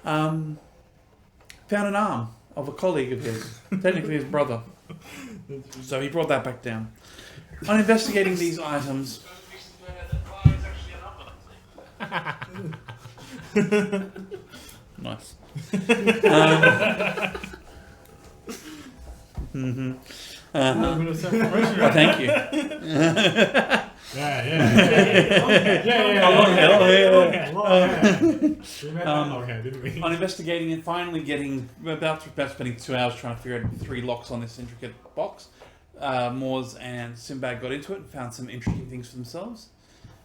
found an arm of a colleague of his, technically his brother. So he brought that back down. On investigating these items... Nice. Thank you. On investigating and finally getting about spending 2 hours trying to figure out 3 locks on this intricate box, Moors and Sinbad got into it and found some interesting things for themselves.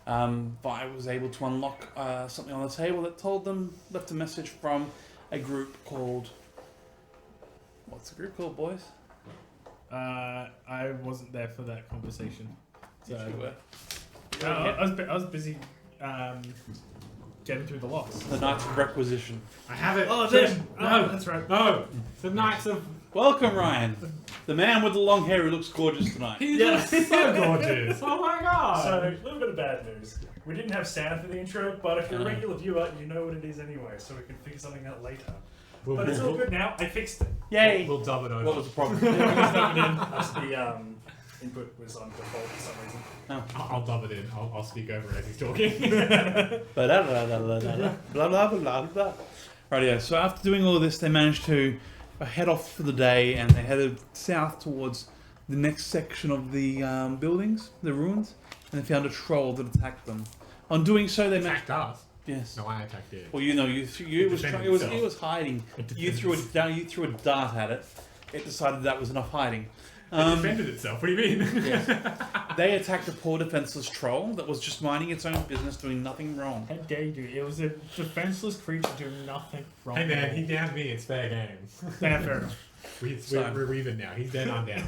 Vi was able to unlock something on the table that left a message from a group called... What's the group called, boys? I wasn't there for that conversation. So Yes, you were. I was busy getting through the locks. The Knights of Requisition. I have it. Oh, no, that's right. No, the Knights of... Welcome, Ryan. The man with the long hair who looks gorgeous tonight. He Yes. looks so gorgeous. Oh my god. So, a little bit of bad news. We didn't have sound for the intro, but if you're a regular viewer, you know what it is anyway, so we can figure something out later. But it's all good now. I fixed it. Yay! We'll dub it over. What was the problem? Just the input was on default for some reason. I'll dub it in. I'll speak over it as he's talking. Blah, blah, blah, blah. Rightio. So after doing all of this, they managed to head off for the day, and they headed south towards the next section of the buildings, the ruins, and they found a troll that attacked them. On doing so, they managed... Attacked us. Yes. No, I attacked it. Well, you know, it was hiding. It You threw a dart at it. It decided that was enough hiding. It defended itself. What do you mean? Yes. They attacked a poor defenseless troll that was just minding its own business, doing nothing wrong. How dare you? It was a defenseless creature doing nothing wrong. Hey man, he downed me. It's fair game. Yeah, fair enough. We're even now. He's dead. I'm down.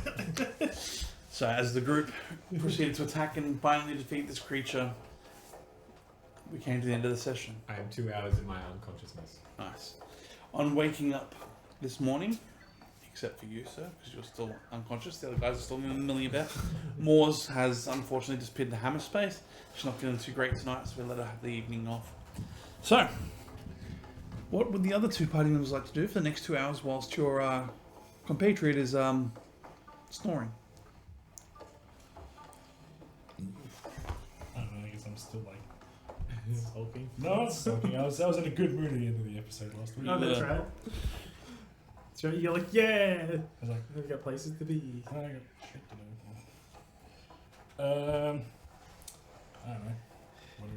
So as the group proceeded to attack and finally defeat this creature, we came to the end of the session. I am 2 hours in my unconsciousness. Nice. On waking up this morning, except for you, sir, because you're still unconscious. The other guys are still milling about. Moors has unfortunately disappeared to hammer space. She's not feeling too great tonight, so we let her have the evening off. So, what would the other 2 party members like to do for the next 2 hours whilst your compatriot is snoring? I don't know, I guess I'm still like... Sulking. No, not sulking. I was in a good mood at the end of the episode last week. Oh, that's right. That's right. You're like, yeah. I was like, We've got places to be. I got shit to do. I don't know. What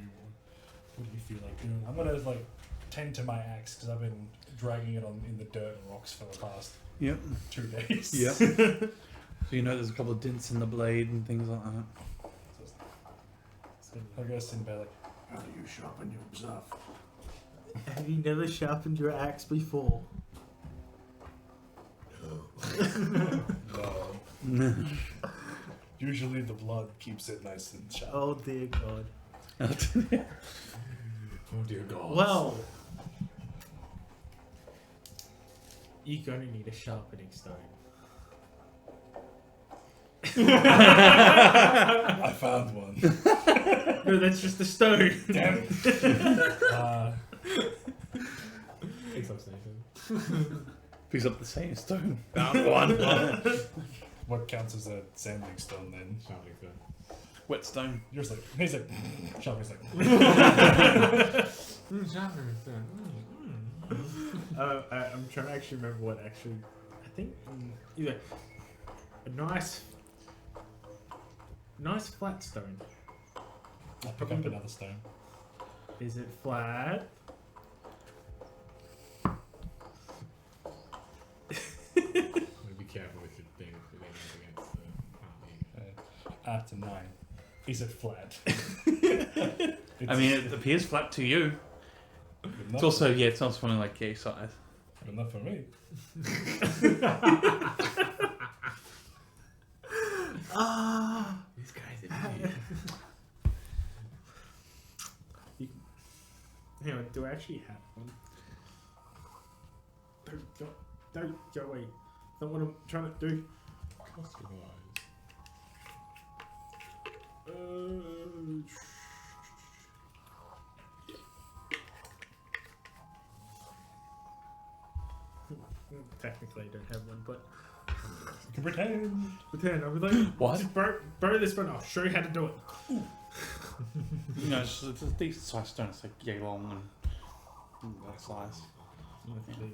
do you feel like doing? I'm gonna like tend to my axe because I've been dragging it in the dirt and rocks for the past 2 days. Yeah. So you know there's a couple of dents in the blade and things like that. I guess in bed like, how do you sharpen your stuff? Have you never sharpened your axe before? No. Usually the blood keeps it nice and sharp. Oh dear God. Oh dear God. Well, you're gonna need a sharpening stone. I found one. No, that's just a stone. Damn it. Picks up station. Picks up the same stone. Found one. What counts as a sanding stone then? Sharpening stone. Whetstone. Yours like, he's like, sharpening like. Sharpening stone. I'm trying to actually remember what actually. I think either a nice flat stone. I'll pick up another stone. Is it flat? Be careful with your thing if it ain't up against the After 9. Is it flat? I mean, it appears flat to you. It's also, it's not funny like gay size. But not for me. These guys are weird. Hang on, do I actually have one? Don't go away. That's what I'm trying to do. Technically, I don't have one, but You can pretend. pretend. I'll be like, What? Just borrow this one. I'll show you how to do it. You know, it's a decent sized stone. It's like yay long and that size. Literally.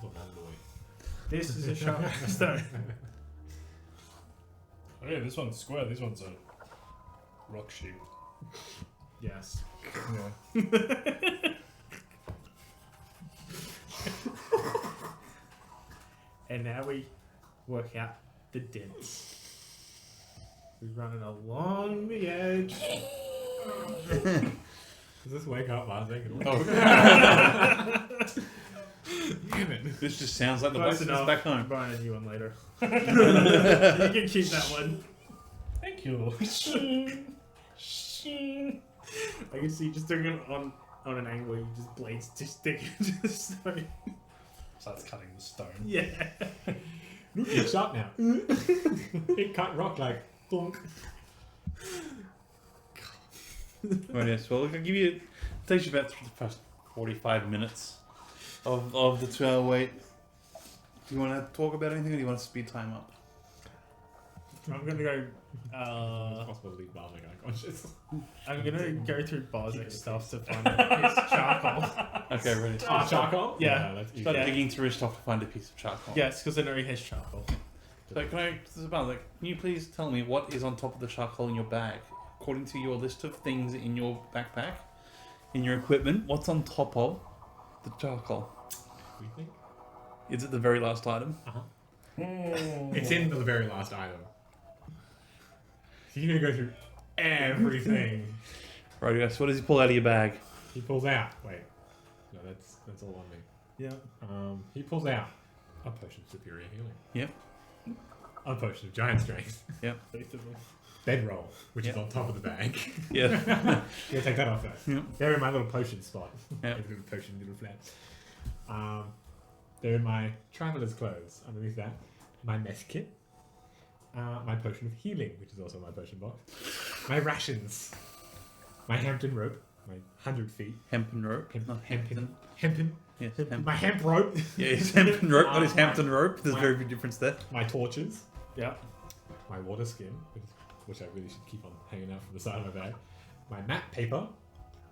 The long boy. This is a sharp stone. Oh yeah, this one's square. This one's a rock shape. Yes. Yeah. And now we work out the dents. We're running along the edge. Does this wake up Varzek at all? Oh, Damn it. this just sounds like the Close best enough. back I'm home. buying a new one later. You can keep that one. Thank you. I can see you just doing it on an angle. You just blades to stick into the stone. Starts cutting the stone. Yeah. Look, it's sharp now. It cut rock like bonk. Right, yes. Well, I'll give you. It takes you about the first 45 minutes of the 2-hour wait. Do you want to talk about anything, or do you want to speed time up? I'm gonna go. It's possible to leave Varzek unconscious. I'm gonna go through Barzek's stuff to find his charcoal. Okay, ready. Oh, charcoal? Yeah. That's easy. Start Yeah. digging through his stuff to find a piece of charcoal. Yes, because I know he has charcoal. So can you please tell me what is on top of the charcoal in your bag? According to your list of things in your backpack, in your equipment, what's on top of the charcoal? We think? Is it the very last item? It's in the very last item. So you're gonna go through everything. Right, yes. What does he pull out of your bag? He pulls out. Wait. No, that's all on me. Yeah. He pulls out a potion of superior healing. Yep. A potion of giant strength. Both of them. Bedroll, which Yep. is on top of the bag. Yeah. Yeah, take that off first. Yep. They're in my little potion spot. Yep. Every little potion, little flaps. They're in my traveler's clothes. Underneath that, my mess kit. My potion of healing, which is also my potion box. My rations. My Hampton rope. My 100 feet. Hempen rope. Hemp- Not Hempton. Hempton. Hempton. Yes. Hemp. My hemp rope. Yeah, it's Hempen rope, not his My- Hampton rope. There's my- very big difference there. My torches. Yeah. My water skin, which I really should keep on hanging out from the side of my bag. My map paper,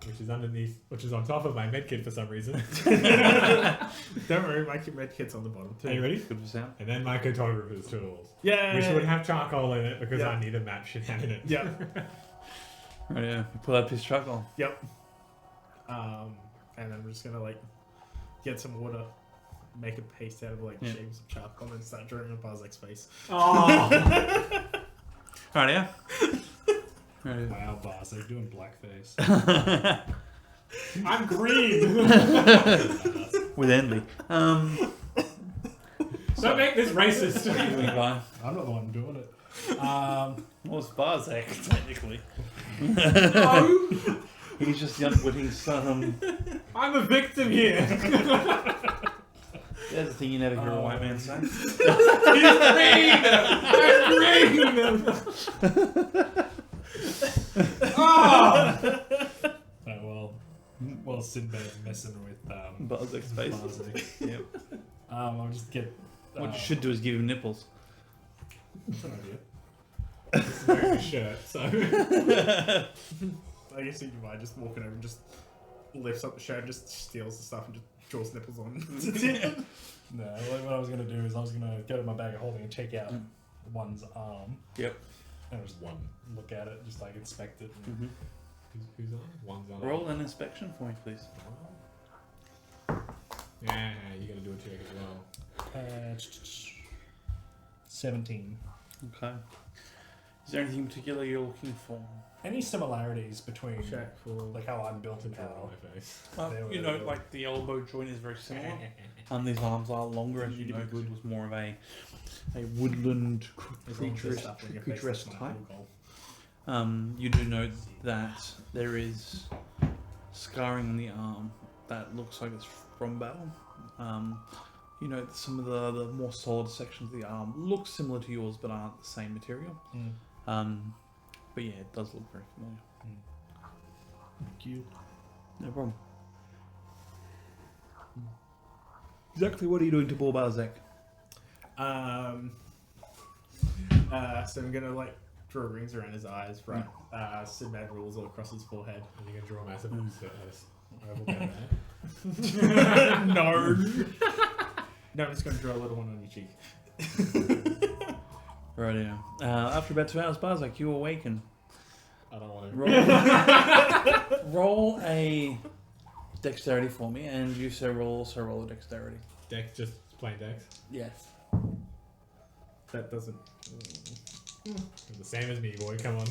which is underneath, which is on top of my medkit for some reason. Don't worry, my medkit's on the bottom too. Are you ready? Good for sound. And then my cartographer's tools, Yeah. which would have charcoal in it because Yeah. I need a map shenanigan. Yeah. Right, yeah. You pull out a piece of charcoal. Yep. And I'm just gonna like get some water, make a paste out of like Yeah. shapes of charcoal, and start drawing on Barzek's face. Oh, Right, yeah. Right. Wow, boss, they're doing blackface. I'm green. With envy. Don't make this racist. Levi. I'm not the one doing it. Well, it's Barzek, technically. No, He's just the unwitting son. I'm a victim here. That's the thing you never hear a white man say. He's green. I'm green. Oh. Well, Sinbad's messing with Barzek's face. Barzek. Yep. I'll just get. What you should do is give him nipples. That's an idea. He's wearing a shirt, so. I guess you might just walking over and just lifts up the shirt, just steals the stuff and just draws nipples on. No, what I was going to do is I was going to go to my bag of holding and check out one's arm. Yep. And just look at it, just like inspect it. And Who's on? One's on. Roll an inspection for me, please. Yeah, you gotta do a check as well. 17. Okay. Is there anything in particular you're looking for? Any similarities between Check for like how I'm built and Draw on how my face. There we You know, go. like the elbow joint is very similar. These arms are longer, and you know, was more of a woodland creature-esque type. You do note that there is scarring on the arm that looks like it's from battle. You know, some of the more solid sections of the arm look similar to yours, but aren't the same material. But yeah, it does look very familiar. Thank you. No problem. Exactly what are you doing to poor Balzac? So I'm gonna like draw rings around his eyes, right? Sinbad rules all across his forehead. And you can draw a massive oval No. No, I'm just gonna draw a little one on your cheek. Right, yeah. After about 2 hours, Balzac, you awaken. I don't want to. Roll a dexterity for me, and you also roll a dexterity. Dex, just plain dex. Yes. That doesn't. The same as me, boy. Come on.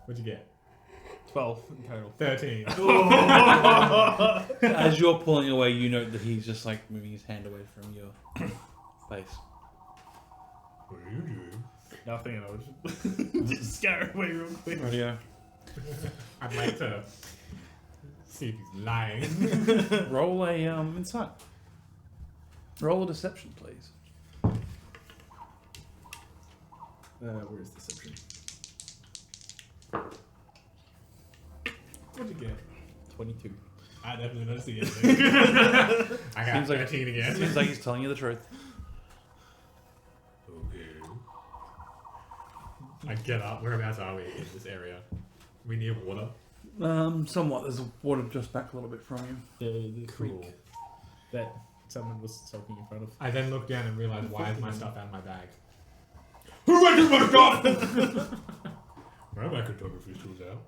What'd you get? 12 in total. 13. As you're pulling away, you note that he's just like moving his hand away from your face. What are you doing? Nothing, and I was just scare away real quick. Right, yeah. I'd like to see if he's lying. Roll a insight. Roll a deception, please. Where's deception? What'd you get? 22. I definitely don't see anything. I got Seems like 13 again. Seems like he's telling you the truth. Okay. I get up. Whereabouts are we in this area? We near water. Somewhat. There's water just back a little bit from you. The Cool. creek that someone was soaking in front of. I then look down and realize why is my stuff out of my bag? Who reckons my stuff? Where are my cartography tools out?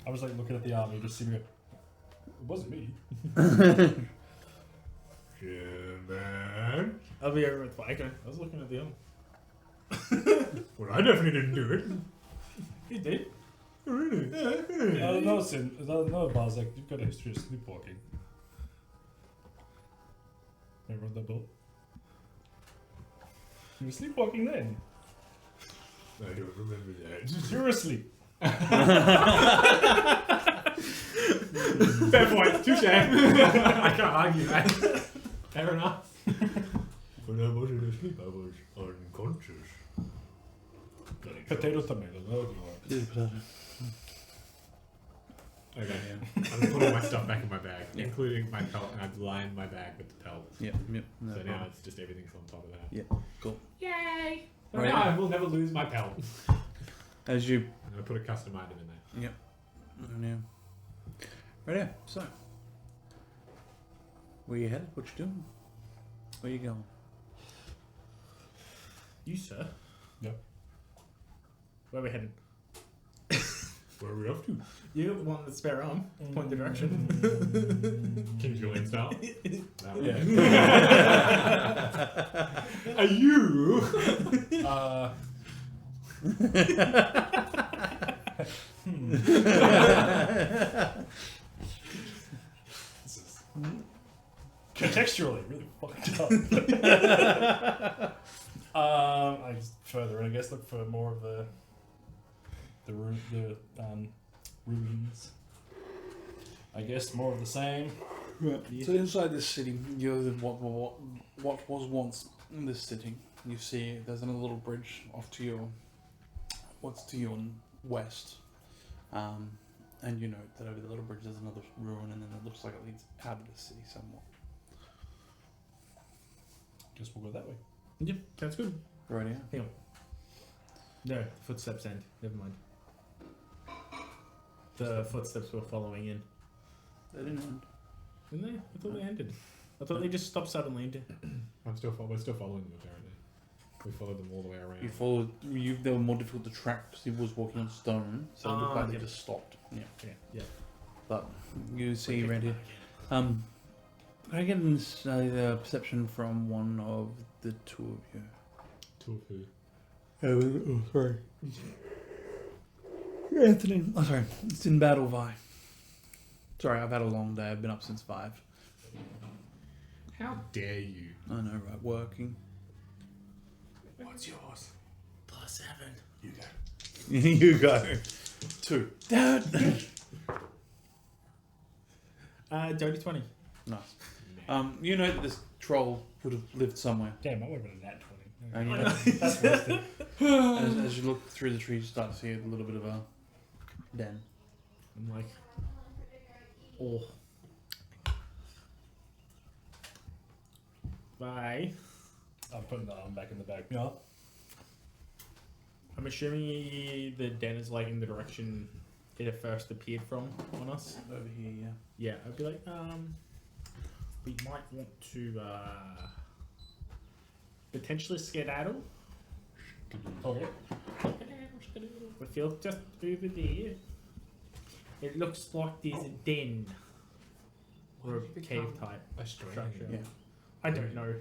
I was like looking at the army, just seeing it. It wasn't me. Yeah, man. I'll be over with Vico. I was looking at the other. Well, I definitely didn't do it. You did? Really? No, Sin. No, Balzac, you've got a history of sleepwalking. Remember that boat? You were sleepwalking then. I don't remember that. You were asleep. Fair point. Touche. I can't argue that. Fair enough. When I wasn't asleep, I was unconscious. Potato, tomato. That'll be alright. Okay. I'm putting my stuff back in my bag, Yeah. including my pelt, and I've lined my bag with the pelt. Yep. No So now problem. it's just everything's on top of that. Yeah. Cool. Yay! So Right. now I will never lose my pelt. As you. I'm gonna put a custom item in there. Yep. Yeah. Right here. So. Where you headed? What you doing? Where you going? You, sir? Yep. Where are we headed? Where are we off to? You're the one with the spare arm. Point the direction. King Julian style. That one. Yeah. Are you? This is contextually really fucked up. I just further, I guess, look for more of the ruins. I guess more of the same. Right. So inside this city, you're the, what was once in this city. You see, there's another little bridge off to your, what's to your west, and you note that over the little bridge there's another ruin, and then it looks like it leads out of the city somewhat. Guess we'll go that way. Yep, sounds good. Right here. Hang on. No, the footsteps end. Never mind. The footsteps were following in. They didn't end. Didn't they? I thought they ended. I thought they just stopped suddenly. We're still following them apparently. We followed them all the way around. You followed. They were more difficult to track because he was walking on stone, so it looked like they yeah. just stopped. Yeah. Yeah. But you see right here. Can I get a perception from one of the two of you? Two of who? Oh, sorry. Anthony. Oh, sorry. It's in battle, Vi. Sorry, I've had a long day. I've been up since 5. How dare you? I know, right? Working. What's yours? +7. You go. You go. 2. Dad. Dirty 20. Nice. You know that this troll would have lived somewhere. Damn, I would have been a nat 20. And you know, That's wasted. as you look through the trees, you start to see a little bit of a den. I'm like, Oh. Bye. I'm putting the arm back in the bag. Yeah. I'm assuming the den is like in the direction it first appeared from on us. Over here, yeah. Yeah, I'd be like, we might want to potentially skedaddle. Okay. We feel just over there. It looks like there's a den or a cave type structure. Yeah. I don't know.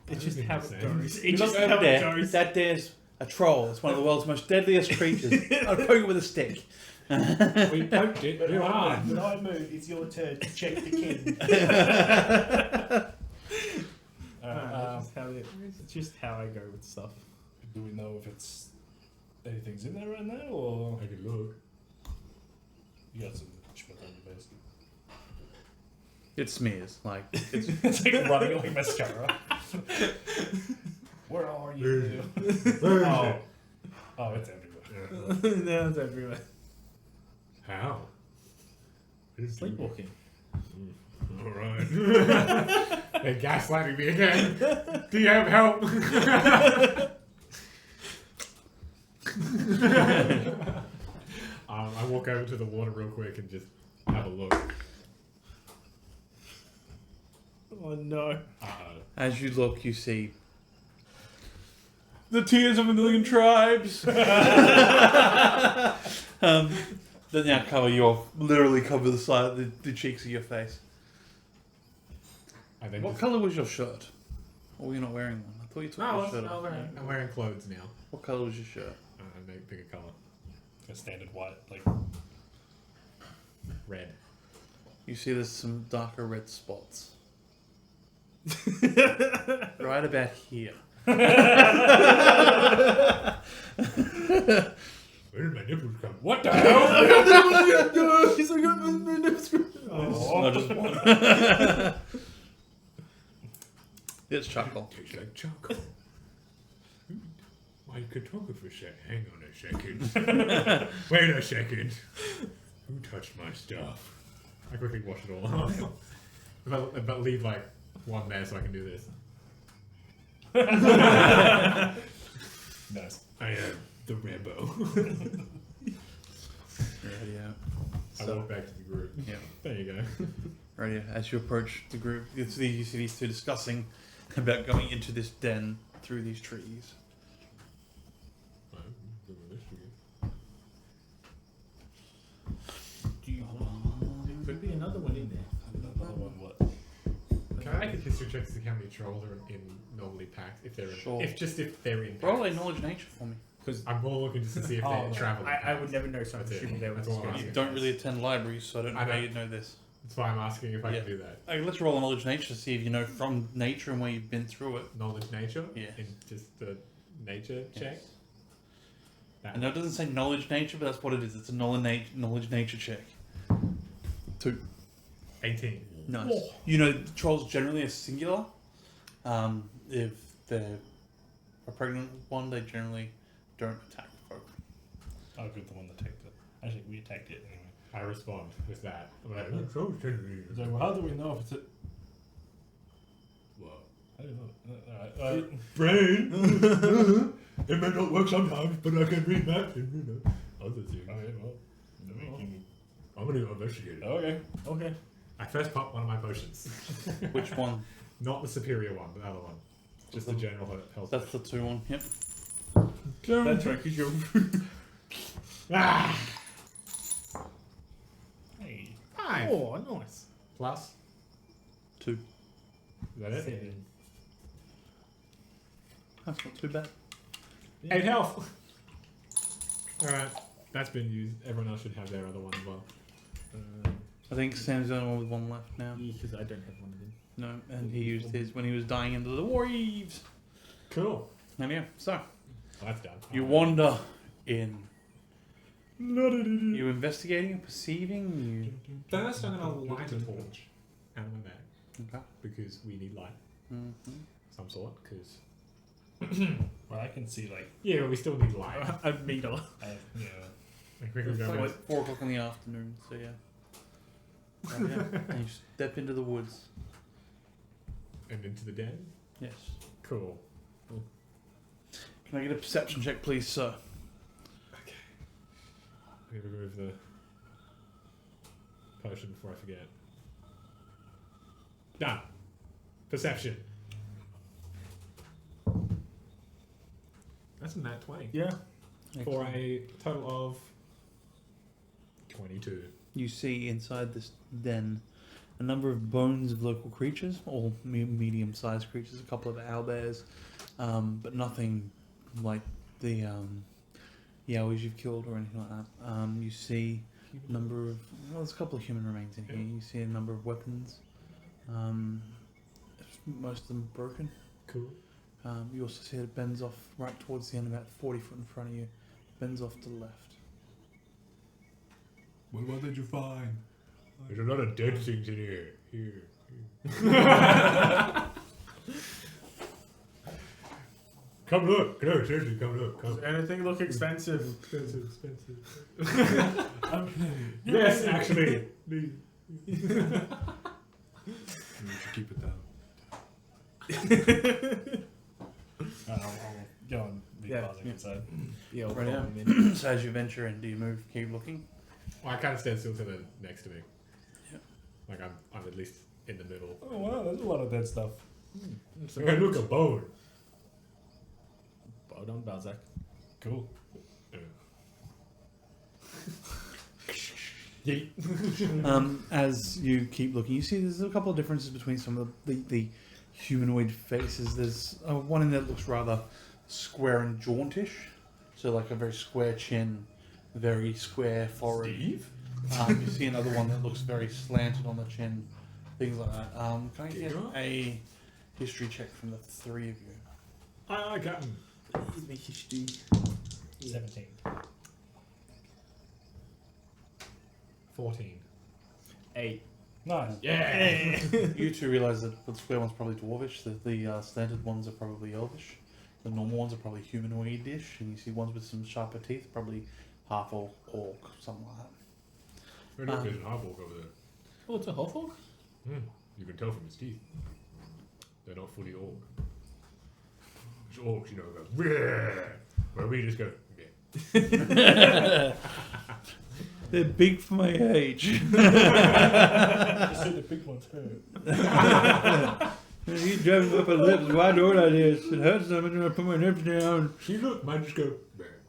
It's just Everything how the it same. goes. You It's look just over how it there. goes. That there's a troll. It's one of the world's most deadliest creatures. I'll poke it with a stick. We poked it real hard. When I move, it's your turn to check the king. It's just how I go with stuff. Do we know if it's anything's in there right now, or I could look. you got some schmuck on your face? It smears. Like, it's It's like running like mascara. Where are you? Where is Oh. it? Oh, it's everywhere. No, it's everywhere. How? Sleepwalking. Alright. They're gaslighting me again. Do you have help? I walk over to the water real quick and just have a look. Oh no. as you look, you see the tears of a million tribes. That now cover your, literally cover the side, the cheeks of your face. And then What just, colour was your shirt? Or were you not wearing one? I thought you took your shirt off. I'm wearing clothes now. What colour was your shirt? Pick a colour. A standard white, like Red. You see there's some darker red spots. Right about here. Where did my nipples come? What the hell? Not just one. It's chuckle. Tastes like charcoal. My cartographer said, hang on a second. Wait a second. Who touched my stuff? I quickly wash it all off. but leave like one there so I can do this. nice. I am the Rambo. Radio. I walk back to the group. Yeah. There you go. Radio. As you approach the group, you see these two discussing about going into this den through these trees. Could be another one in there. Another one, what? Can I make a history check to see how many trolls are in normally packed? If they're in, Sure. if they're in. Roll a knowledge nature for me. Because I'm more looking just to see if Oh, they're no. traveling. I would never know, so I'm That's it. assuming they were That's all I'm just asking. You don't really attend libraries, so I don't know I how know. you'd know this. That's why I'm asking if I Yeah. can do that. Let's roll a knowledge nature to see if you know from nature and where you've been through it. Knowledge nature. Yeah. In just the nature check. Yes. That. I know it doesn't say knowledge nature, but that's what it is. It's a knowledge nature check. 2. 18. Nice. You know, trolls generally are singular. If they're a pregnant one, they generally don't attack folk. Oh, good, the one that attacked it. Actually, we attacked it anyway. I respond with that. I'm like, oh, trolls generally. So, well, how do we know if it's a... What? I don't know. Brain. It may not work sometimes, but I can read maps and other things. Okay, well... I'm gonna go investigate it. Okay. Okay. I first pop one of my potions. Which one? Not the superior one, but the other one. Just the general health. That's the 2 one. Yep. That's right, because you're. Ah! Hey. 5. Oh, nice. Plus. 2. Is that it? 7. That's not too bad. 8 health. Alright. That's been used. Everyone else should have their other one as well. I think Sam's the only one with 1 left now. Because I don't have one of them. No, and he used his when he was dying into the Waves. Cool. And yeah, so Well, that's done. you wander in. You investigating, perceiving. First, I'm gonna light a torch out of my bag Okay. because we need light, some sort. Because Well, I can see, like... yeah, but we still need light. A meter. yeah. I quickly It's go like with 4 o'clock in the afternoon. So yeah. Oh, yeah. And you step into the woods. And into the den? Yes. Cool. Can I get a perception check, please, sir? I'm going to remove the potion before I forget. Done. Perception. That's a nat 20. Yeah. For a total of 22. You see inside this den a number of bones of local creatures, all medium-sized creatures, a couple of owlbears, but nothing like the yowies you've killed or anything like that. You see a number of... Well, there's a couple of human remains in here. You see a number of weapons. Most of them broken. Cool. You also see it bends off right towards the end, about 40 foot in front of you. Bends off to the left. What did you find? There's a lot of dead things in here. Here. Come look. No, seriously, come look. Come. Does anything look expensive? Expensive. Yes, actually. You should keep it down. I'll go and be pausing inside. Yeah, Right now. So as you venture in, do you move, keep looking? Well, I kind of stand still to the next to me. Yep. Like I'm at least in the middle. Oh wow, there's a lot of dead stuff. Hey, look, a bone. Bow down Balzac. Cool. As you keep looking, you see there's a couple of differences between some of the humanoid faces. There's one in there that looks rather square and jauntish, so like a very square chin, very square forehead. Steve? You see another one that looks very slanted on the chin, things like that. Can I get a history check from the three of you? I got him. Make history. 17. 14. 8. Nice. Yeah. You two realise that the square one's probably dwarvish, the slanted ones are probably elvish, the normal ones are probably humanoid-ish, and you see ones with some sharper teeth, probably half orc, something like that. Look, there's an half-orc over there. Oh, it's a half-orc? You can tell from his teeth. They're not fully orc. It's orcs, you know, go, "Bleh," where we just go, yeah. They're big for my age. Just see the big ones hurt. You driving up my lips, why don't I this? It hurts so much when I put my lips down. See, look, mine just go, bleh.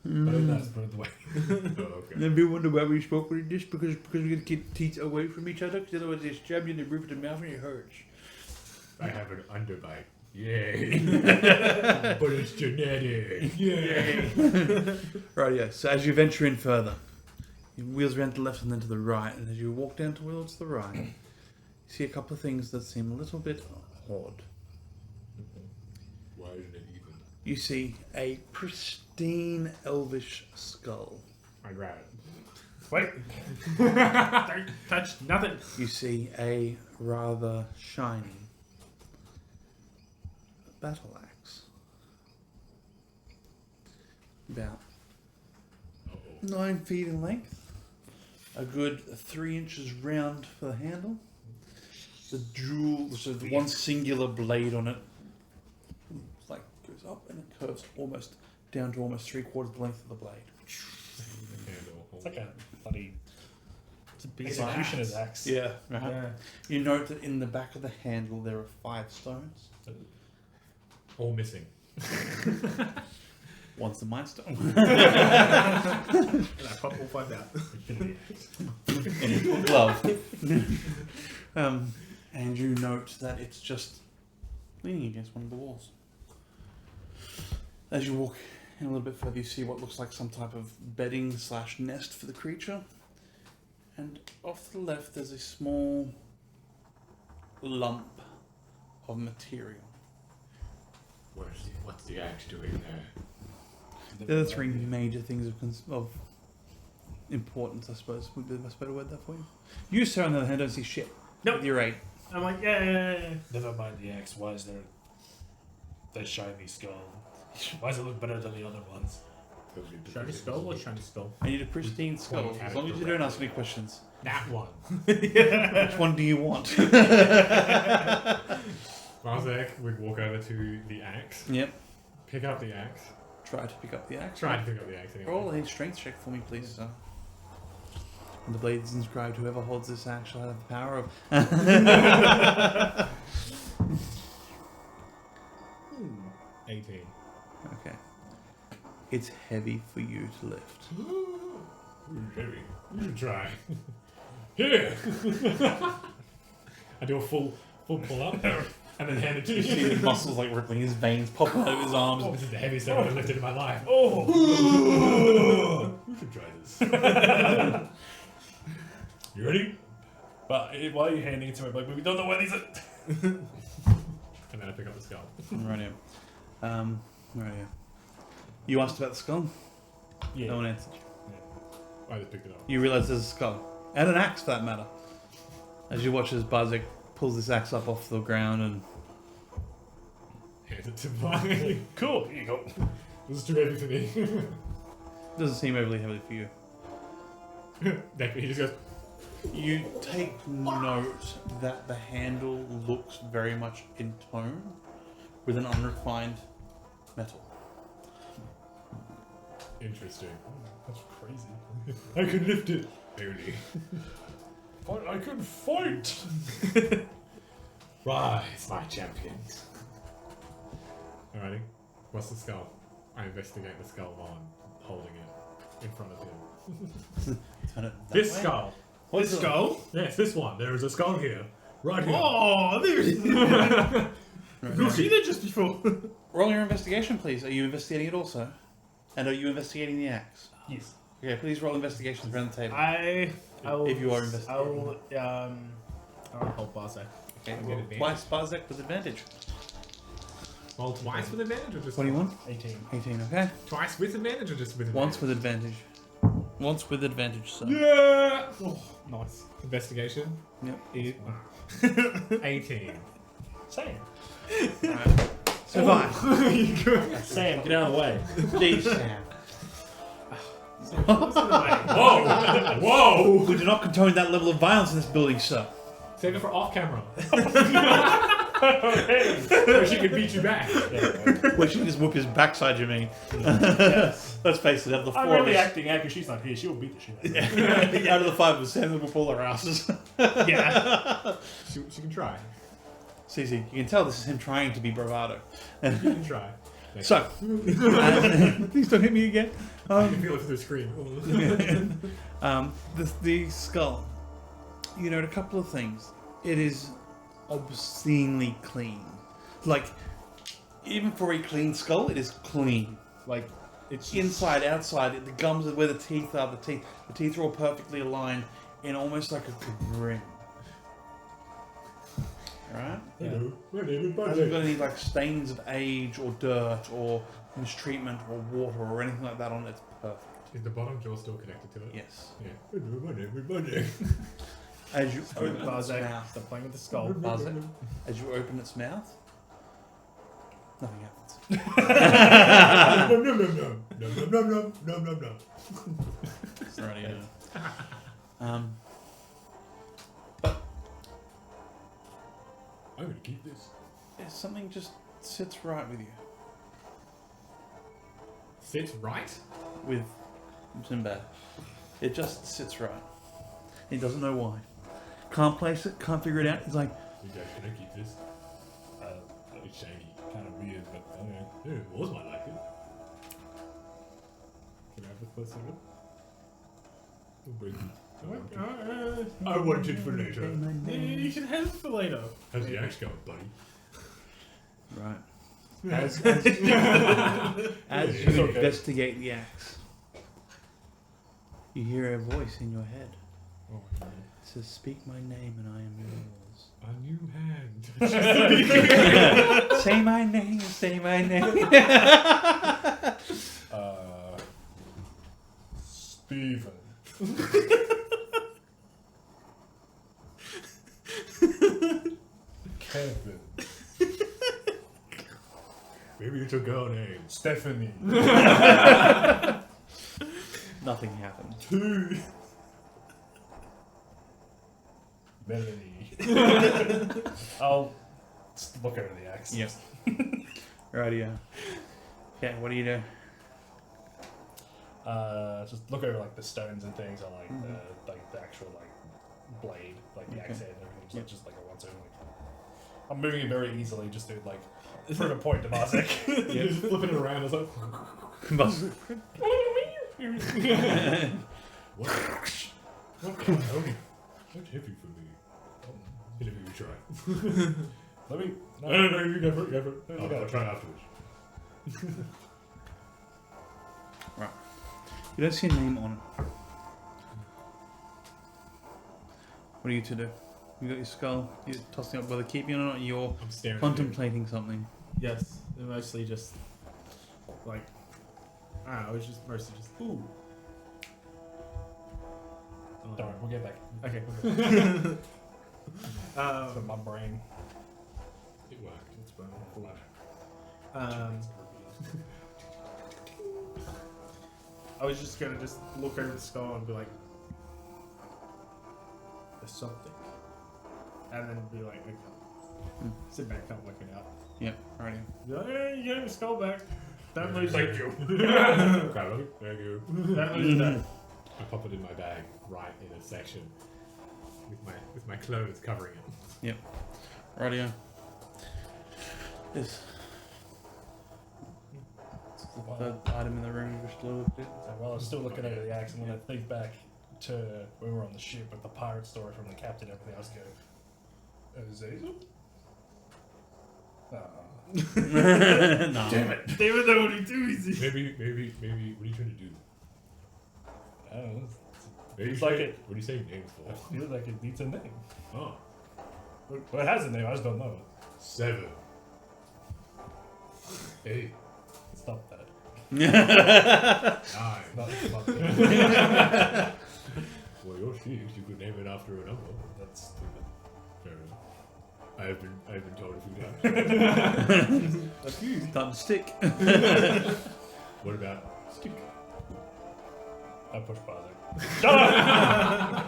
But that's put it away. Oh, okay. And then people wonder why we spoke like this, because we gotta keep teeth away from each other, because otherwise they stab you in the roof of the mouth and it hurts. I have an underbite. Yay. But it's genetic. Yay. Right, yeah. So as you venture in further, your wheels around to the left and then to the right, and as you walk down towards the right, you see a couple of things that seem a little bit odd. Why isn't it even? You see a pristine elvish skull. I grab it. Wait. Don't touch nothing. You see a rather shiny battle axe. About 9 feet in length. A good 3 inches round for the handle. The jewel, so the one singular blade on it, like goes up and it curves almost down to almost 3/4 the length of the blade. It's like a bloody It's a big executioner's axe. Yeah. Yeah. You note that in the back of the handle there are 5 stones. All missing. One's the mind stone. And I pop all 5 out. In a glove. And you note that it's just leaning against one of the walls. As you walk in a little bit further, you see what looks like some type of bedding / nest for the creature. And off to the left, there's a small lump of material. What's the axe doing there? There are 3 major things of importance, I suppose, would be the best better word there for you. You, sir, on the other hand, don't see shit. Nope. With your 8. I'm like, yeah. Never mind the axe. Why is there that shiny skull? Why does it look better than the other ones? Shiny skull or shiny skull? I need a pristine skull. As long as you don't ask me questions. That one. Which one do you want? Barzak would walk over to the axe, Yep. pick up the axe, Try to pick up the axe. try to pick up the axe anyway. Roll a strength check for me, please, sir. And the blade is inscribed, whoever holds this axe shall have the power of... 18. Okay. It's heavy for you to lift. Heavy. You should try. Here! I do a full pull up and then hand it to You see you. his muscles like rippling, his veins popping out of his arms. This is the heaviest I've ever lifted in my life. Oh! You should try this. You ready? But why are you handing it to me? Like, we don't know where these are. And then I pick up the skull. Right here. Right here. You asked about the skull? Yeah. No one answered. I just picked it up. You realise there's a skull. And an axe, for that matter. As you watch as Barzak pulls this axe up off the ground and... Hand it to me. Cool. Here you go. This is too heavy for me. doesn't seem overly heavy for you. He just goes, You take note that the handle looks very much in tone with an unrefined metal. interesting. That's crazy. I can lift it. Barely. But I can fight! Rise, my champions. Alrighty. What's the skull? I investigate the skull while I'm holding it in front of him. Turn it that This way. skull. What skull? Yes, this one. There is a skull here. Right here. Oh, there it is. You've seen it just before. Roll your investigation, please. Are you investigating it also? And are you investigating the axe? Yes. Okay, please roll investigations around the table. I will. If you are I investigating. will. I'll help Barzak. Okay, Get roll advantage. twice Barzak with advantage. Roll twice with advantage or just 21? 18. 18, okay. Twice with advantage or just with advantage? Once with advantage. Once with advantage, sir. Yeah! Oh, nice. Investigation? Yep. Is 18. Sam. Survive. Sam, get out of the way. Please, Sam. Whoa! Whoa! We do not condone that level of violence in this building, sir. Save it for off camera. So she can beat you back. Well, she can just whoop his backside, you mean? Yes. Let's face it, out of the I'm four really of us, acting out because she's not here. She'll beat the shit out of me. out of the five of us, Sam will pull our asses. Yeah. She can try. Cece, you can tell this is him trying to be bravado. You can try. So, please don't hit me again. I can feel it through the screen. The skull. You note a couple of things. It is obscenely clean. Like, even for a clean skull, it is clean. Like, It's inside, outside, the gums are where the teeth are. The teeth are all perfectly aligned in almost like a grin. Alright? Hello, my name is Hasn't got Budget. any like stains of age or dirt or mistreatment or water or anything like that on it. It's perfect. Is the bottom jaw still connected to it? Yes. Yeah. Hello, my name is Budget. As you open its Barzak. mouth, Stop playing with the skull. Barzak, as you open its mouth, nothing happens. Nom nom nom nom. Nom nom nom nom nom nom. Right, yeah. I'm gonna keep this. Something just sits right with you. Sits right? With Sinbad. It just sits right. He doesn't know why. Can't place it, can't figure it out. He's like, You guys, can I keep this? It's shiny. Kind of weird, but okay. Yeah, Wars might like it. Can I have the first one? We'll break it. I want it for later. You can have it for later. How's the axe going, buddy? right. As As you It's okay. investigate the axe, you hear a voice in your head. Oh my god. It says, "Speak my name and I am yours." A new hand. Say my name, say my name. Steven. Kevin. Maybe it's a girl name. Stephanie. Nothing happened. Melanie. I'll just look over the axe. Yep. Rightio. Okay, what do you do? Just look over like the stones and things on like the actual like blade, like the axe head and everything. So it's just like a once over. Like, I'm moving it very easily, just to like prove a point to Bartek. Yeah, just flipping it around. It's like. But- What? Okay, okay. That's heavy for me. Let me try. Let me. No, you go for it. Go for it. I'll try afterwards. You don't see a name on it. What are you to do? You got your skull. You're tossing up whether keeping it or not. You're I'm staring. contemplating something. Yes, they're mostly just like I was just mostly just ooh. Oh, Don't worry, we'll get back. Okay. For my brain. It worked. It's well. I was just gonna just look over the skull and be like, "There's something," and then be like, "Okay." Sit back, can't work it out. Yep, righty. Be like, "Hey, you get your skull back. Don't lose Thank it. you. Grab it. Thank you. Don't lose that." I pop it in my bag, right in a section, with my clothes covering it. Rightio. This the item in the room you wish to look at. So while I was still looking over the axe, I'm gonna think back to when we were on the ship with the pirate story from the captain and everything else. Go, Azazel? No. Damn it! They would know what he do. Easy. Maybe. What are you trying to do? I don't know. Maybe It's like say- it- What do you say names I for? feel like it needs a name. Oh, Well, it has a name, I just don't know it. 7. 8. Stop that. 9. Not Well, you're Sheeves. You could name it after a number. That's stupid. Fair enough. I've been told a few times. That's you. Starting to stick. What about stick? I push pause it. I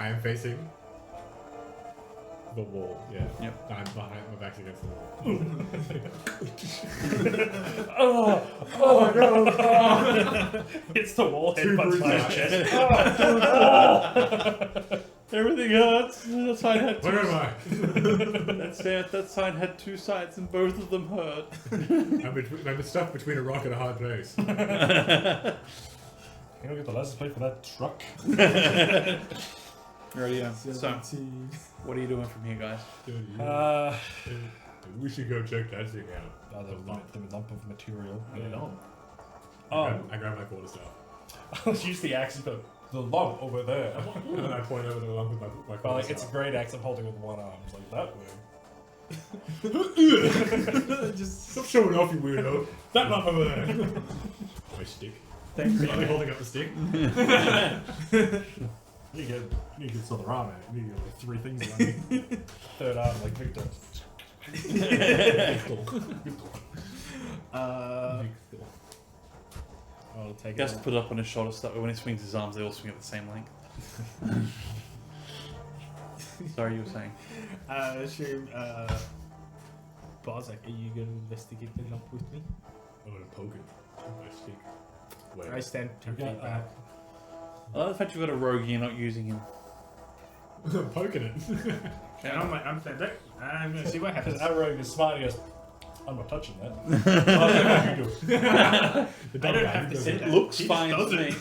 am facing the wall. Yeah. Yep. I'm behind. My back's against the wall. Oh no! It's the wall, Two headbutts my bruises. chest. Everything hurts. That side had Where am I? that side had two sides and both of them hurt. I'm stuck between a rock and a hard place. You don't get the license plate for that truck. Rightio. So, what are you doing from here, guys? We should go check that thing out. The lump of material. Yeah. Oh, I grab my quarterstaff. I'll use the axe and go, the lump over there. And then I point over the lump with my Well, like, quarterstaff. it's a great axe I'm holding with one arm. It's like, that way. Just Stop showing off, you weirdo. That lump over there. My stick. Thanks. Are you holding up the stick? You get this other arm, man. You get like 3 things on you. Third arm, like Victor. I'll take Gus it. put it up on his shoulder so that way when he swings his arms, they all swing at the same length. Sorry, you were saying. Assume, Bartek, are you going to investigate the lump with me? I'm gonna poke it with my stick. Wait. I stand 10 Yeah, feet back. I like the fact you've got a rogue and you're not using him. I'm poking it. And I'm standing there. I'm going to see what Because happens. our rogue is smart, he goes, I'm not touching that. You do it. I don't have to sit It there. looks He fine just to does me. it.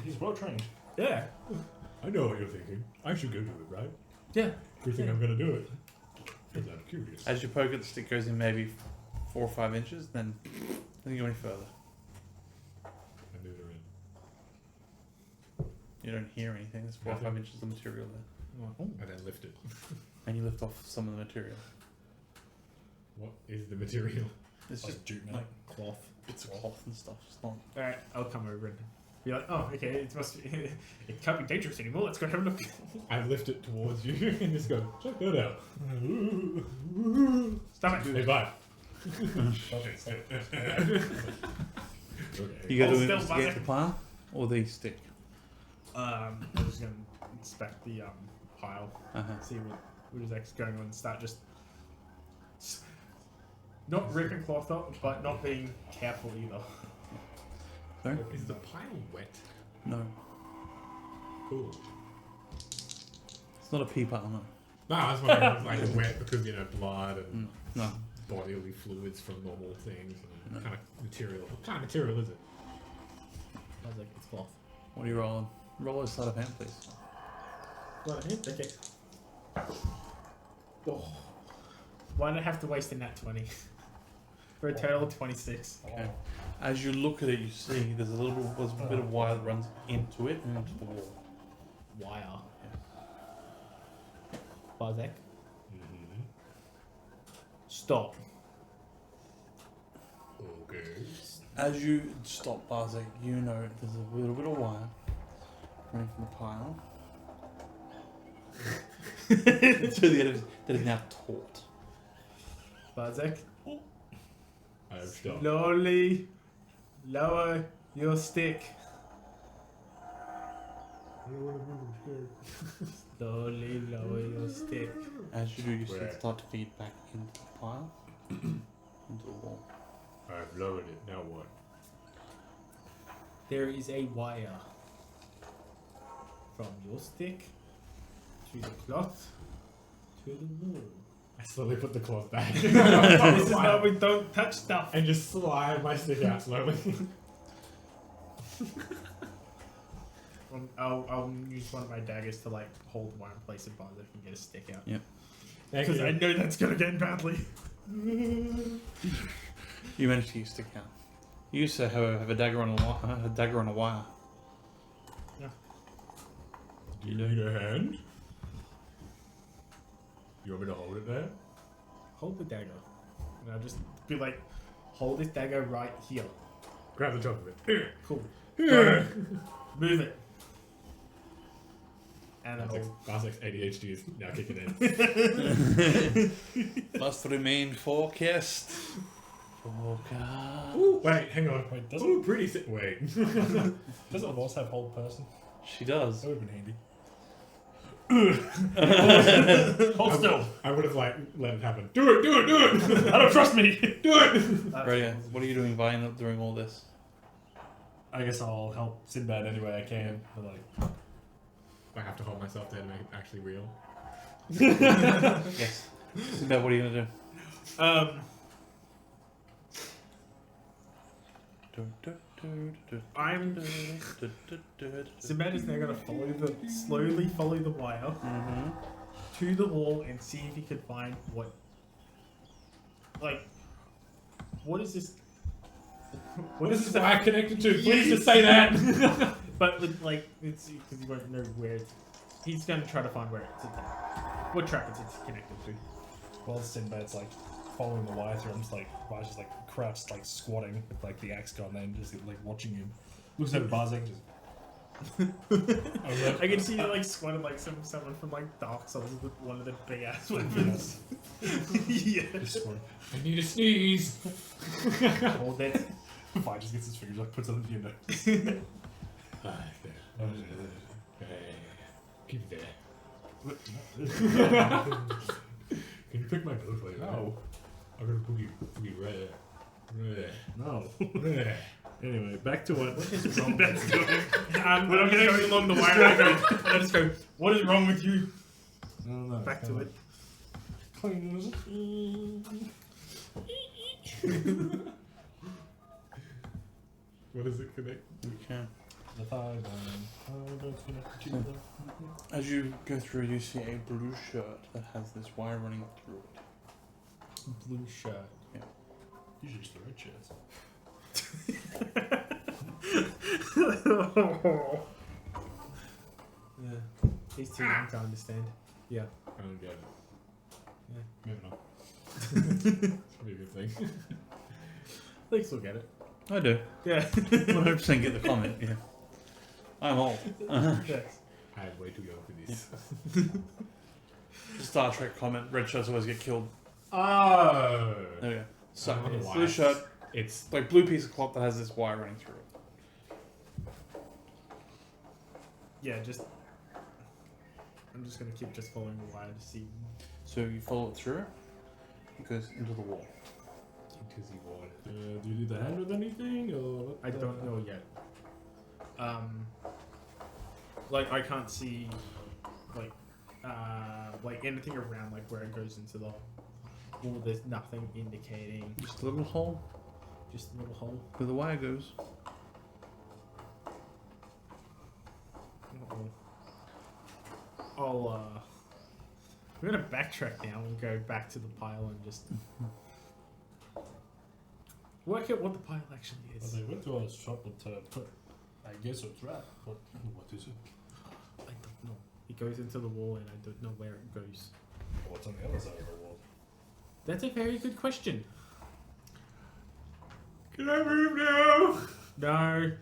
He's well trained. Yeah. I know what you're thinking. I should go do it, right? Yeah. Good thing I'm gonna do it. Because I'm curious. As you poke it, the stick goes in maybe 4 or 5 inches, then doesn't go any further. I move it around. You don't hear anything. There's 4 or 5 inches of material there. And then lift it. And you lift off some of the material. What is the material? It's Like just jute like cloth, bits of cloth and stuff. It's not. Alright, I'll come over and be like, oh, okay, it must be, it can't be dangerous anymore, let's go have a look. I lift it towards you and just go, check that out. Stop it. Hey, bye. Okay. Okay. You got to Hold still, investigate Bartek. the plan. Or the stick? I'm just gonna inspect the pile, see what is actually going on, and start just not ripping cloth up, but not being careful either. Sorry? Is the pile wet? No. Cool. It's not a pea pile, no. No, I was wondering if it was like wet because, blood and No. bodily fluids from normal things. And No. What kind of material? What kind of material is it? I was like, it's cloth. What are you rolling? Roll a sleight of hand, please. Well, okay. Oh. Why did I have to waste a nat 20? For a total of 26. Okay. As you look at it, you see there's a bit of wire that runs into it and into the wall. Wire. Bartek, Mm-hmm. stop. Okay. As you stop Bartek, you know there's a little bit of wire running from the pile to the end that is now taut. Bartek, I've stopped. slowly lower your stick. Slowly lower your stick. As you do, you Where? start to feed back into the pile, into the wall. I've lowered it. Now what? There is a wire from your stick to the cloth to the wall. I slowly put the cloth back. This is why we don't touch stuff. And just slide my stick out slowly. I'll use one of my daggers to hold one in place and Bartek can get a stick out. Yep. Because I know that's gonna get badly. You manage to get stick out. You used to have a dagger on a wire. Yeah. Do you need a hand? You want me to hold it there? Hold the dagger. And I'll just be like, hold this dagger right here. Grab the top of it. Cool. Move it. And then Bartek's ADHD is now kicking in. Must remain focused. Focus. Ooh, wait, hang on. Wait, Ooh, pretty wait. doesn't Voss have hold person? She does. That would have been handy. hold still. I would have let it happen. Do it! I don't trust me! Do it! Right, what are you doing, Vine, during all this? I guess I'll help Sinbad any way I can. But I have to hold myself there to make it actually real. Yes. Sinbad, what are you gonna do? Sinbad is now gonna slowly follow the wire to the wall and see if he could find what is this? What is this wire connected to? Please just say that! But with it's because you won't know where it's. He's gonna try to find where it's attached. What track it's connected to. while Sinbad's following the wire through, I'm just Raj is crouched, squatting with the axe gun and just watching him. Looks at Barzak just. I can see you squatting someone from Dark Souls with one of the big ass weapons. Yeah. Just squatting. I need a sneeze! Hold it. Fine, just gets his fingers puts it on the end. Keep it there. Can you pick my nose later? No. I'm gonna put you right there. No. There. Anyway, back to what is wrong Sinbad's doing. We're not gonna go along the wire. And I just go, what is wrong with you? I don't know. Back to it. Clean. What does it connect? Okay. The thigh bone. As you go through, you see a blue shirt that has this wire running through it. Blue shirt. Usually just the red shirts. Yeah. He's too young to understand. Yeah. I don't get it. Moving on. It's probably a good thing. At least we'll get it. I do. Yeah. 100% get the comment, yeah. I'm old. Yes. I am way too young for this. Star Trek comment, red shirts always get killed. Oh! There we go. So, I wonder why. blue shirt, It's blue piece of cloth that has this wire running through it. yeah, just I'm just gonna keep just following the wire to see. So you follow it through. It goes into the wall. Because you want. Do you need the hand with anything, or I don't know yet. Like I can't see, like anything around like where it goes into the wall. There's nothing indicating. Just a little hole Just a little hole. where the wire goes. We're gonna backtrack now and go back to the pile and just work out what the pile actually Well, is. they went to our shop to put, I guess, a trap. But what is it? I don't know. It goes into the wall and I don't know where it goes. What's on the other side of the wall? That's a very good question. Can I move now? No.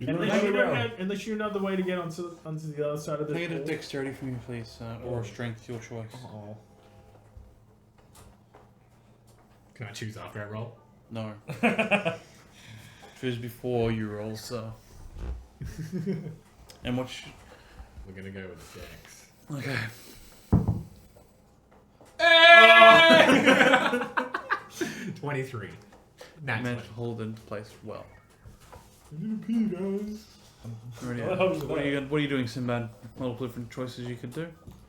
You know Unless you, very don't well. have, unless you know another way to get onto the other side of the Negative wall. dexterity from you, please, or strength, your choice. Oh. Can I choose after I roll? No. Choose before you roll, so. And what? We're gonna go with Dex. Okay. 23. Nat Managed 20. to hold it into place well. I'm gonna pee, guys. Already, What the hell is what are that? you doing, Sinbad? Multiple different choices you could do.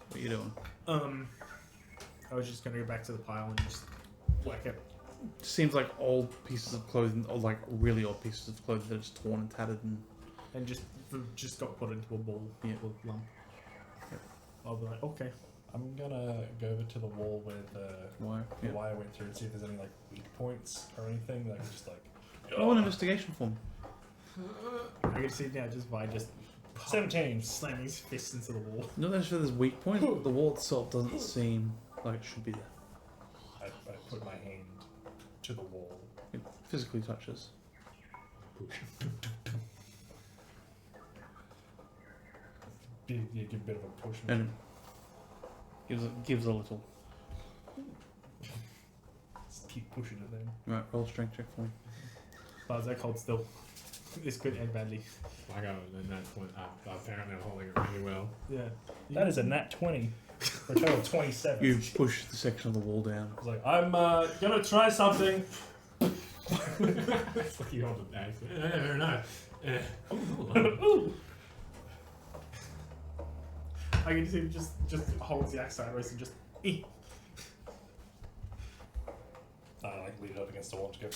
What are you doing? I was just gonna go back to the pile and just whack it. Seems like old pieces of clothing, or like really old pieces of clothing that are just torn and tattered and Just got put into a ball. Yeah. A lump. Yep. I'll be like, okay. I'm gonna go over to the wall where the wire. Yeah. wire went through and see if there's any like weak points or anything that I can just like. Roll an investigation for me. I can see now just by just 17. slamming his fist into the wall. Not necessarily there's weak points, but the wall itself doesn't seem like it should be there. I put my hand to the wall. It physically touches. Give a bit of a push. And gives a little. Just keep pushing it then. Right, roll a strength check for me. Barzak, hold still. This could end badly. I got a nat 20. Apparently I'm holding it really well. Yeah. That is a nat 20 for a total of 27. You push the section of the wall down. I was like, I'm gonna try something. It's like you hold the axe. Fair enough. I can see him just holds the axe sideways and just. I like lean it up against the wall to go.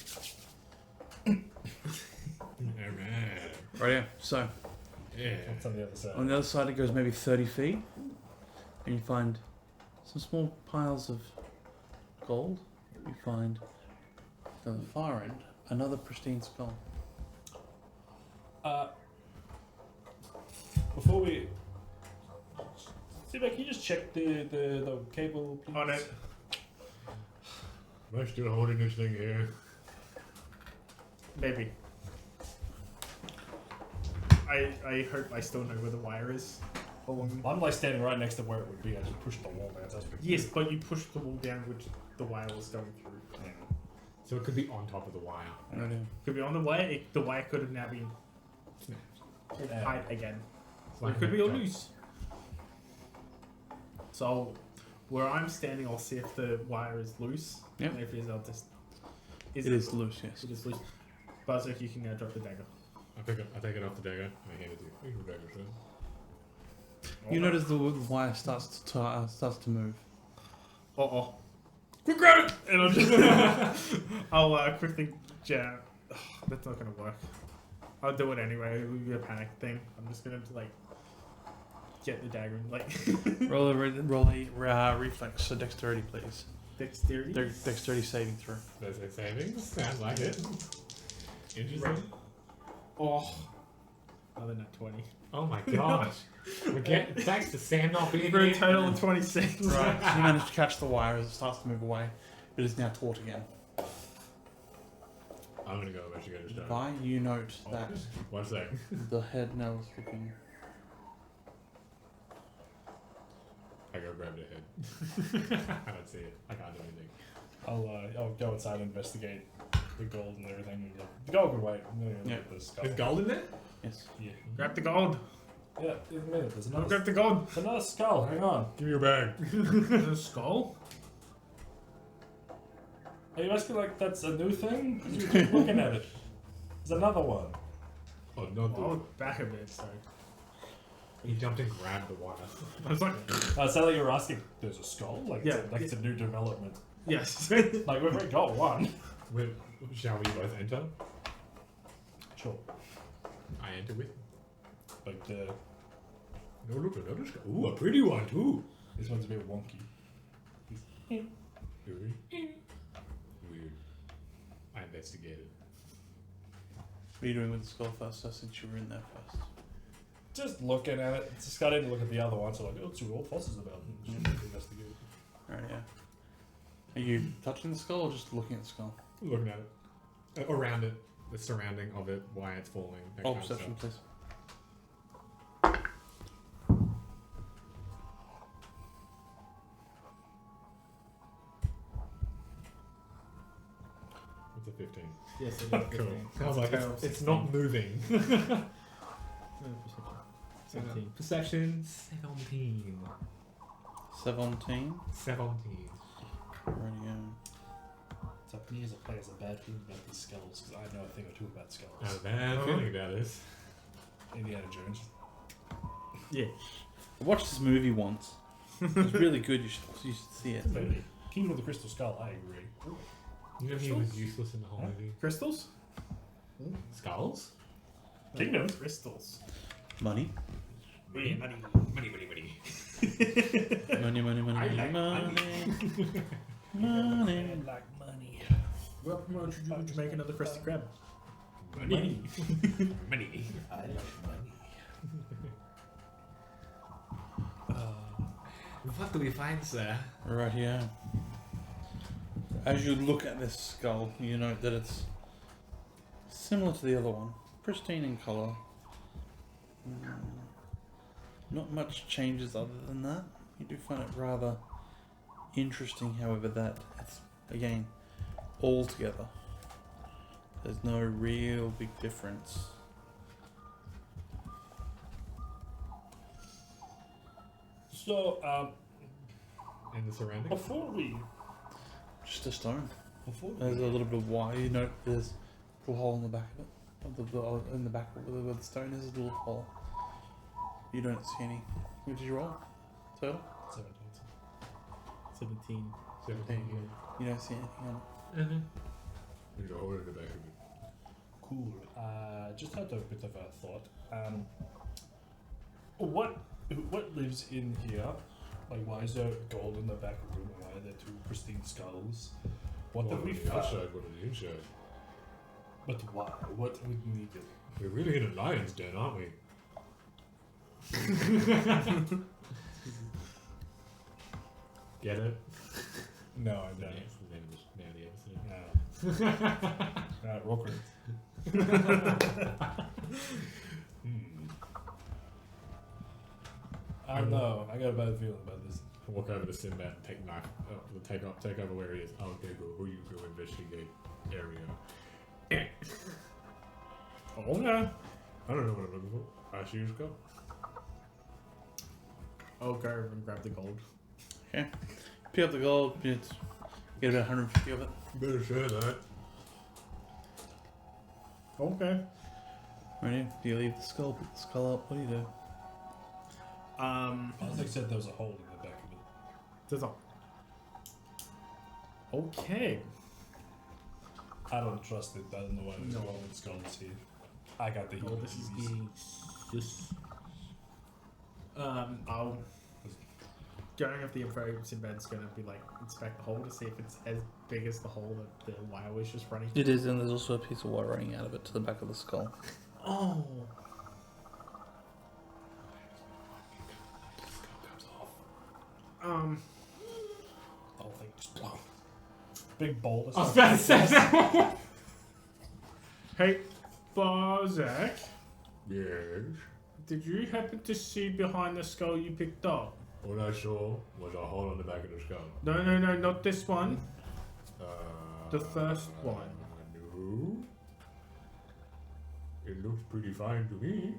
Alright. Right, yeah. So, Yeah. What's on the other side? on the other side it goes maybe 30 feet. And you find some small piles of gold. You find, at the far end, another pristine skull. Before we. See, can you just check the cable, please? On it. Am I still holding this thing here? Maybe. I hope I still know where the wire is. I'm like standing right next to where it would be. I just pushed the wall down. So that's what Yes, but you pushed the wall down which the wire was going through. Yeah. So it could be on top of the wire. Right, yeah. Could be on the wire. The wire could have now been Yeah. tight again. It's Or like it could be all a- loose. So, where I'm standing, I'll see if the wire is loose. Yeah. And if it is, I'll just. It is loose, yes. It is loose. Barzak, you can now drop the dagger. I take it off the dagger. I hand it to you. You can dagger, sir. You notice the wire starts to move. Oh. Quick grab it! And I'll just. I'll quickly jab. That's not gonna work. I'll do it anyway. It would be a panic thing. I'm just gonna like get the dagger and like Roll a reflex, so dexterity, please. dexterity. Dexterity saving throw. Does it savings? Sounds like it. Interesting. Oh, another nat 20. Oh my gosh. We're getting thanks to Sam not being For a here. total of 26. Right, so you manage to catch the wire as it starts to move away. It is now taut again. I'm gonna go investigate his dagger. By you note that 1 sec. the head now is looking. I go grab the head. I don't see it. I can't do anything. I'll go inside and investigate. the gold and everything. Like, the gold could wait. I'm gonna go Yeah. look at the skull. There's gold in there? Yes. Yeah. Grab the gold. Yeah, in a minute. There's Go another, grab the gold. there's another skull. Hang on. Give me your bag. The skull? Are you asking like that's a new thing? 'Cause you keep looking at it. There's another one. Oh, no, Oh, back a bit, sorry. He jumped and grabbed the wire. I was like, It sounded like you were asking. There's a skull. Like Yeah. it's a new development. yes. Like we've already got one. Shall we both enter? Sure. I enter with. Like the No, look, another skull. Ooh, a pretty one, too. this one's a bit wonky. Weird. I investigated. What are you doing with the skull first? Since you were in there first. Just looking at it. Just got in to look at the other one. So like, oh, it's all fossils about. Just investigate. Alright, yeah. Are you touching the skull or just looking at the skull? Looking at it. Around it. The surrounding of it. Why it's falling. That Oh, kind of perception, stuff. please. It's a 15. Yes, it is. Cool. 15. I was like, Terrible it's 16. not moving. 17. Perception 17. 17. 17. Radio. So me as a player is a bad feeling about these skulls because I know a thing or two about skulls. I have a bad feeling about this. Indiana Jones. Yeah. I watched this movie once. It was really good. You should see it. Maybe. Kingdom of the Crystal Skull. I agree. You know he was useless in the whole Huh? movie. Crystals? Skulls? Kingdom. Crystals. Money. Yeah, money. Money, money, money. Money, money, money, I money, like money. I Money. like money. What promote you to make another Krusty Krab? Money. Money. I like money. What do we find, sir? Right here. As you look at this skull, you note that it's similar to the other one. Pristine in colour. Not much changes other than that. You do find it rather interesting, however, that it's, again, all together. There's no real big difference. So, And the surrounding? before we Just a stone. There's a little bit of wire. You note there's a little hole in the back of it. In the back of where the stone is, a little hole. You don't see any. What did you roll? Total? 17. 17. You don't see anything on it. Mm-hmm. There's a hole in the back of it. Cool. Just had a bit of a thought. What lives in here? Like, why is there gold in the back room? Why are there two pristine skulls? What have we on the found? outside, one on the inside. But why? What would need it? We're really in a lion's den, aren't we? Get it? No, I don't. That's the name of the episode. No. Roll credits. I don't know. I got a bad feeling about this. Walk over to Sinbad and take knife. Take over where he is. Oh, okay, go. Who you go investigate area? Oh, no. I don't know what I'm looking for. I should just go. I'll go and grab the gold. Okay. Pick up the gold. Get about 150 of it. Better share that. Okay. Ready? Do you leave the skull? Pick the skull up? What do you do? As I said, there was a hole in the back of it. There's a... Okay. I don't trust it. I don't know why there's No. gold in skulls here. I got the Oh, this is heebie-jeebies. getting just. I'll going up the info. Sinbad's gonna be like inspect the hole to see if it's as big as the hole that the wire was just running. It is, and there's also a piece of wire running out of it to the back of the skull. Oh. The whole thing just blown. Big boulder. I was about to say that. Hey, Barzak, Yes. did you happen to see behind the skull you picked up? What I saw was a hole on the back of the skull. No, not this one. The first one. I knew No. It looks pretty fine to me.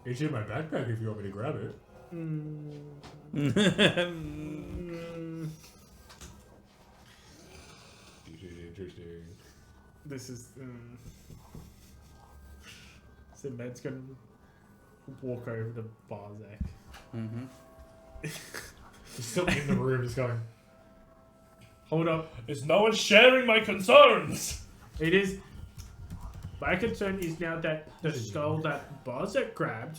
It's in my backpack if you want me to grab it. This is interesting. This is. So Med's gonna walk over to Barzak. Mm-hmm. He's still in the room, just going. Hold up. Is no one sharing my concerns? It is. My concern is now that the skull that Barzak grabbed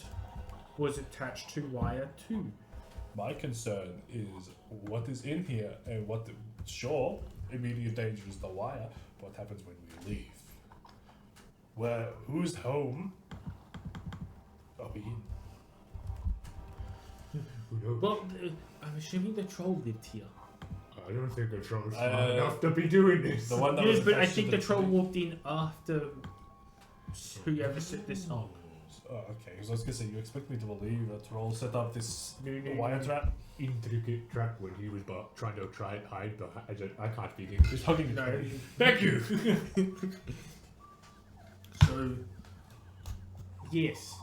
was attached to wire 2. My concern is what is in here and what. Sure, immediate danger is the wire. But what happens when we leave? Who's home? Are we in? Who knows? Well, I'm assuming the troll lived here. I don't think the troll's smart enough to be doing this. The one that Yes, was but I attached to think the troll tree. walked in after whoever set this up. Oh, okay. Because I was gonna say, you expect me to believe that Troll set up this No. wire trap? Intricate trap when he was trying to hide behind. I can't speak English. He's hugging No. me. Thank you. So, yes.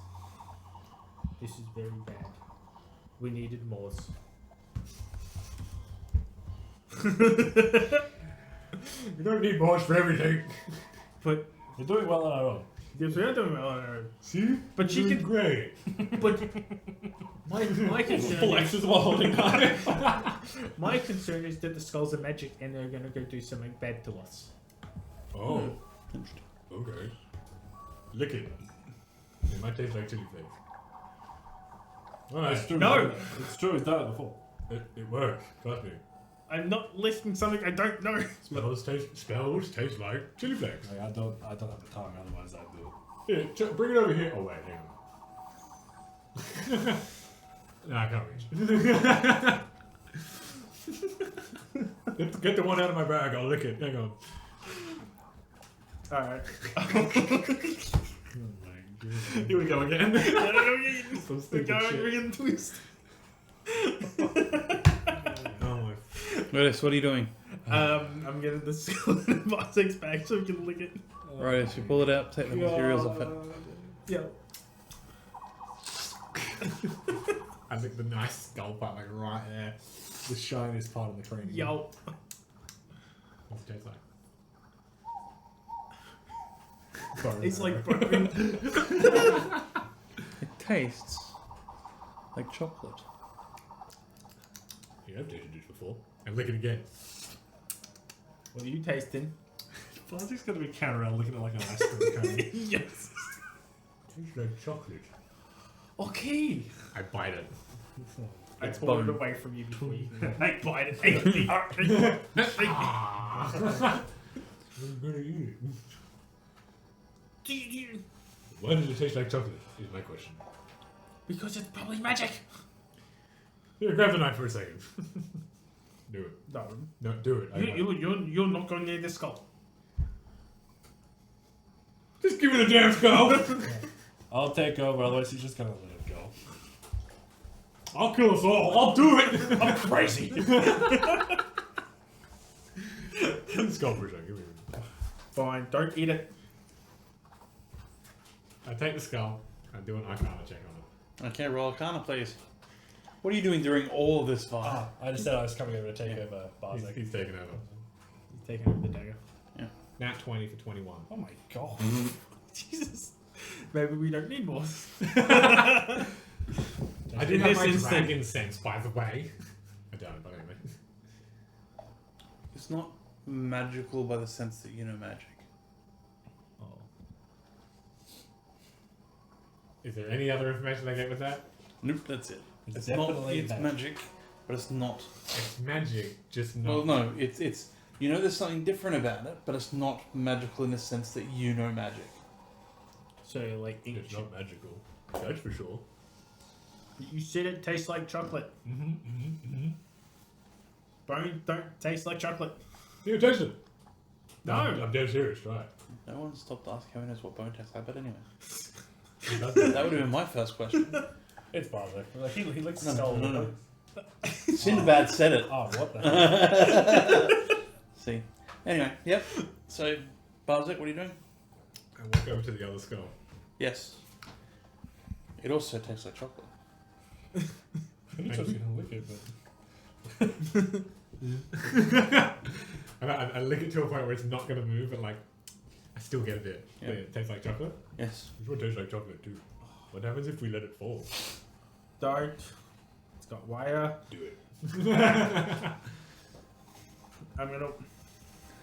This is very bad. We needed more. We don't need more for everything. But We're doing well on our own. yes, we are doing well on our own. See? But she Doing can. great. But my concern is, while holding on. my concern is that the skulls are magic and they're gonna go do something bad to us. Oh. Okay. Lick it. It might taste like chili flakes. Alright. It's true. No. It's true. It's done it before. It works. Trust me. I'm not listing something I don't know. Spells taste like chili flakes. Like, I don't have the time. Otherwise, I'd do it. Here, bring it over here. Oh wait, hang on. No, I can't reach. Get the one out of my bag. I'll lick it. Hang on. Alright. Oh my god. Here we go again. Some stupid shit. twist. Oh my. Rodis, what are you doing? I'm getting the skull in Barzak's bag so we can lick it. Rodis, you pull it out, take the materials off it. Yeah. I think the nice skull part, like right there. The shiniest part of the cranium. Yo. What's it taste like? It's like bone. It tastes like chocolate. Yeah, I've tasted this before. And lick it again. What are you tasting? Barzak's gonna be carrying around looking at like an ice cream cone. Yes. Tastes like chocolate. Okay. I bite it. I It's pull it bone. away from you before you can. Hey, bite it. Ah. I'm gonna eat it. Why does it taste like chocolate? Is my question. Because it's probably magic. Here, grab the knife for a second. Do it. No. No, do it. I want- You're not going near the skull. Just give me the damn skull. I'll take over. Otherwise, he's just gonna let it go. I'll kill us all. I'll do it. I'm crazy. Give the skull for a second. Give me it. Fine. Don't eat it. I take the skull. I do an Arcana check on it. Okay, roll Arcana, please. What are you doing during all of this, Vi? I just said I was coming over to take over Barzak. He's taking over. He's taking over the dagger. Nat 20 for 21. Oh my god. Jesus. Maybe we don't need more. I did In have this my instant- dragon sense, by the way. I don't, but anyway. It's not magical by the sense that you know magic. Oh. Is there any other information I get with that? Nope, that's it. It's It's not. definitely It's magic. magic, but it's not. It's magic, just Well, not. no, it's. You know, there's something different about it, but it's not magical in the sense that you know magic. So like It's ancient. not magical. That's for sure. You said it tastes like chocolate. Bone don't taste like chocolate. Here, taste it. No. I'm dead serious, try it. No one stopped asking how he knows what bone tastes like, but anyway. It does That would have been my first question. It's Barzak. Like, he licks the No, skull. no, no. Sinbad said it. Oh, what the hell? See. Anyway, yep. So, Barzak, what are you doing? I walk over to the other skull. Yes. It also tastes like chocolate. Anytime you can lick it, but I lick it to a point where it's not going to move, and like, I still get a bit. Yeah. Wait, it tastes like chocolate? Yes. It would taste like chocolate too. What happens if we let it fall? Don't. It's got wire. Do it. I'm gonna.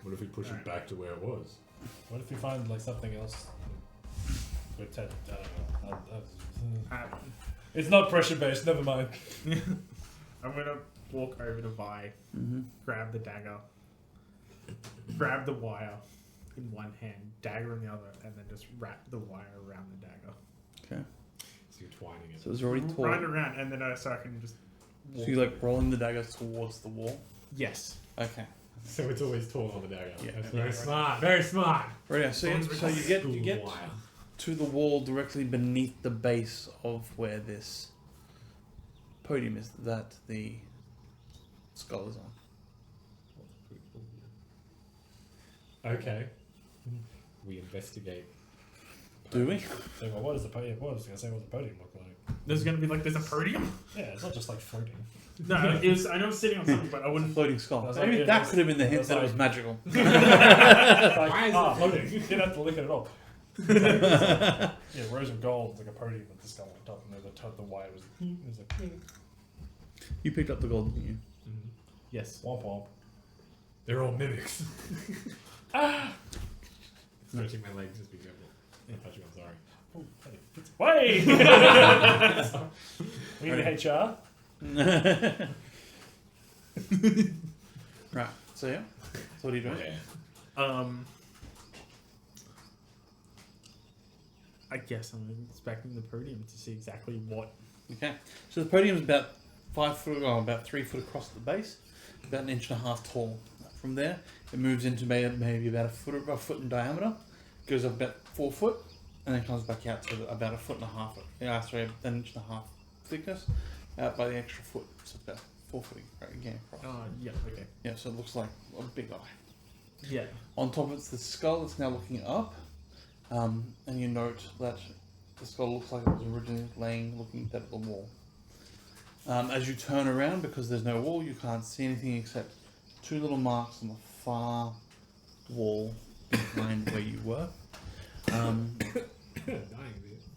What if we push it back to where it was? what if you find like something else? With I don't know. It's not pressure based. Never mind. I'm gonna walk over to Vi, Mm-hmm. grab the dagger, grab the wire in one hand, dagger in the other, and then just wrap the wire around the dagger. Okay. So you're twining it. So it's already taut. Run around, and then so I can just. So you're like rolling the dagger towards the wall? Yes. Okay. So it's always taut on the dagger. Yeah. That's Yeah. very smart. Very smart. Right, so you get Wire. to the wall directly beneath the base of where this podium is that the skull is on. Okay. We investigate. Do we? So, well, what does the podium? What was I gonna say? What does the podium look like? There's gonna be like there's a podium. Yeah, it's not just like floating. No, it was. I know it's sitting on something, but I It's a wouldn't. floating skull. That's Maybe like- that could have been the hint that's that it was like- magical. Like, Why is it floating? You didn't have to lick it at all. Yeah, rows of gold, like a podium with the skull on top, and then the wire was. It was like You picked up the gold, didn't you? Yes. womp womp. They're all mimics. Stretching my legs, just be careful. Touching, I'm sorry. Oh, hey, it's way. We need HR. Right. So yeah. So what are you doing? I guess I'm inspecting the podium to see exactly what. Okay. So the podium is about 5 foot, or about 3 foot across the base, about 1.5 inches tall. From there, it moves into maybe about a foot in diameter, goes up about 4 foot, and then comes back out to about 1.5 foot. Sorry, 1.5 inches thickness, out by the extra foot. So about 4 foot again across. Yeah. Okay. Yeah. So it looks like a big eye. Yeah. On top of it's the skull. It's now looking up, and you note that the skull looks like it was originally looking at the wall. As you turn around, because there's no wall, you can't see anything except 2 little marks on the far wall behind where you were. Dying, dude.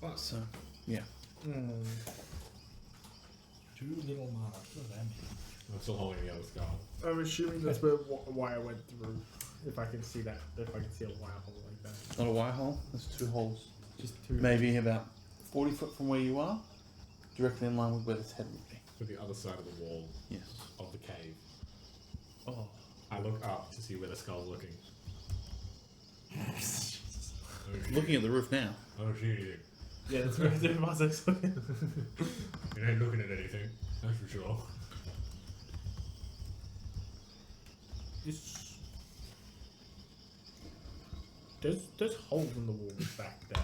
Fuck. So, yeah. 2 little marks. What does that mean? I'm still holding the other skull. I'm assuming that's where wire went through. If I can see that, if I can see a wire hole like that. Not a wire hole. There's 2 holes. Just 2. Maybe about 40 foot from where you are, directly in line with where this head would be. To the other side of the wall Yes. of the cave. Oh. I look up to see where the skull's looking. Looking at the roof now. I don't see anything. Yeah, that's where the Mazak's looking. It ain't looking at anything, that's for sure. There's holes in the walls back there.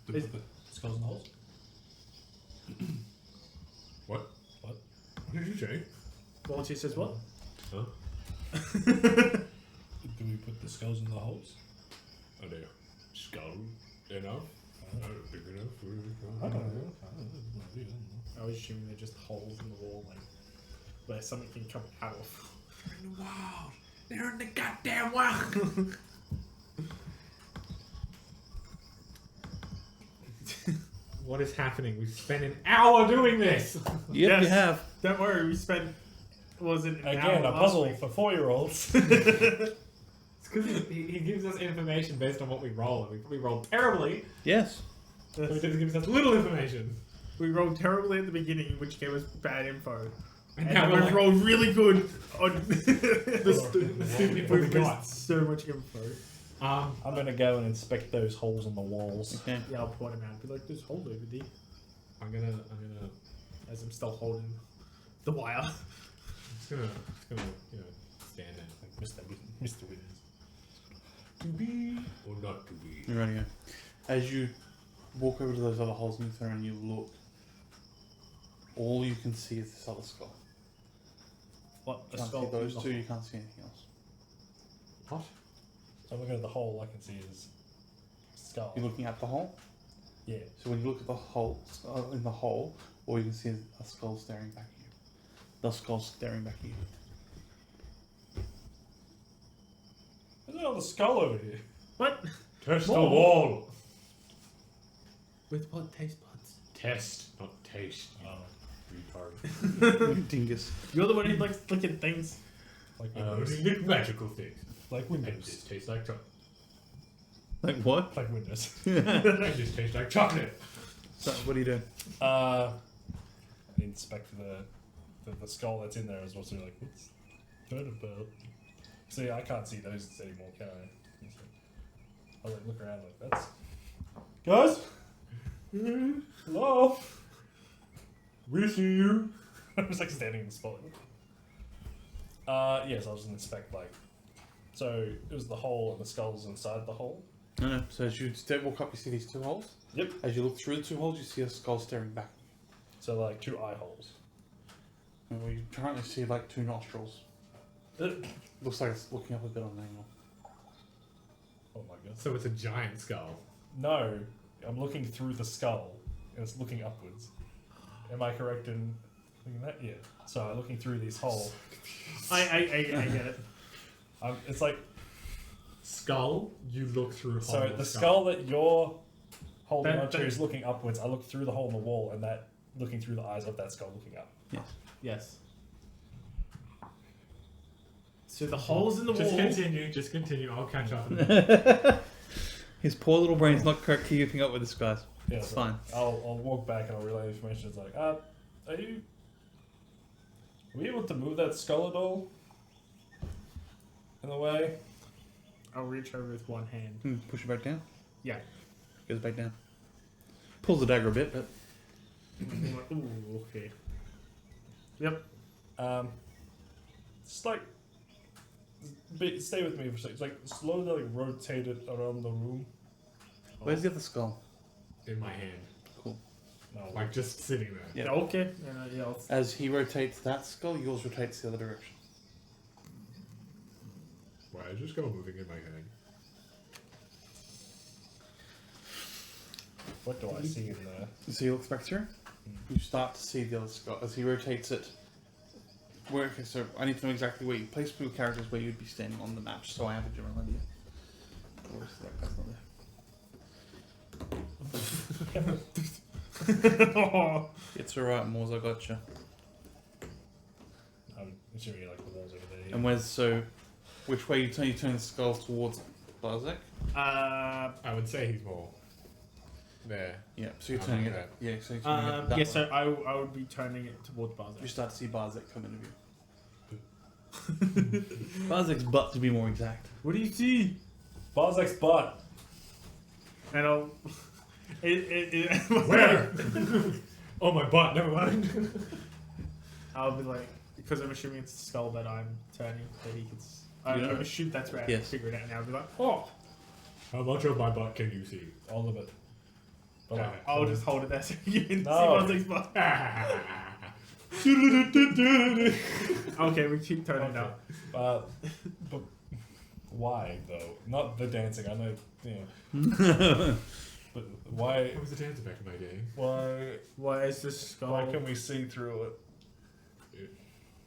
The skulls and holes? What? What? What did you say? Well, she says what? Huh? Do we put the skulls in the holes? Are they skull enough? Big enough? I don't know. I was assuming they're just holes in the wall, like where something can come out of. In the wild! They're in the goddamn wild! What is happening? We've spent an hour doing this! Yep, Yes. you have. Don't worry, we spent was it an Again, hour a puzzle last for 4-year-olds. It's because he gives us information based on what we roll, and we rolled terribly, Yes. so he just gives us little information. We rolled terribly at the beginning, which gave us bad info. And now then we're we like, rolled really good on the stupid info we We've got. missed so much info. Um, I'm gonna go and inspect those holes in the walls. Okay. Yeah, I'll point him out and be like, there's holes over there. I'm gonna, As I'm still holding the wire. just gonna, stand there. Like Mr. Wiggins. To be or not to be. You're ready to go. As you walk over to those other holes and you turn and you look, all you can see is this other skull. What? You can't see those 2, you can't see anything else. What? So I'm looking at the hole. I can see his skull. You're looking at the hole. Yeah. So when you look at the hole, in the hole, all you can see is a skull staring back at you. The skull staring back at you. There's another skull over here. What? Test the More. wall. With what taste buds? Test, not taste. Oh, Retard. Dingus. You're the one who likes looking at things. like I Windows. only look magical things. Like And Windows. this tastes like chocolate. Like what? Like Windows. And this tastes like chocolate. So what are you doing? I inspect the skull that's in there as well. So you're like, what's that about? See, I can't see those anymore, can I? I like look around like that's. Guys, hello. We see you. I was like standing in the spot. Yes, I was gonna inspect like. So it was the hole and the skull's inside the hole. No. So as you walk up, you see these two holes. Yep. As you look through the two holes, you see a skull staring back. So like 2 eye holes. And you currently see like 2 nostrils. Looks like it's looking up a bit on an angle. Oh my god. So it's a giant skull. No, I'm looking through the skull and it's looking upwards. Am I correct in thinking that? Yeah. So I'm looking through these holes. I get it. It's like Skull, you look through. so hole the of skull that you're holding That- onto that- is looking upwards. I look through the hole in the wall and that looking through the eyes of that skull looking up. Yes. So the holes in the Just wall. Just continue. I'll catch up. In a minute. His poor little brain's not keeping up with this, guys. Yeah, It's so fine. I'll walk back and I'll relay information. It's like, are you able to move that skull at all? In the way? I'll reach over with one hand. Push it back down. Yeah. Goes back down. Pulls the dagger a bit, but Ooh, okay. Yep. Just like stay with me for a second. It's like slowly like rotate it around the room. where's the other skull? In my hand, Cool. No, like just sitting there. Yeah. Okay. Yeah, I'll As he rotates that skull, yours rotates the other direction. Why is this skull moving in my hand? what do I see in there? So he looks back through. You start to see the other skull as he rotates it. Okay, so I need to know exactly where you place your characters, where you'd be standing on the map, so I have a general idea. Obviously, that guy's not there. It's alright, Moors, I gotcha. I'm assuming like the walls over there. And which way you turn the skull towards Barzak? I would say he's more there. Yeah, so you're I'm turning like it. Yeah, so you're turning it that yeah, way. so I would be turning it towards You Barzak. start to see Barzak come into view. Barzak's butt, to be more exact. What do you see? Barzak's butt. And I'll. Where? Oh, my butt. Never mind. I'll be like, because I'm assuming it's the skull that I'm turning, that he can. You know- I'm assuming that's right. Yes. Figure it out now. I'll be like, oh, How much of my butt can you see? All of it. But Yeah. I'll just hold it there so you can No. see Barzak's butt. Okay, we keep turning it up. but why though? Not the dancing. I know. Yeah. But why? It was a dancer back in my day. Why? Why is this skull? Why can we see through it?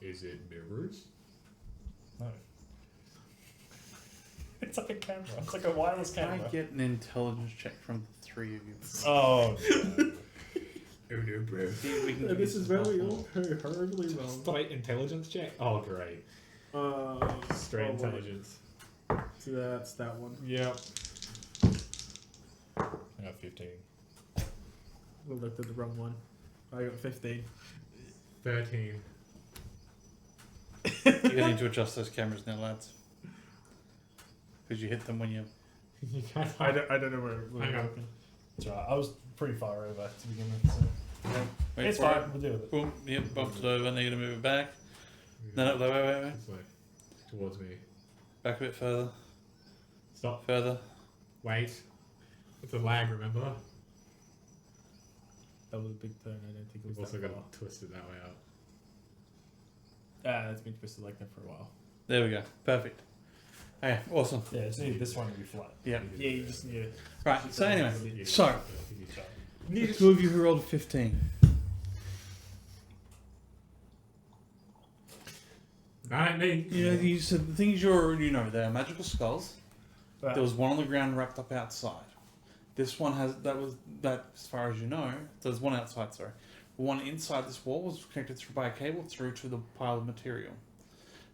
Is it mirrors? No. It's like a camera. It's like a wireless Can camera. I get an intelligence check from the 3 of you? Oh. Oh no, bro. See if we can give This you is some very help. horribly wrong. Straight intelligence check? Oh, great. Straight oh, wait. intelligence. So that's that one. Yep. I got 15. We looked at the wrong one. I got 15. 13. You're gonna need to adjust those cameras now, lads. Because you hit them when you. You can't I don't know where Hang we're on. looking. That's right. I was pretty far over to begin with. So. Wait It's for fine. it. We'll deal with it. Boom. Yep, bumped it over. Now you're gonna move it back. No, wait. This way. Towards me. Back a bit further. Stop. Further. Wait. It's a lag, remember? That was a big turn. I don't think it We've was also that got far. to twist it that way out. That's been twisted like that for a while. There we go. Perfect. Okay, awesome. Yeah, just need this one to be flat. Yeah. Yeah, you just need to. Right, so anyway, Yeah. so, Need the two of you who rolled a 15. Alright, me. You said the things they are magical skulls. Right. There was one on the ground wrapped up outside. This one has, that as far as you know, there's one outside, sorry. One inside this wall was connected by a cable through to the pile of material.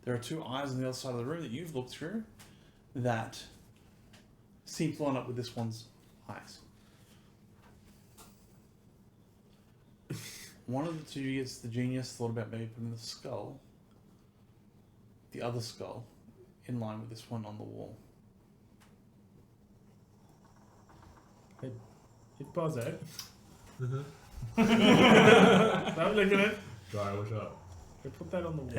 There are two eyes on the other side of the room that you've looked through that seem to line up with this one's eyes. One of the two gets the genius thought about maybe putting the skull, the other skull, in line with this one on the wall. Hit pause it. Uh-huh. Stop looking at it. Guy, what's up? Hey, put that on the wall.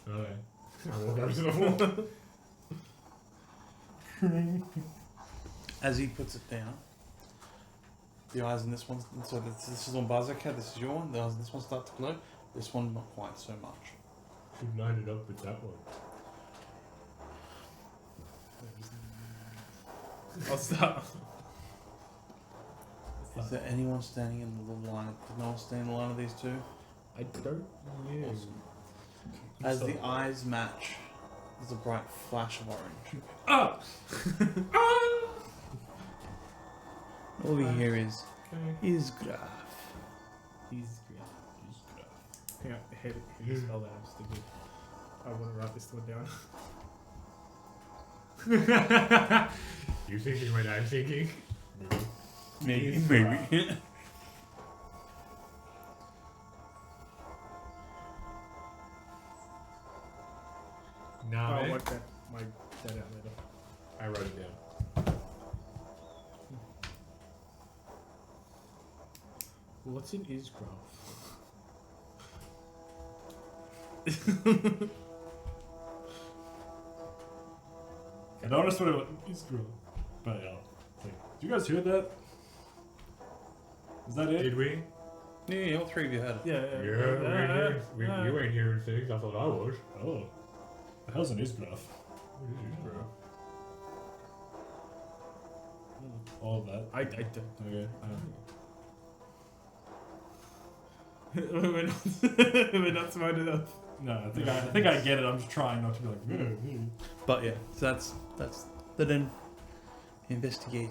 Okay. I walk over to the wall. As he puts it down, the eyes in this one, so this is on Bazooka, this is your one, the eyes in this one start to glow, this one not quite so much. Should line it up with that one. I'll stop. Is there anyone standing in the little line? Did no one stand in the line of these two? I don't know. Awesome. As the eyes match, there's a bright flash of orange. Ah! All we hear is Graf. He's great. Hang on, how do you spell that? I'm stupid. I want to write this one down. You thinking what I'm thinking? Maybe. Nah, I'll man. work that out later. I wrote it down. What's in Isgraf? I noticed what it is, girl. But yeah, it's like, did you guys hear that? Is that it? Did we? Yeah, all three of you heard it. Yeah, We you ain't hearing things. I thought I was. Oh, the hell's an Isgraf? What is this, bro? All of that. I don't. Okay. We're not smart enough. No, I think I get it. I'm just trying not to be like. But yeah, so that's the then investigated.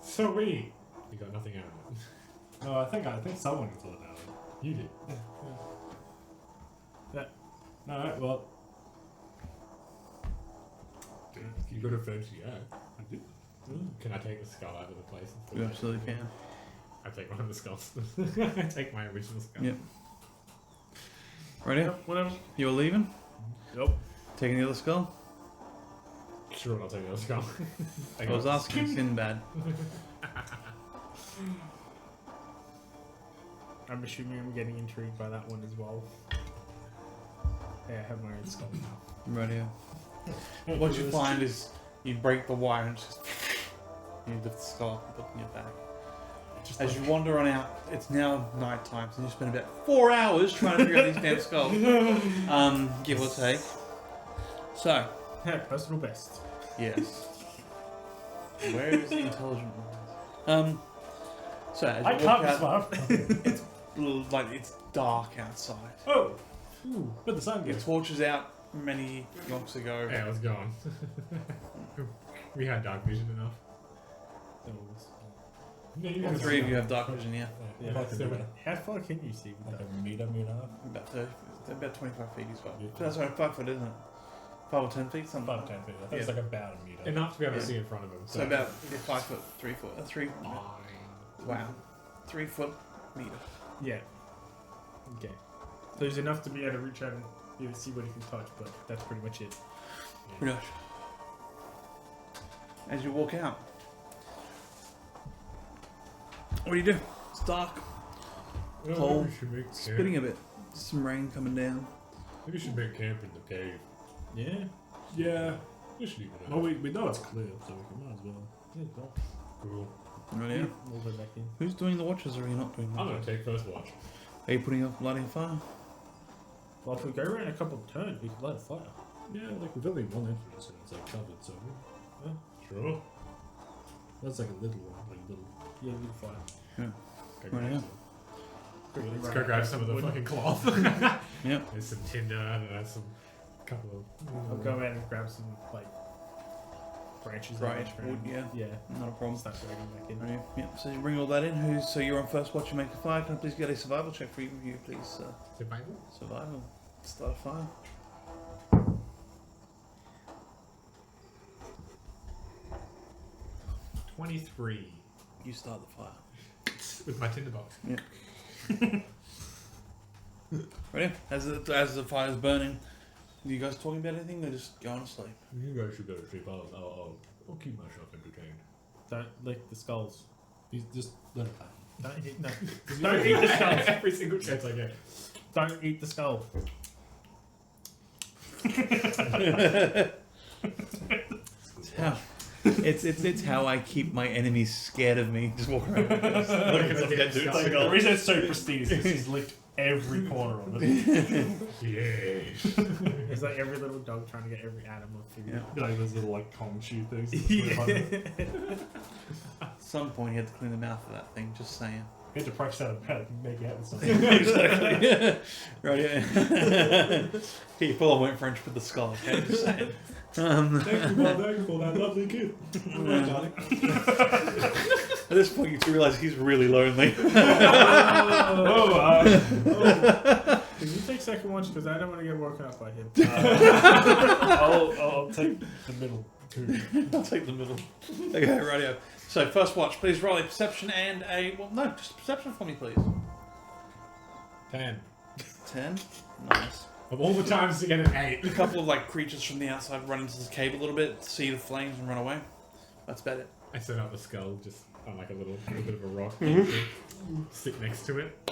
So we got nothing out of it. No, I think someone thought that. You did. All right. Well, You got a fancy act. I do. Can I take the skull out of the place? and put You it absolutely back? can. I take one of the skulls. I take my original skull. Yep. Ready? Whatever. You're leaving? Yep. Taking the other skull? Sure, I'll take the other skull. I was asking Sinbad. I'm assuming I'm getting intrigued by that one as well. Yeah, I have my own skull now. Right here. What you find is you break the wire and it's just you lift the skull up and put it in your bag. Just As like, you wander on out, it's now night time, so you spend about 4 hours trying to figure out these damn skulls. Give or take. So, Yeah, personal best. yes. Where is the intelligent one? So as I you walk can't be out, smart. like it's dark outside. Oh, ooh, but the sun Your gets. torch is out many yonks ago. Yeah, it was gone. We had dark vision enough. Yeah, you All can three see of you it. have dark vision, yeah. Yeah, Yeah, like so How far can you see with like that? a meter, meter. About 30, about 25 feet he's got. Yeah. That's right, 5 foot, isn't it? 5 or 10 feet, something. 5 10 feet. I think it's Yeah. like about a meter. Enough to be able to Yeah. see in front of him. So about 5 foot, 3 foot, 3. Fine. Wow, 3 foot meter. Yeah. Okay. So there's enough to be able to reach out and see what you can touch, but that's pretty much it. Pretty much. As you walk out, what do you do? It's dark, Well, Cold, maybe we should make camp. spitting a bit. Some rain coming down. Maybe we should make camp in the cave. Yeah. Yeah. We should even Well, we know it's clear, so we can might as well. Yeah, well, Cool. Right here. we'll go back in. Who's doing the watches or are you not doing the I'm gonna watches? take first watch. Are you putting up lighting a fire? Well, if we go around a couple of turns, we can light a fire. Yeah, like we've only one entrance and it's like covered, so sure. That's like a little one, like a little. Yeah, we can fire. Yeah. Go Right, grab yeah. some- Quickly Let's run go out grab of some of the wood. fucking cloth. Yep. There's some tinder, and there's some couple I'll of. go out and grab some like branches. and Right. ash Wood, yeah. Yeah. Not a problem. Start dragging back in. Right, yep. So you bring all that in. So you're on first watch. You make a fire. Can I please get a survival check for you, please? Survival? Survival. Start a fire. 23 You start the fire. with my tinderbox. Ready? As the fire's burning, are you guys talking about anything? They're just going to sleep. You guys should go to sleep. I'll keep myself entertained. Don't lick the skulls. You just let it happen. Don't eat, no. Don't eat the skull. Every single chance I get. Don't eat the skull. It's how I keep my enemies scared of me. Just walk around. Look at some dead dude. Like, the reason it's so prestigious is he's licked every corner of it. Yeah. It's like every little dog trying to get every atom of food. Yeah. Like those little like Kong shoe things. At some point, you had to clean the mouth of that thing. Just saying. You had to practice how to make out with something. Exactly. Right. Yeah. He full on went French with the skull. Okay. Just saying. Thank you, Mom. Thank you for that lovely kid. Darling. At this point, you two realize he's really lonely. Can you take second watch? Because I don't want to get woken up by him. I'll take the middle two. I'll take the middle. Okay, rightio. So first watch, please roll a perception and a just a perception for me, please. 10. 10. Nice. Of all the times to get an 8. A couple of like creatures from the outside run into the cave a little bit, see the flames and run away. That's about it. I set up the skull just on like a little bit of a rock. Sit next to it.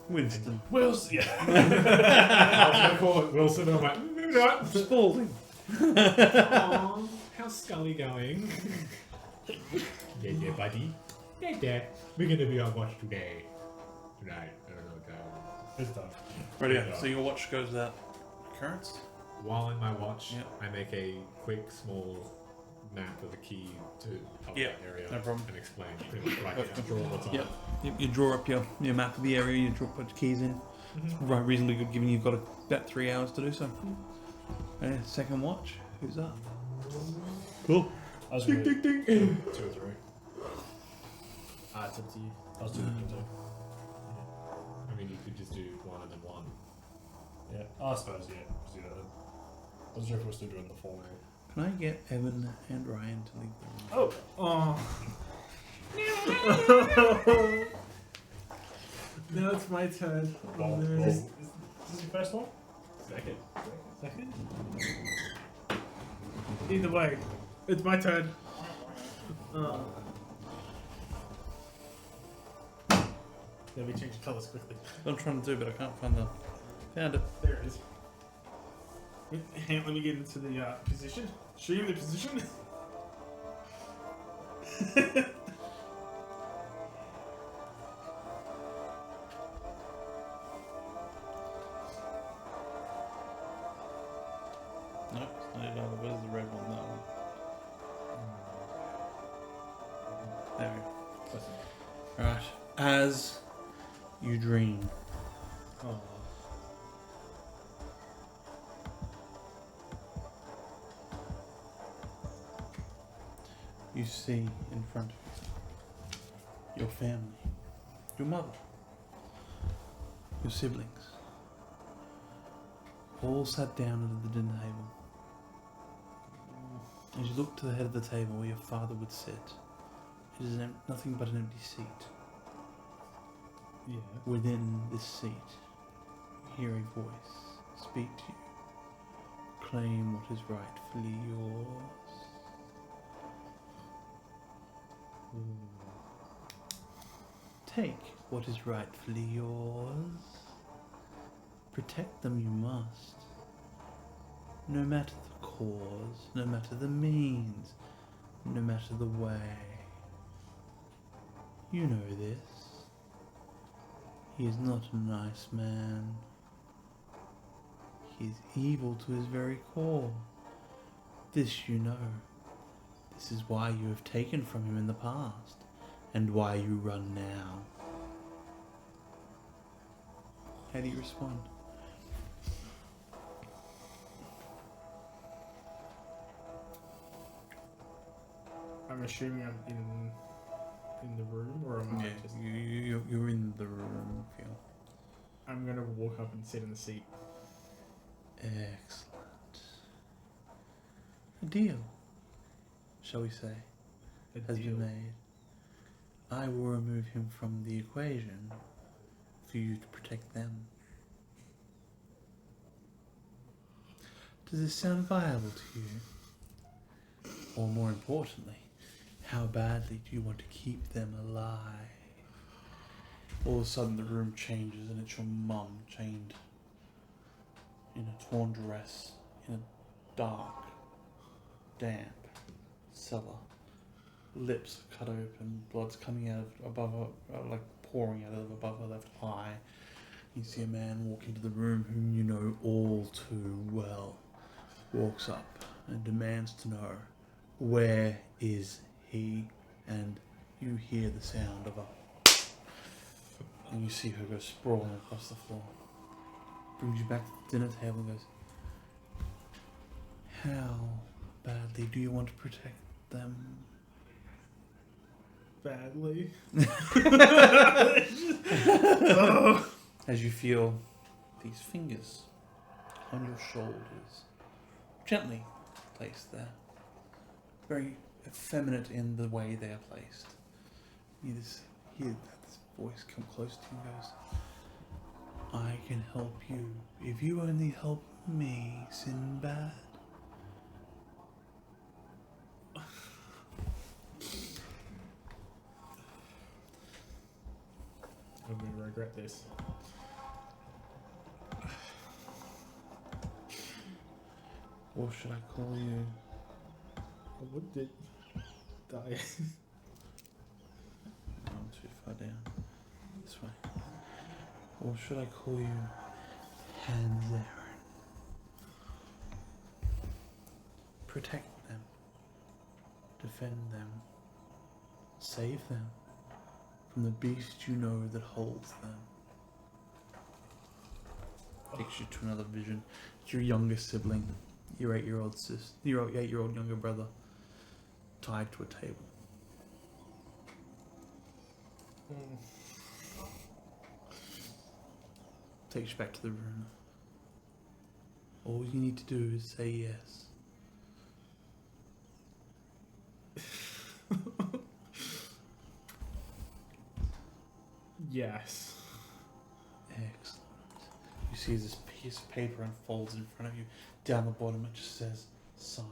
Winston. Wills, yeah. I was going to call it Wilson, and I'm like, maybe not. Spalding. Aww, how's Scully going? Yeah, buddy. Yeah. We're going to be on watch today. Tonight. I don't know what time. It's done. Right, so your watch goes without occurrence. While in my watch, Yep. I make a quick, small map of the key to help Yep, that area no problem. and explain pretty much like draw what's on Yep. it. You draw up your map of the area, you put your keys in. Right, reasonably good given you've got about 3 hours to do so. Second watch, who's up? Cool. I was Ding, really ding, ding. 2 or 3. It's up to you. I was doing it too. I mean, you could just do 1 and then 1. Yeah. I suppose, yeah. Just do that then. I wasn't sure if we're still doing the 4 now. Can I get Evan and Ryan to leave the room? Oh. Now it's my turn. Well, no. is this your first one? Second. Second? Either way, it's my turn. Let me change the colours quickly. I'm trying to do, but I can't find the. Found it. There it is. Let me get into the position. Show you the position. No, it's not it either. Where's the red one? That one. There we go. Right. As you dream, Oh. you see in front of you your family, your mother, your siblings, all sat down at the dinner table. As you look to the head of the table where your father would sit, it is nothing but an empty seat. Yeah. Within this seat, you hear a voice speak to you. Claim what is rightfully yours. Take what is rightfully yours. Protect them you must. No matter the cause, no matter the means, no matter the way. You know this. He is not a nice man. He is evil to his very core. This you know. This is why you have taken from him in the past, and why you run now. How do you respond? I'm assuming I'm in the room, or am I Yeah, just... you're in the room, Phil. I'm gonna walk up and sit in the seat. Excellent. A deal, shall we say, has deal. been made. I will remove him from the equation for you to protect them. Does this sound viable to you? Or more importantly, how badly do you want to keep them alive? All of a sudden the room changes and it's your mum chained in a torn dress in a dark, damp cellar. Lips are cut open, blood's coming out of above her, like pouring out of above her left eye. You see a man walk into the room whom you know all too well. Walks up and demands to know, where is he? And you hear the sound of a... And you see her go sprawling across the floor. Brings you back to the dinner table and goes, how badly do you want to protect them? Badly. As you feel these fingers on your shoulders, gently placed there, very effeminate in the way they are placed. You just hear this voice come close to you and goes, I can help you if you only help me, Sinbad. I'm gonna regret this. Or should I call you? I would die. I'm too far down. This way. Or should I call you Hans Aaron? Protect them. Defend them. Save them from the beast you know that holds them. Takes you to another vision. It's your youngest sibling, your 8-year-old sister, your 8-year-old younger brother, tied to a table. Takes you back to the room. All you need to do is say yes. Yes. Excellent. You see this piece of paper unfolds in front of you. Down the bottom it just says, sign.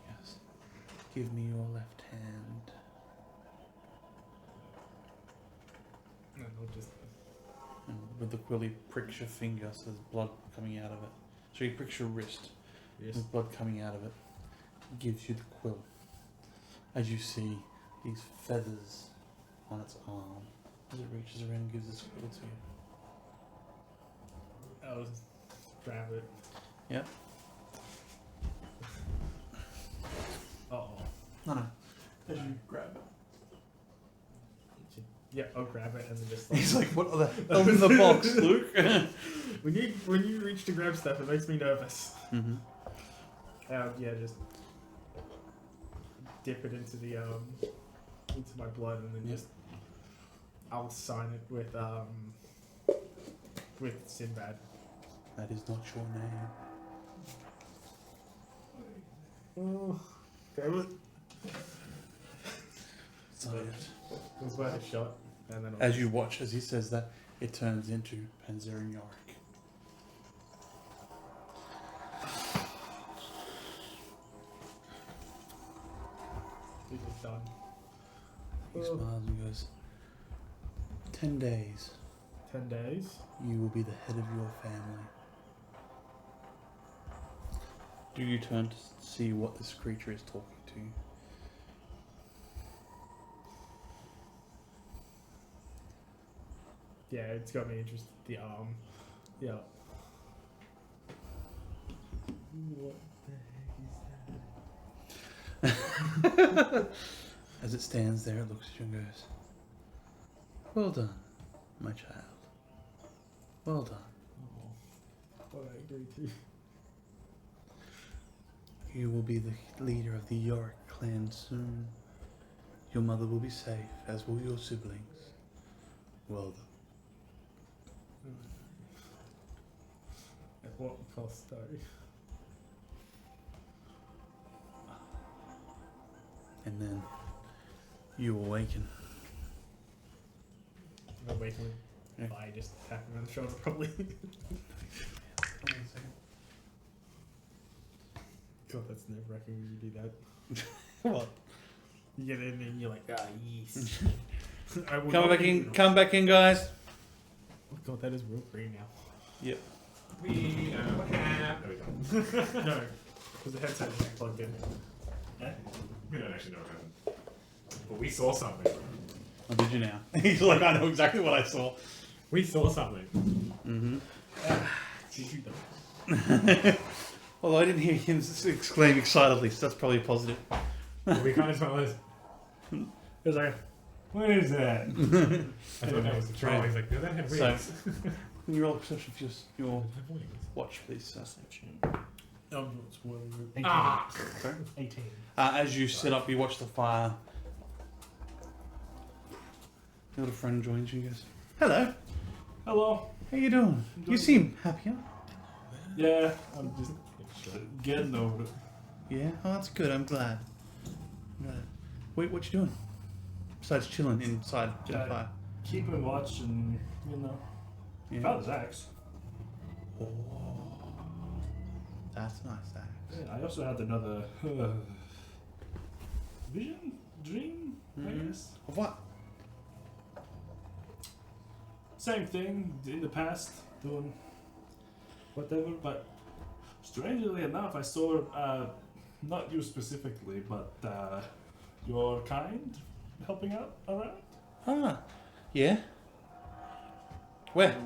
Yes. Give me your left hand. And I'll just... And with the quill he pricks your finger, so there's blood coming out of it. So he pricks your wrist. Yes. There's blood coming out of it. He gives you the quill. As you see these feathers on its arm, as it reaches around and gives this quill to you. I'll just grab it. Yep. Uh-oh. No. As you grab it. Yeah, I'll grab it and then just... He's like, what are the hell's in the box, Luke? When you reach to grab stuff, it makes me nervous. Mm-hmm. Yeah, just dip it into the into my blood and then Yep. just I'll sign it with Sinbad. That is not your name. Oh, damn it! Sign it. It was worth a shot. And then As you watch, as he says that, it turns into Panzerian Yorick. it was done. He smiles and goes, 10 days, 10 days. you will be the head of your family. Do you turn to see what this creature is talking to you? Yeah, it's got me interested. The arm. Yeah. What the heck is that? As it stands there, it looks at you and goes, "Well done, my child. Well done. What I agree to. You will be the leader of the Yorick clan soon. Your mother will be safe, as will your siblings. Well done." At what cost, though? And then you awaken. I'm waiting. Yeah. I just tap him on the shoulder, probably. God, that's nerve wracking when you do that. What? You get in and you're like, yes. I will Come not back be- in. Come back in, guys. Oh God, that is real green now. Yep. We don't have. No, we don't. No, because the headset is plugged in. We don't actually know what happened. But we saw something. Oh, did you now? He's like, I know exactly what I saw. We saw something. Mm-hmm. Did you though? Although I didn't hear him exclaim excitedly, so that's probably a positive. We kind of smelled this. It was like, What is that? I thought that was the troll. He's like, no, that had So- wings. Can you roll a perception for your It had wings. watch, please, sir? it's one. 18. Ah! Sorry? 18. As you sit up, you watch the fire. Your little friend joins you and goes, "Hello, Hello. how you doing? You seem happier." Yeah, I'm just getting over it. Yeah? Oh, that's good. I'm glad. Wait, what you doing? Besides chilling inside the Yeah. fire. Keeping watch and, you know, Yeah. found his axe. Oh, that's nice, axe. Yeah, I also had another vision? Dream? I Mhm. guess? Of what? Same thing in the past, doing whatever, but strangely enough, I saw, not you specifically, but your kind helping out around. Ah, yeah. Where?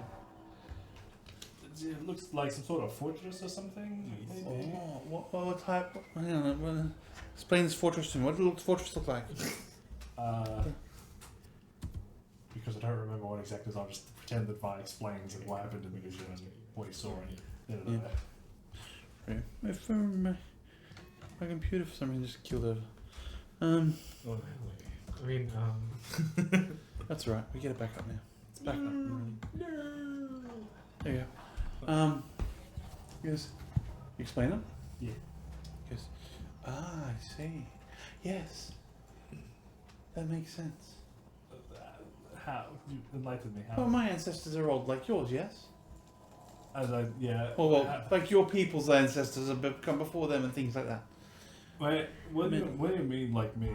It looks like some sort of fortress or something. Maybe. Oh, what type? Hang on, explain this fortress to me. What does the fortress look like? Because I don't remember what exactly, so I'll just pretend that Vi explains what happened in the vision and what he saw. And, If my computer for some reason just killed over. Oh, I mean, That's all right. We get it back up now. It's back up. no. There you go. Yes. You explain it? Yeah. Yes. Ah, I see. Yes. That makes sense. how? You enlighten me. How? Well, my ancestors are old like yours, yes? Yeah. Well, like your people's ancestors have come before them and things like that. Wait, what do you mean, like me?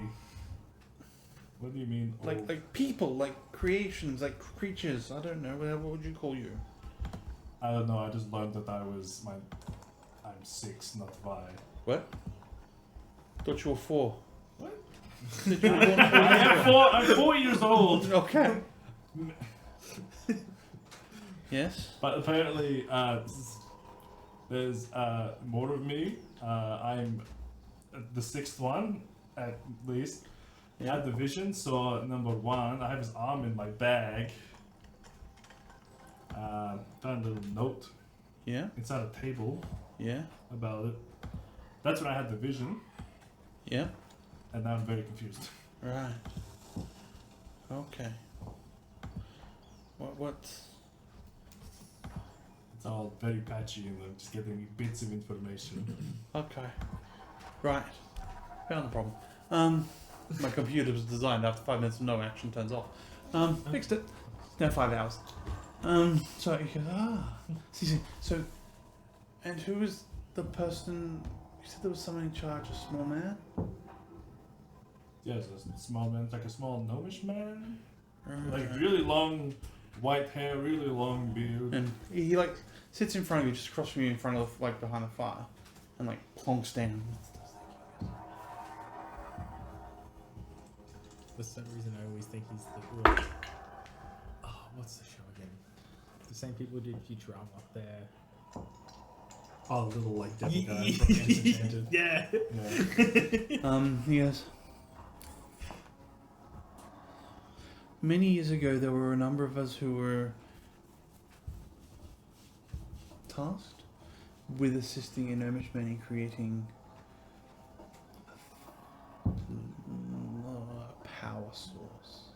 What do you mean? old? Like people, like creations, like creatures. I don't know. What would you call you? I don't know. I just learned that I'm 6, not 5. What? Thought you were 4. What? Did you were born 4 years ago? I'm 4 years old. Okay. Yes. But apparently, there's more of me. I'm the 6th one, at least. I had the vision, so number 1, I have his arm in my bag. Found a little note Yeah. inside a table Yeah. about it. That's when I had the vision, Yeah. and now I'm very confused. Right. Okay. What? It's all very patchy, and I'm just getting bits of information. Okay. Right. Found the problem. My computer was designed after 5 minutes of no action turns off. Fixed it. Now 5 hours. So you go, so, and who was the person? You said there was someone in charge, a small man. Yes, a small man, like a small gnomish man, like Right. really long white hair, really long beard. And he like sits in front of you, just across from you, in front of like behind the fire, and like plonks down. For some reason, I always think he's the. Oh, what's the show again? The same people did Futurama up there. Oh, little like devil guy from Enchanted. Yeah. Yeah. He goes, many years ago, there were a number of us who were tasked with assisting in Omishman in creating a power source.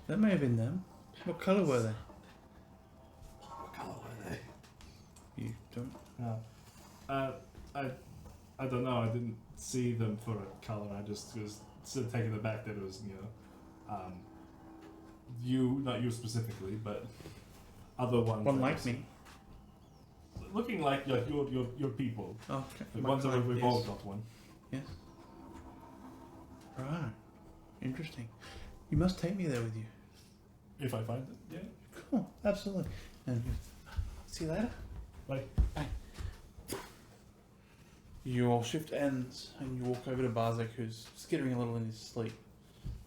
That may have been them. What colour were they? What colour were they? You don't. No. I don't know. I didn't see them for a colour. I just was sort of taken aback that it was, you, not you specifically, but other ones. One that like was me. Looking like your people. Okay. The My ones that kind, we've yes. all got one. Yes. Right. Interesting. You must take me there with you. If I find it, yeah. Cool. Absolutely. And see you later. Bye. Bye. Your shift ends and you walk over to Barzak, who's skittering a little in his sleep.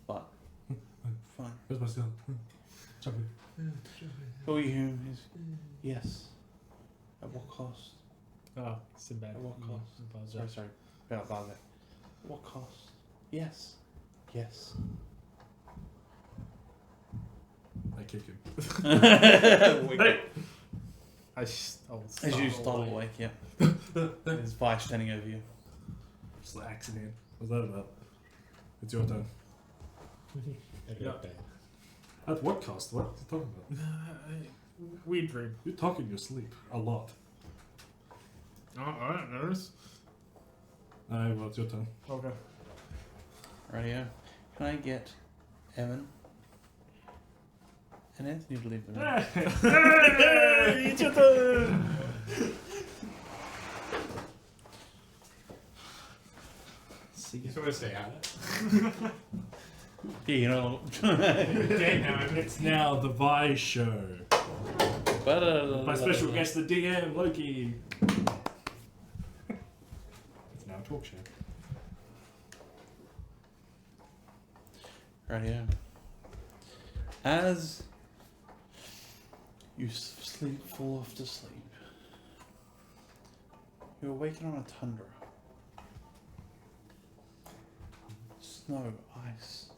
But fine. Where's my skull? Chocolate. Who are you? Yes. At what cost? Oh, Sinbad. At what cost? Sorry. About Barzak. At what cost? Yes. Yes. I kick him. Hey! I'll As you startle awake, yeah. There's Vice standing over you. Just the accident. What's that about? It's your turn. Yeah. At what cost? What are you talking about? We dream. You talk in your sleep a lot. Oh, I don't notice. Well, it's your turn. Okay. Radio. Can I get Evan and Anthony to leave the room? Hey, it's your turn. You just want to stay out. Yeah, you know. It's now the Vi show. My special guest, the DM, Loki. It's now a talk show. Radio. As you fall off to sleep, you awaken on a tundra. Snow, ice,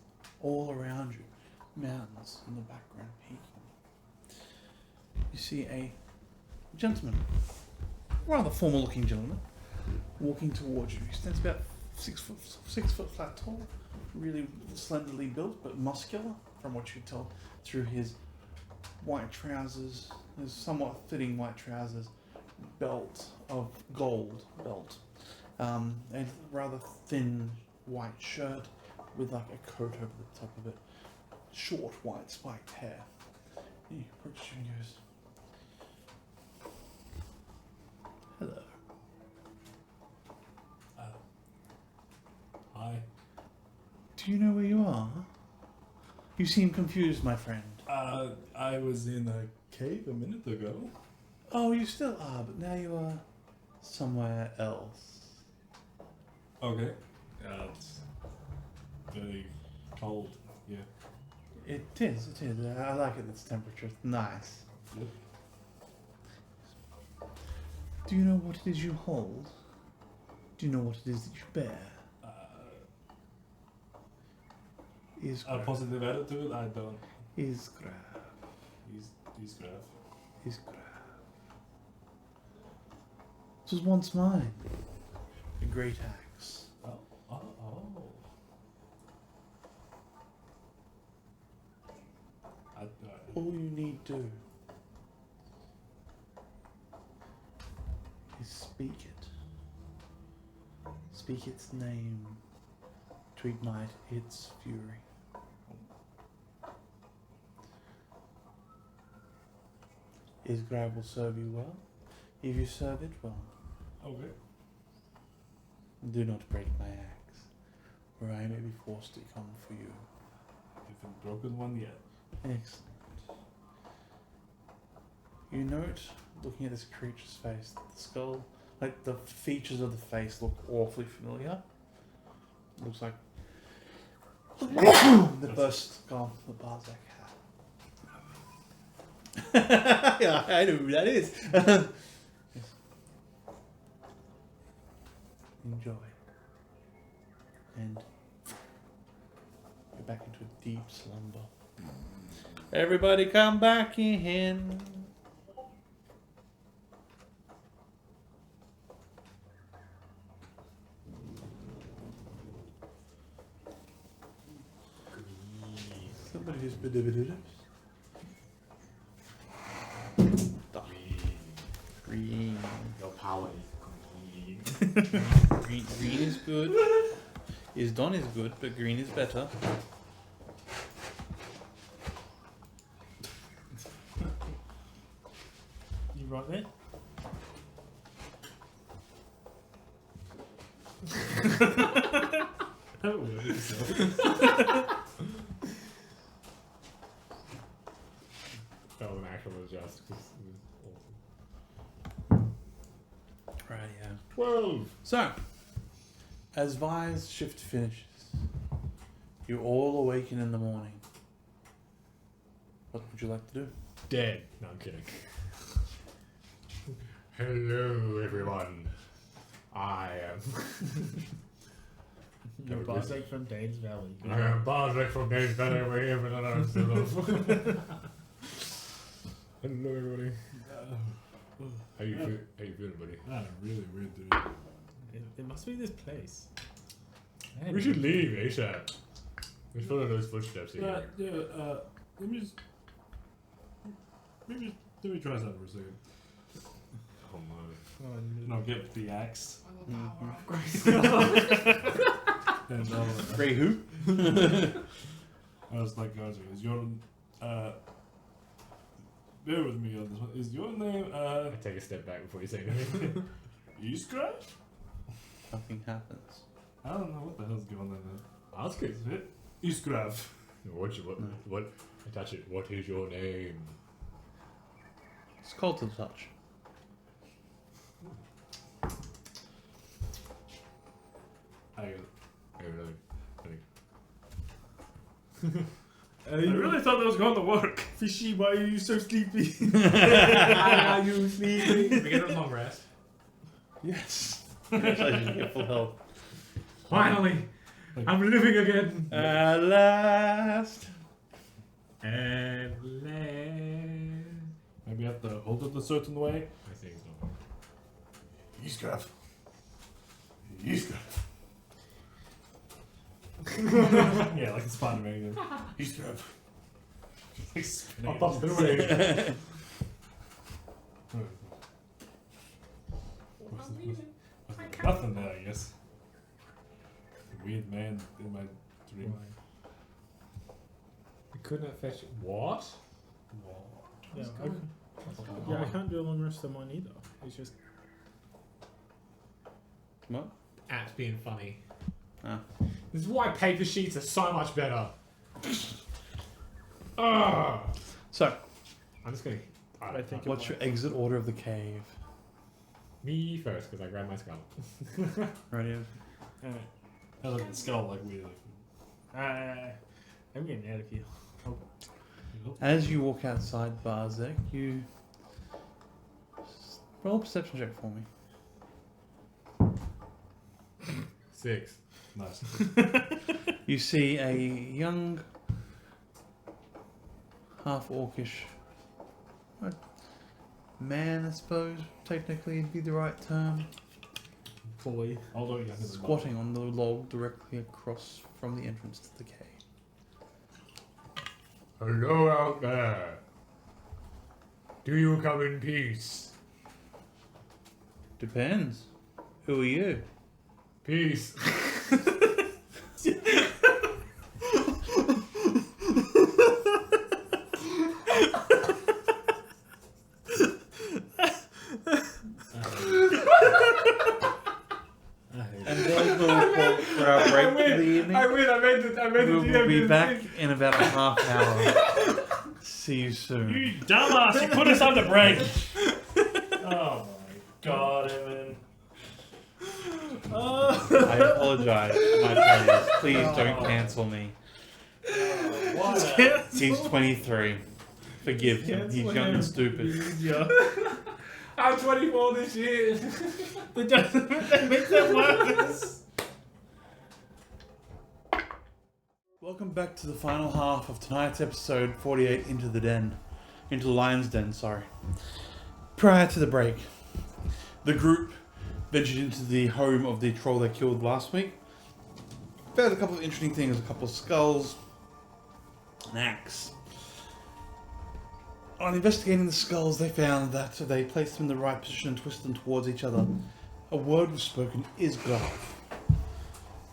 all around you, mountains in the background peaking. You see a gentleman, rather formal looking gentleman, walking towards you. He stands about 6 foot flat tall, really slenderly built but muscular from what you could tell through his white trousers, his somewhat fitting white trousers, belt of gold belt, a rather thin white shirt with like a coat over the top of it, short white spiked hair. He approaches you and goes, "Hello." Hi. Do you know where you are? You seem confused, my friend. I was in a cave a minute ago. Oh, you still are, but now you are somewhere else. Okay. It's very cold. Yeah. It is. I like it, its temperature. It's nice. Yep. Do you know what it is you hold? Do you know what it is that you bear? Is A positive attitude? I don't. Is Graf. He's Graf. Is Graf. It was once mine. A great axe. Oh. All you need do is speak it. Speak its name to ignite its fury. Isgrave will serve you well, if you serve it well. Okay. Do not break my axe, or I may be forced to come for you. Haven't broken one yet. Excellent. You note, looking at this creature's face, that the skull, like the features of the face look awfully familiar. Looks like the burst skull that Barzak had. Yeah, I know who that is. Yes. Enjoy. And go back into a deep slumber. Everybody come back in. Somebody just green. Your power is green. Green is good. Is Don is good, but green is better. You right there? That works. That was an actual adjust. 'Cause it was awesome. Right, yeah. 12. So, as Vi's shift finishes, you all awaken in the morning. What would you like to do? Dead. No, I'm kidding. Hello, everyone. I am. You're No, Bartek from Dane's Valley. I am Bartek from Dave's Valley. We're here for another episode of. Hello, everybody. How you feeling, buddy? Not a really weird dude. It must be this place. We should leave ASAP. We follow those footsteps here. Let me just. Let me try something for a second. Oh my. And I'll get the axe. And Grey who? I was like, guys, is your bear with me on this one. Is your name I take a step back before you say anything. Iskra? Nothing happens. I don't know what the hell's going on there. Ask it. Is it Iskrav? What? Attach it. What is your name? It's called to the touch. I really thought that was going to work. Fishy, why are you so sleepy? Why are you sleeping? We get a long rest. Yes. Congratulations, you get full health. Finally, I'm living again. At last. At last. Maybe you have to hold it a certain way. I think it's not. Iskrav. Iskrav. Yeah, like the Spider-Man. Iskrav. I'll bust it away. Nothing there, I guess. Weird man in my dream. I could not fetch it. What? Yeah, I can't do a long rest on mine either. It's just What? At being funny. Ah. This is why paper sheets are so much better. Ugh. So, I'm just gonna. I think what's your exit order of the cave? Me first, because I grabbed my skull. Radio. Alright. I look at the skull like we I'm getting out of here. As you walk outside Barzek, you roll a perception check for me. 6. Nice. You see a young, half-orcish man, I suppose, technically would be the right term, Boy. Although you have to squatting on the log directly across from the entrance to the cave. Hello out there. Do you come in peace? Depends. Who are you? Peace. And those will report for our break for the evening. I made We will be back in about a half hour. See you soon. You dumbass! You put us on the break! Oh my god, Evan. I apologize, my players. Please don't cancel me. What? He's 23. Forgive him. He's young and stupid. Yeah. I'm 24 this year. That makes it worse. Welcome back to the final half of tonight's episode 48, Into the Lion's Den, sorry. Prior to the break, the group ventured into the home of the troll they killed last week. Found a couple of interesting things, a couple of skulls, an axe. On investigating the skulls, they found that they placed them in the right position and twisted them towards each other. A word was spoken, Isgarth.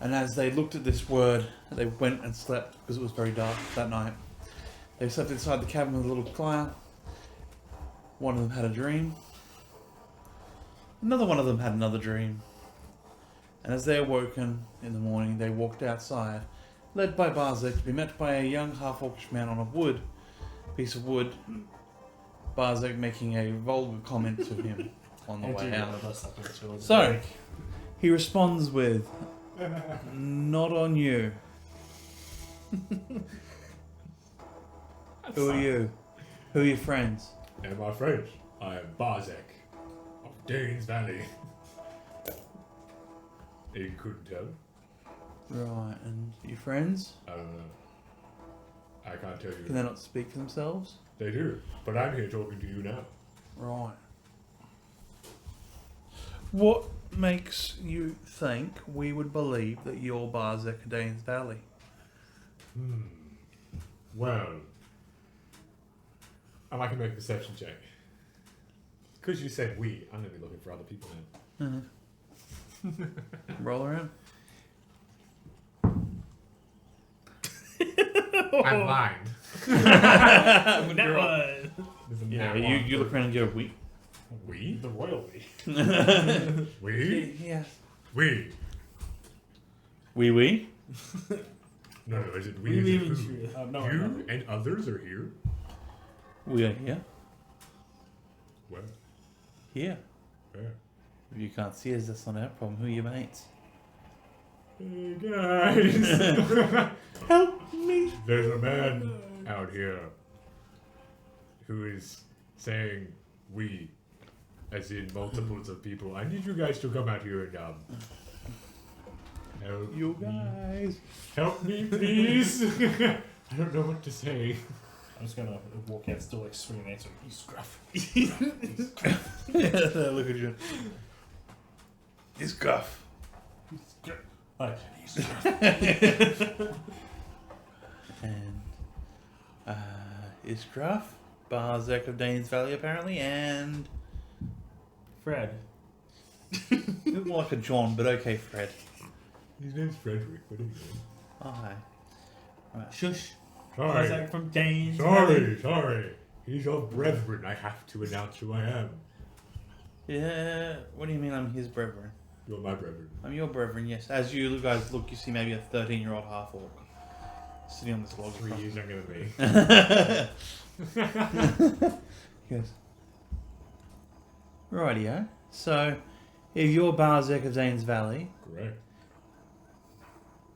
And as they looked at this word, they went and slept because it was very dark that night. They slept inside the cabin with a little fire. One of them had a dream. Another one of them had another dream. And as they awoken in the morning, they walked outside, led by Barzek, to be met by a young half-orcish man on a piece of wood. Barzek making a vulgar comment to him on the way out. So, he responds with, "Not on you. Who are you? Who are your friends?" And my friends, I am Barzek of Dane's Valley. You couldn't tell? Right, and your friends? I don't know. I can't tell you. Can they not speak for themselves? They do, but I'm here talking to you now. Right. What makes you think we would believe that you're Barzek of Dane's Valley? Well, I can make a perception check. Because you said we, I'm going to be looking for other people now. Roll around. I'm blind. That one. Yeah, you look around and go, we? We? The royalty. We? Yeah. We? We? No, is it we? We Is it even who? true. No, You and others are here? We are here. Where? Here. Where? If you can't see us, that's not our problem. Who are your mates? Hey guys! Help me! There's a man out here who is saying we, as in multiples of people. I need you guys to come out here and help You me. guys. Help me, please. I don't know what to say. I'm just gonna walk out, still like swinging an answer. He's gruff. Look at you. He's gruff. Like, he's gruff. And is Gruff, Barzek of Dane's Valley apparently, and Fred. look more like a John, but okay, Fred. His name's Frederick. What do you mean? Oh, hi. Right. Shush. Sorry. Barzek from Dane's. Sorry. He's your brethren. I have to announce who I am. Yeah, what do you mean I'm his brethren? You're my brethren. I'm your brethren, yes. As you guys look, you see maybe a 13-year-old half-orc sitting on this log. 3 years younger than me. Yes. Rightio. So, if you're Barzek of Dane's Valley, Correct.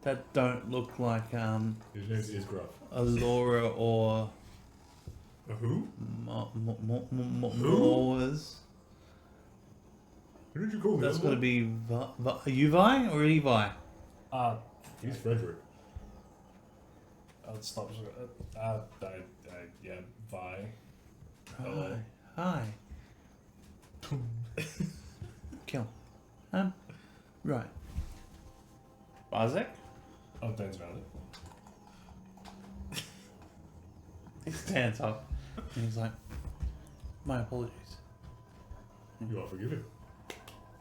that don't look like His name is Gruff. Allura or Who? Moors. Who did you call me? That's got to be Uvi or Evi? He's Frederick. I'll stop. Yeah, Vi. Hello. Hi. Kill. Right. Barzek? Of Dane's Valley. He stands up and he's like, "My apologies." You are forgiven.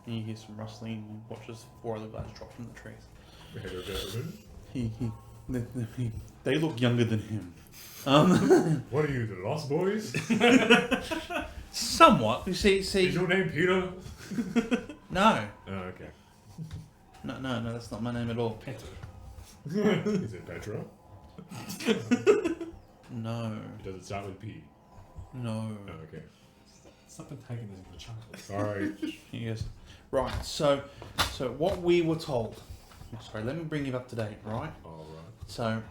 And you hear some rustling and you watch as 4 other guys drop from the trees. Hello, gentlemen. They look younger than him. What are you, the Lost Boys? Somewhat. You see. Is your name Peter? No. Oh, okay. No, that's not my name at all. Is it Petra? No. Does it start with P? No. Oh, okay. Stop taking this into chocolate. Sorry. Yes. Right. So what we were told. Sorry, let me bring you up to date. Right. Alright. So,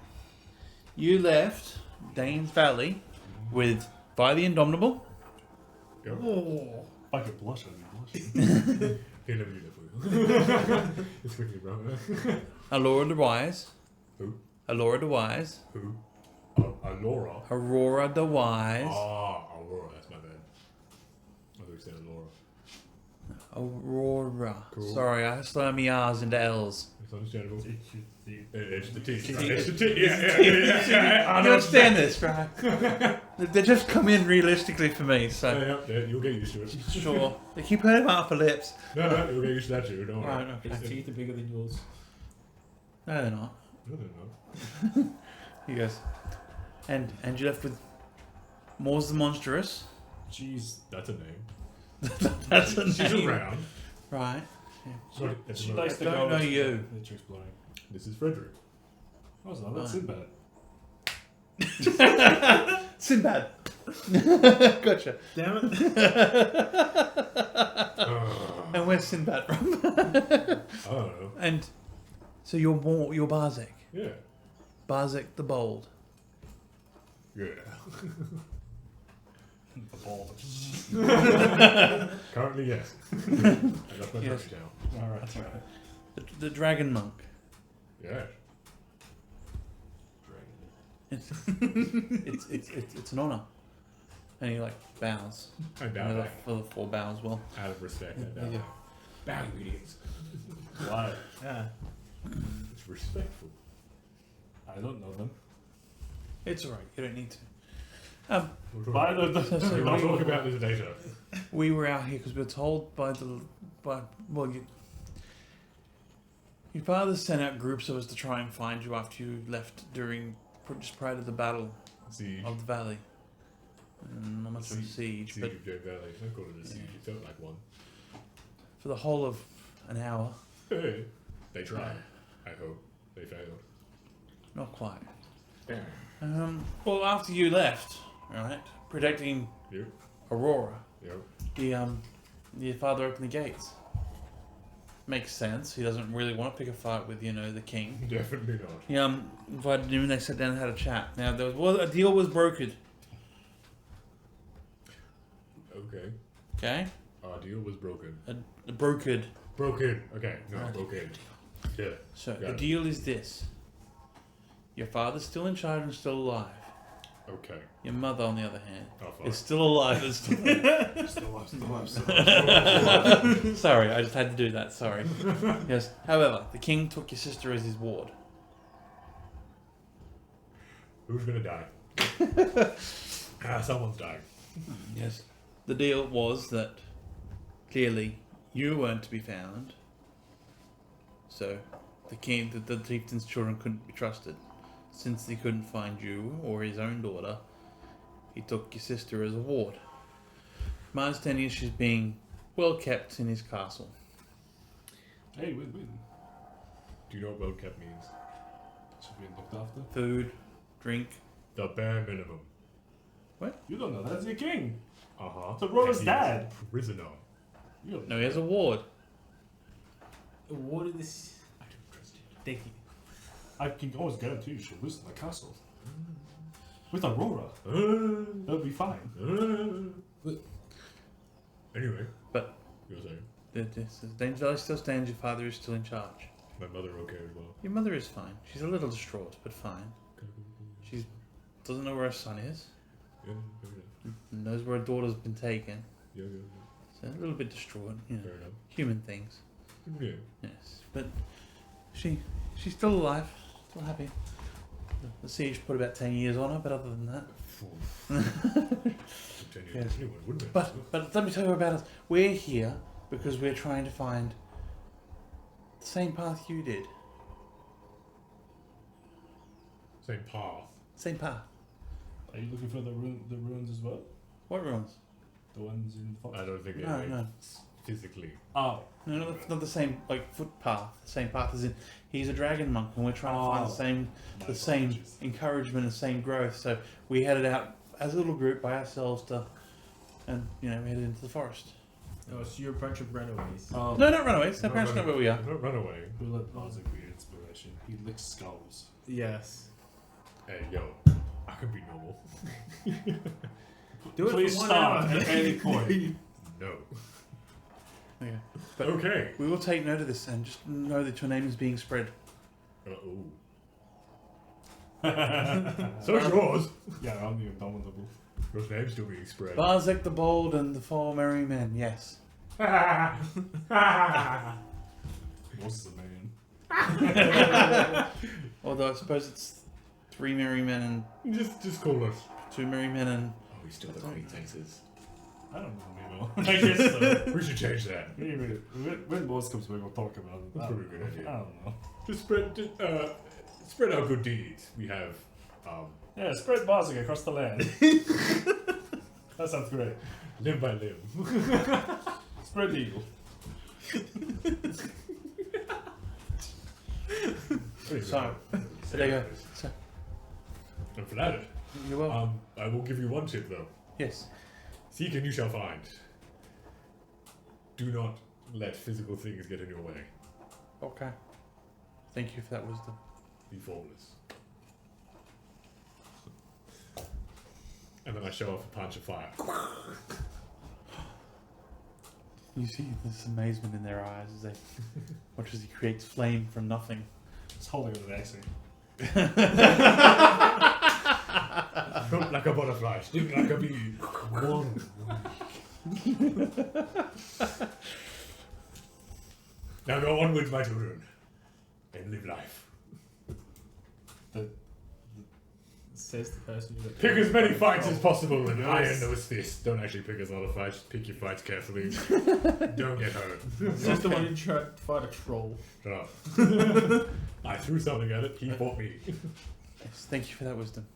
you left Dane's Valley with Vi the Indomitable, Yep. Oh, if I could blush, I'd be blushing. Here, let me do that for you. It's quickly, bro. Alora the Wise. Who? Alora the Wise. Who? Alora. Aurora the Wise. Ah, Aurora. That's my bad. I thought you said Alora. Aurora. Cool. Sorry, I slurred my R's into L's. It's understandable. It's the T. T. It's the T. Yeah. You understand this, right? They just come in realistically for me, so Yeah, you'll get used to it. sure. They keep hurting my upper lips. No, you'll get used to that too. Don't worry. Right, His okay. teeth are bigger than yours. No, they're not. No, they're not. You guys. And you're left with Mors the Monstrous. Jeez. That's a name. That's a She's name. around. Right. Sorry, that's She another- likes to I don't go know with you. the exploding. This is Frederick. Oh, so that's Sinbad. Sinbad. Gotcha. Damn it. And where's Sinbad from? I don't know. And so you're Barzek. Yeah. Barzek the Bold. Yeah. The ball. Currently, yes. I got my Yes. yes. down. Alright, that's right. The Dragon Monk. Yeah. It's an honor. And he like bows. I bow back. For the 4 bows well. Out of respect, I bow Yeah. back. Bow, you idiots. Why? Yeah. It's respectful. I don't know them. It's alright, you don't need to. We'll talk, By we'll talk about this later. We were out here because we were told by your father sent out groups of us to try and find you after you left just prior to the battle Siege. of the valley. Not much of a siege, Siege but of Jade Valley. Don't call it a siege. It felt like one. for the whole of an hour. Hey. They tried. I hope. They failed. Not quite. Well, after you left, right, protecting Yep. Aurora, Yep. your father opened the gates. Makes sense. He doesn't really want to pick a fight with, the king. Definitely not. He invited him and they sat down and had a chat. Now, a deal was brokered. Okay. Okay? Our deal was broken. Brokered. Broken. Okay. No, Right. broken. Yeah. So, Got the it. deal is this. Your father's still in charge and still alive. Okay. Your mother, on the other hand, Oh, fuck. is still alive and still Still Sorry, I just had to do that. Sorry. Yes. However, the king took your sister as his ward. Who's gonna die? Someone's dying. Yes. The deal was that clearly you weren't to be found. So the king, the chieftain's children couldn't be trusted. Since he couldn't find you or his own daughter, he took your sister as a ward. My understanding is she's being well kept in his castle. Hey, win-win. Do you know what well kept means? Should be looked after. Food, drink. The bare minimum. You don't know. That's your king. Uh-huh. It's Aurora's And he's dad. a prisoner. You don't No, he has a ward. What is this? I don't trust you. Thank you. I can always guarantee you she'll lose in the castle. With Aurora, that'll be fine. Anyway. But- You were saying? The Danger Valley still stands. Your father is still in charge. My mother okay as well. Your mother is fine. She's a little distraught, but fine. She doesn't know where her son is. Yeah, Knows where her daughter's been taken. yeah. So a little bit distraught. Fair enough. Human things. Yeah. Yes, but she's still alive, still happy. The siege put about 10 years on her, but other than that. 10 years Yes. anyway, wouldn't it? But let me tell you about us. We're here because we're trying to find the same path you did. Same path. Same path. Are you looking for the ruins as well? What ruins? The ones in Fox? I don't think No, it no. physically. Oh. No, not the same footpath. The same path as in he's a dragon monk, and we're trying to find the same apologies. encouragement and same growth. So we headed out as a little group by ourselves and we headed into the forest. Oh, so you're a bunch of runaways. Oh, No, not runaways. Our parents know where we are. Don't run away. who let Barzik be inspiration? He licks skulls. Yes. Hey, yo. I can be normal. Do it Please for 1 start hour. at any point. No. Okay. Okay. We will take note of this and just know that your name is being spread. Uh-oh. So's yours. Yeah, I'm the indomitable. Your name's still being spread. Barzek the Bold and the Four Merry Men, yes. Yours is a man. Although I suppose it's 3 Merry Men and just call us. 2 Merry Men and... Oh, we still have acquaintances. I don't know anymore. I guess so. We should change that. When Boss comes back, we'll talk about it. That's probably a good idea. I don't know. Just spread our good deeds. We have, Yeah, spread Barzik across the land. That sounds great. limb by limb. Spread eagle. So, there you go. So, And for that, you're welcome. I will give you one tip though. Yes. Seek and you shall find. Do not let physical things get in your way. Okay. Thank you for that wisdom. Be formless. And then I show off a punch of fire. You see this amazement in their eyes as they watch as he creates flame from nothing. It's holding it with accent. Float like a butterfly, sting like a bee. One. Now go onwards, my children, and live life. Says the person who Pick as many fights as possible and iron those fists. Don't actually pick a lot of fights. Pick your fights carefully. Don't get hurt. Just the one who tried to fight a troll. Shut up. I threw something at it. He fought me. Yes, thank you for that wisdom.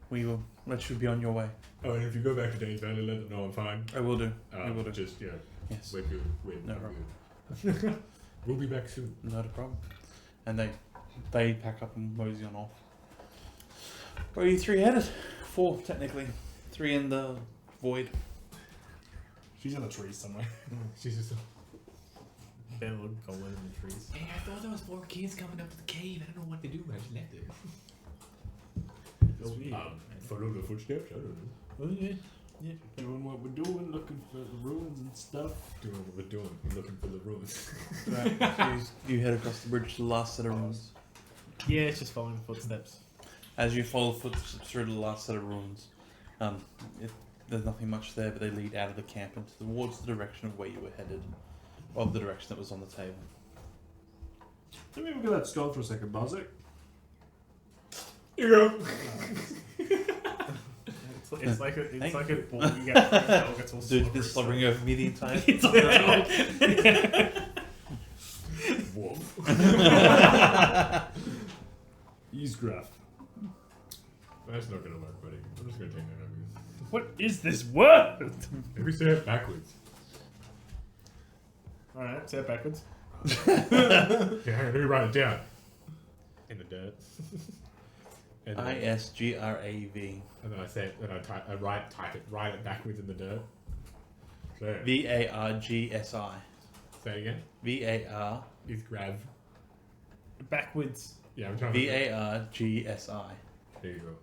We will let you be on your way. Oh, and if you go back to Dane's Valley, let them know I'm fine. I will do. I will do. Just, yeah, Yes. we're good. We're No good. We'll be back soon. Not a problem. And they pack up and mosey on off. Where are you 3 headed? 4 technically. 3 in the void. She's in the trees somewhere. She's just. Better look golden in the trees. Hey, I thought there was 4 kids coming up to the cave. I don't know what to do. I just left it. It's weird. Follow the footsteps. I don't know. Oh, yeah. Yeah. Doing what we're doing, looking for the ruins and stuff. Doing what we're doing. We're looking for the ruins. Right. So you head across the bridge to the last set of ruins. Yeah, it's just following the footsteps. As you follow footsteps through the last set of ruins, there's nothing much there, but they lead out of the camp and towards the direction of where you were headed, of the direction that was on the table. Let me look at that skull for a second, Barzik. Here you go. It's like a Thank ball you get from a dog, it's all Dude, slobbery been slobbering over me the entire Whoa. Use graph. That's not gonna work, buddy. I'm just gonna take that of you. What is this word? Maybe say it backwards. Alright, say it backwards. Okay, hang on, let me write it down. In the dirt. And then, ISGRAV. and then I say it, and I write it backwards in the dirt. Say it. VARGSI. Say it again. VAR. Is grav. Backwards. Yeah, I'm trying to. VARGSI. There you go.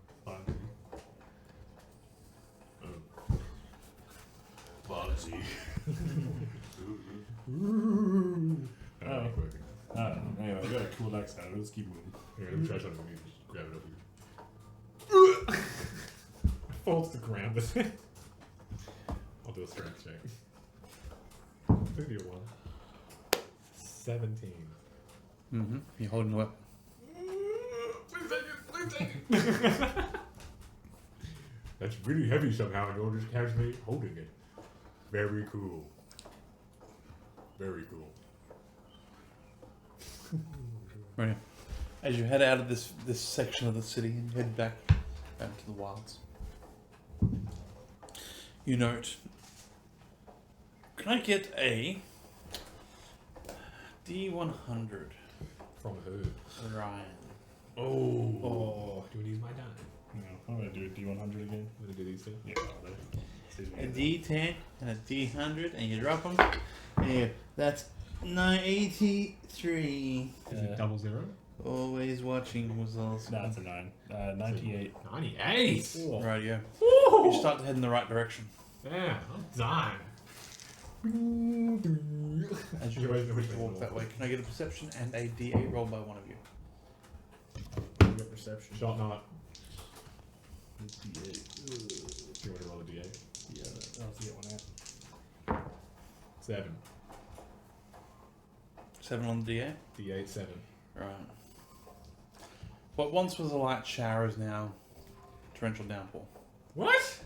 Biology. Oh, not working. I don't know. Anyway, we got a cool accent. Let's keep moving. Here, let me try something. Let me just grab it over here. Falls to the ground. I'll do a strength check. 31. 17. Mm-hmm. You're holding the weapon. Please take it. That's really heavy somehow, and you'll just catch me holding it. Very cool. Very cool. Right. As you head out of this section of the city and head back to the wilds, you note, can I get a D100? From who? Ryan. Oh. Do we use my dime? No, I'm gonna do a D100 again. I'm gonna do these two. Yeah, A D10 and a D100, and you drop them. And that's 983. Is it double zero? Always watching was awesome. That's a 9. 98. 98. Right, yeah. Woo! You start to head in the right direction. Yeah, I'm done. As you walk that way, can I get a perception and a DA roll by one of you? You got perception. Shot not. D8. Do you want to roll a D8? Yeah, I'll have to get one out. 7. 7 on the DA? D8, 7. Right. What once was a light shower is now torrential downpour. What?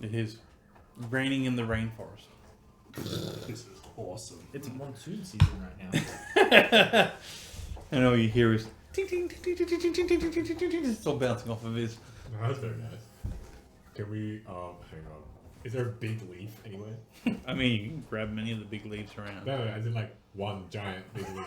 It is raining in the rainforest. This is awesome. It's monsoon season right now. And all you hear is ting ting ting ting ting ting ting ting ting ting ting ting. It's all bouncing off of his. No, that's very nice. Can we, hang on. Is there a big leaf anywhere? I mean, you can grab many of the big leaves around. No, as in like one giant big leaf.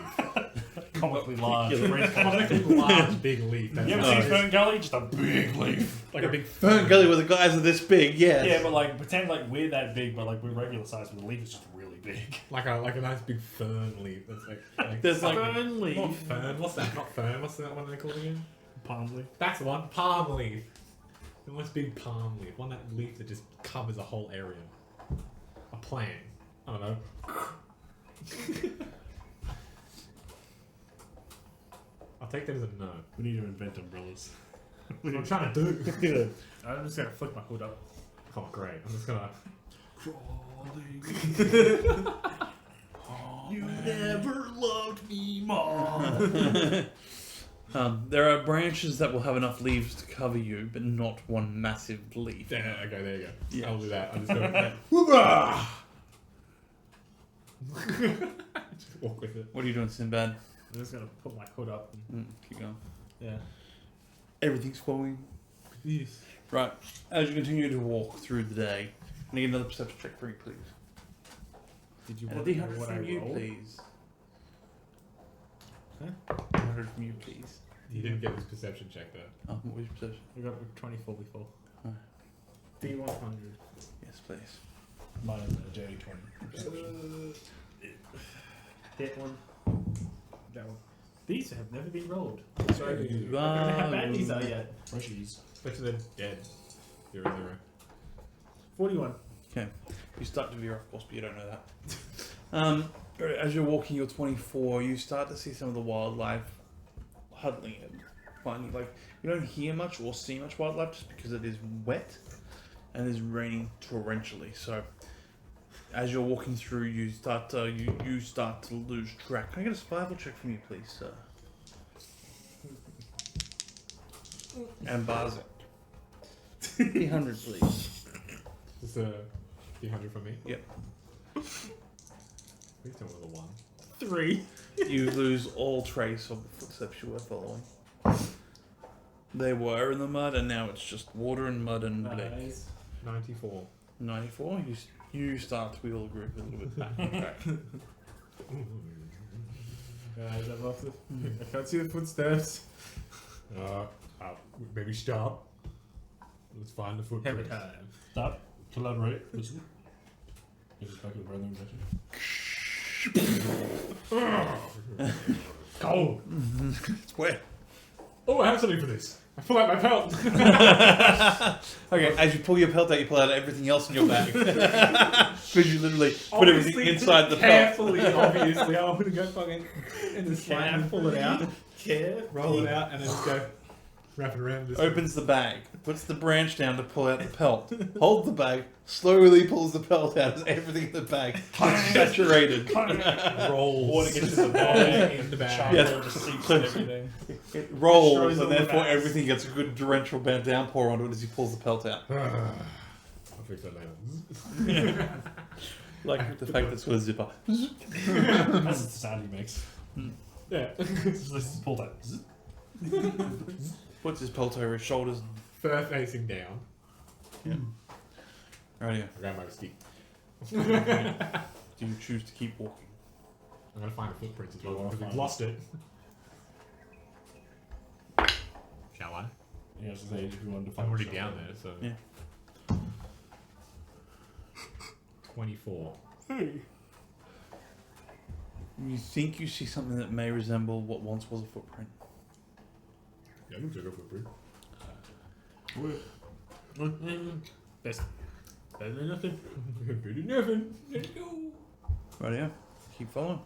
Comically large. Comically large big leaf. That's You ever nice. seen Fern Gully? Just a big leaf. Like a big Fern Gully where the guys are this big, yes. Yeah, but like pretend like we're that big, but like we're regular size, but the leaf is just really big. like a nice big fern leaf. That's like There's like Fern not leaf. fern. What's that? Not fern. What's that one they called again? Palm leaf. That's the one. Palm leaf. A nice big palm leaf. One that leaf that just covers a whole area. A plant. I don't know. I'll take that as a no. We need to invent umbrellas. That's what I'm trying to do. I'm just gonna flick my hood up. Oh great. I'm just gonna. Crawling. You never loved me, Mom. there are branches that will have enough leaves to cover you, but not one massive leaf. Yeah, okay, there you go. Yeah. I'll do that. I'm just gonna. Whoopah! Just walk with it. What are you doing, Sinbad? I'm just gonna put my hood up. Keep going. Yeah. Everything's flowing. Yes. Right. As you continue to walk through the day, can I get another perception check for you, please? Did you And a want to know D100 what I from you, rolled? please. Huh? 100 from you, please. He didn't get his perception check though. Oh, what was your perception? I got a 24 before. Oh. D100. Yes, please. Mine is a J20. Hit one. That one. These have never been rolled. Sorry. I don't know how bad these are yet. Freshies. Especially they're dead. 0-0. 41. Okay. You start to veer off course, but you don't know that. As you're walking your 24, you start to see some of the wildlife huddling and finding, like, you don't hear much or see much wildlife just because it is wet and it is raining torrentially. So as you're walking through, you start to you start to lose track. Can I get a survival check from you, please, sir? And Barzik. 300, please. Just a 300 from me. Yep. Please don't roll a 1. 3. You lose all trace of the footsteps you were following. They were in the mud, and now it's just water and mud and bleak. Nice. 94. 94. You start to wheel the group a little bit back on track. Guys, I'm off the... I can't see the footsteps. Maybe stop. Let's find the Every footprint. time. Stop. Collaborate. Listen. Is it back to the brother session? Cold. It's wet. Oh, I have something for this. I pull out my pelt. Okay, as you pull your pelt out, you pull out everything else in your bag. Because you literally put everything inside the pelt. Carefully, obviously. I'm going to go fucking in the Can I slab. pull it out? Care. Roll it out and then just go wrap it around. This Opens the bag, puts the branch down to pull out the pelt, holds the bag, slowly pulls the pelt out as everything in the bag is saturated. rolls. Water gets in the bag, in the bag. Charcoal Yeah. just seeps and everything. It rolls, Destroys all and the therefore bags. everything gets a good torrential downpour onto it as he pulls the pelt out. I'll fix that later. Like the fact that it's got a zipper. That's the sound he makes. Yeah. Let's pull that. Puts his pelt over his shoulders. Fur facing down. Right here. I grab my stick. Do you choose to keep walking? I'm going to find the footprints as Do I well wanna because we've find lost it. Shall I? Yeah, so if you wanted to I'm find already yourself. down there, so. Yeah. 24. Hey. You think you see something that may resemble what once was a footprint. Yeah, I can check a footprint. Best. Better than nothing. Better than nothing. Let's go. Right, yeah. Keep following.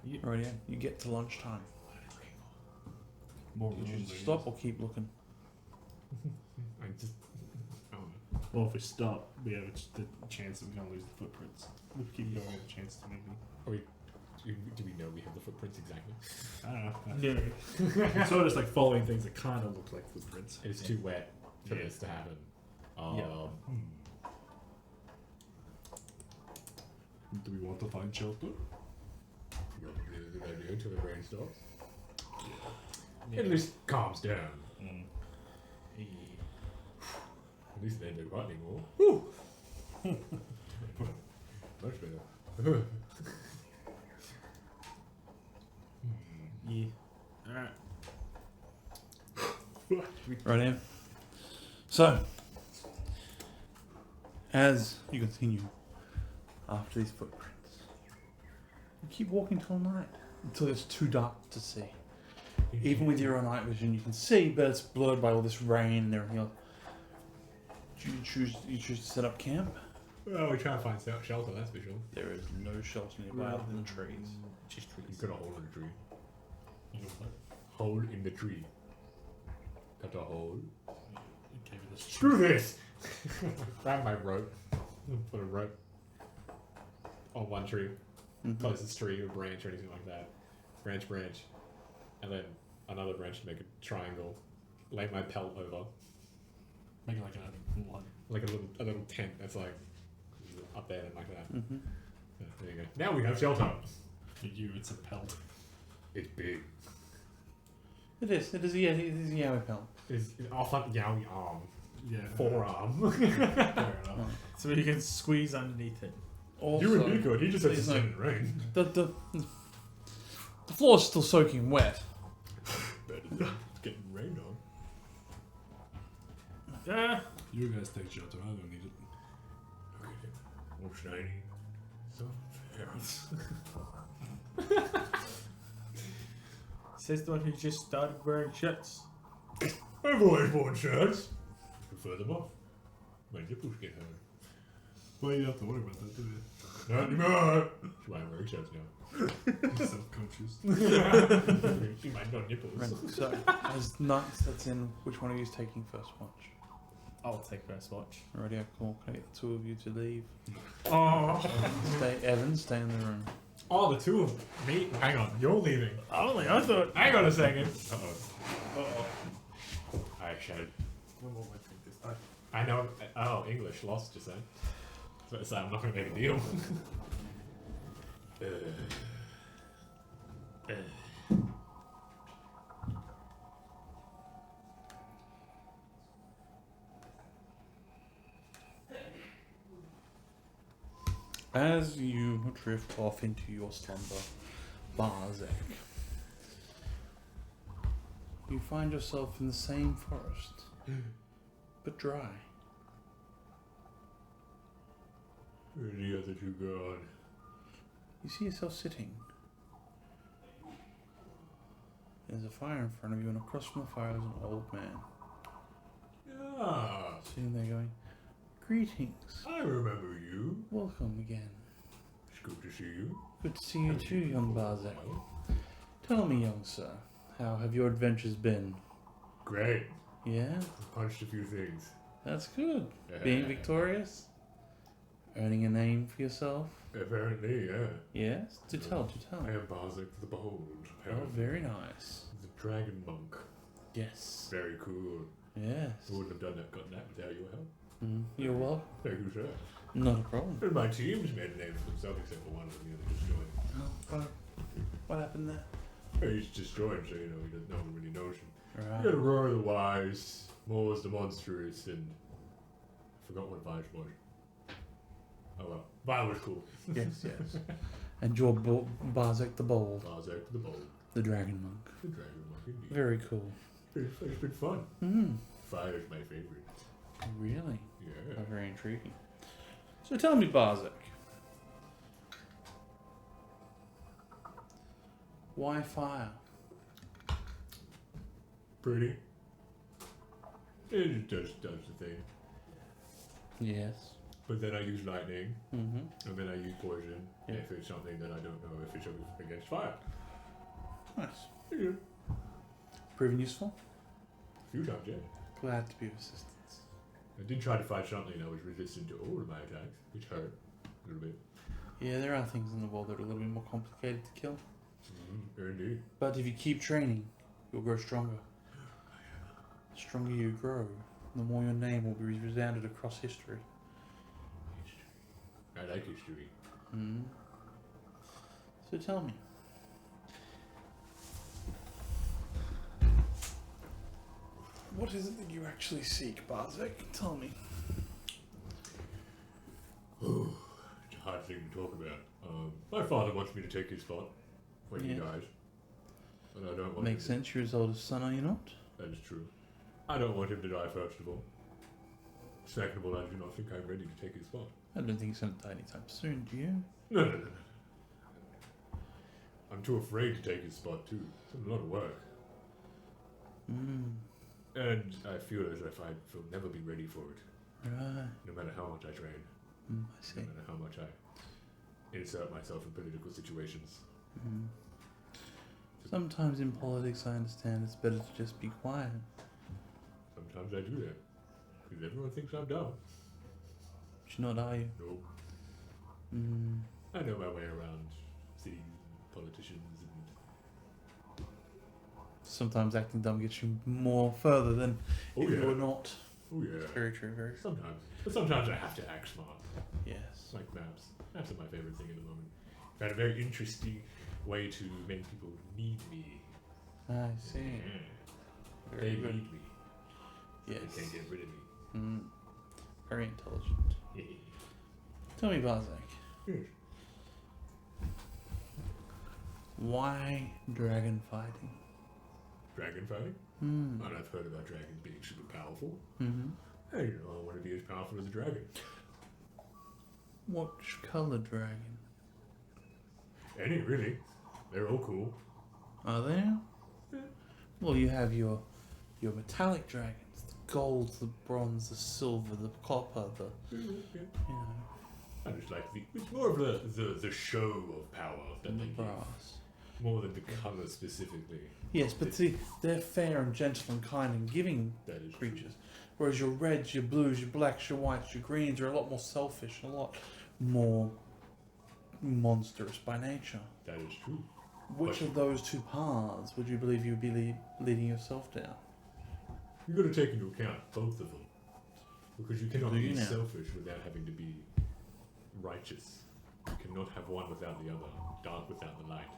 Yeah. Right, yeah. You get to lunchtime. More Did you runaways. stop or keep looking? I just. I don't know. Well, if we stop, we have the chance that we're gonna lose the footprints. If we keep going, we have a chance to maybe. Do we know we have the footprints exactly? I don't know. Yeah. It's sort of just like following things that kind of look like footprints. It's too wet for Yeah. this to happen. Yeah. Do we want to find shelter? Probably a good idea until the rain stops. At least calms down. Mm. At least they don't hurt anymore. Woo! Much better. Yeah. Alright. Right, yeah. So, as you continue after these footprints, you keep walking till night until it's too dark to see. Even with your own night vision, you can see, but it's blurred by all this rain and everything else. Do you choose to set up camp? Well, we try and find shelter, that's for sure. There is no shelter nearby other than trees. Just trees. You've got a hole in the tree. You know what? Hole in the tree. Got a hole. It gave it a Screw this! Grab my rope. Put a rope on one tree. Mhm. Closest tree or branch or anything like that. Branch. And then another branch to make a triangle. Lay my pelt over. Make it like Like a little tent that's like up there and like that. Mhm. Yeah, there you go. Now we have shelter. for you, it's a pelt. It's big. It is. It is. Yeah. It is a Yowie pelt. It's off up Yowie arm. Yeah. Forearm. Fair enough. So you can squeeze underneath it. Also, You and me could. He just has to there's sit no- in the rain. the floor's still soaking wet. It's getting rained on. Yeah. You guys take shelter. I don't need it. All shiny. So Says the one who just started wearing shirts. I've always worn shirts. Prefer them off. My nipples get hurt. Well, you don't have to worry about that, do you? Not anymore. That's why I'm wearing shirts now. Self-conscious. See my no nipples. Right, so, as night sets in, which one of you is taking first watch? I'll take first watch. Alrighty, yeah, cool. Can I get the two of you to leave? Oh. Evan, stay in the room. Oh, the two of me. Hang on, you're leaving. Only I thought. Hang on a second. I should. I know. Oh, English lost. Just saying. So I'm not going to make a deal. As you drift off into your slumber, Barzek, you find yourself in the same forest, but dry. Where are the other two gone? You see yourself sitting. There's a fire in front of you, and across from the fire is an old man Ah, sitting there going, "Greetings. I remember you. Welcome again. It's good to see you. Good to see you too, young Barzek. Tell me, young sir, how have your adventures been? Great. Yeah, Punched a few things. that's good. Being victorious? Earning a name for yourself? Apparently, yeah. Yes? Do tell. I am Barzak the Bold. Oh, Apparently. very nice. The Dragon Monk. Yes. Very cool. Yes. I wouldn't have gotten that without your help. You're welcome. Thank you, sir. Not a problem. And my team's made a name for themselves, except for one of them, you know, they just joined. What happened there? Well, he's just joined, so, you know, no one really knows him. Right. You got Roar the Wise, Moors the Monstrous, and I forgot what Vile was. Oh well, Vile was cool. Yes. And you're Barzek the Bold, Barzak the Bold, the Dragon Monk. the Dragon Monk, indeed. Very cool. It's been fun. Fire's my favorite. Really? Yeah. Oh, very intriguing. So tell me, Barzek. Why fire? Pretty. It just does the thing. Yes. But then I use lightning, Mm-hmm. and then I use poison Yeah. if it's something that I don't know if it's against fire. Nice. Yeah. Proven useful. A few times, yeah. Glad to be of assistance. I did try to fight something that was resistant to all of my attacks, which hurt a little bit. Yeah, there are things in the world that are a little bit more complicated to kill. Indeed. But if you keep training, you'll grow stronger. The stronger you grow, the more your name will be resounded across history. I like history. Mm. So tell me. What is it that you actually seek, Barzek? Tell me. It's a hard thing to talk about. My father wants me to take his spot when he Yeah. dies. And I don't want Makes him sense, you're his oldest son, are you not? to. That is true. I don't want him to die, first of all. Second of all, I do not think I'm ready to take his spot. I don't think he's going to die anytime soon, do you? No. I'm too afraid to take his spot, too. It's a lot of work. Mm. And I feel as if I will never be ready for it, Right. no matter how much I train, Mm, I see. no matter how much I insert myself in political situations. Mm. Sometimes in politics, I understand it's better to just be quiet. Sometimes I do that, because everyone thinks I'm dumb. But you're not, are you? No, Mm. I know my way around cities and politicians and... Sometimes acting dumb gets you more further than Oh if you yeah, were not. oh yeah. Very true, very true. Sometimes. But sometimes I have to act smart. Yes. Like maps. Maps are my favorite thing at the moment. I had a very interesting way to make people need me. I see. Yeah. Very They good. need me. Yes. They can't get rid of me. Mm. Very intelligent. Tell me, Barzak, Yes. why dragon fighting? Dragon fighting? Hmm. And I've heard about dragons being super powerful. Mm-hmm. I don't know, I want to be as powerful as a dragon. What colour dragon? Any, really. They're all cool. Are they? Yeah. Well, you have your metallic dragons, the gold, the bronze, the silver, the copper, the Yeah. you know, I just like it's more of the show of power that and they the give, brass. more than the colour specifically. Yes, but see, they're fair and gentle and kind and giving That is creatures. Whereas your reds, your blues, your blacks, your whites, your greens are a lot more selfish and a lot more monstrous by nature. That is true. Which of those two paths would you believe you would be leading yourself down? You've got to take into account both of them, because you cannot Do you be now? selfish without having to be righteous. You cannot have one without the other, dark without the light.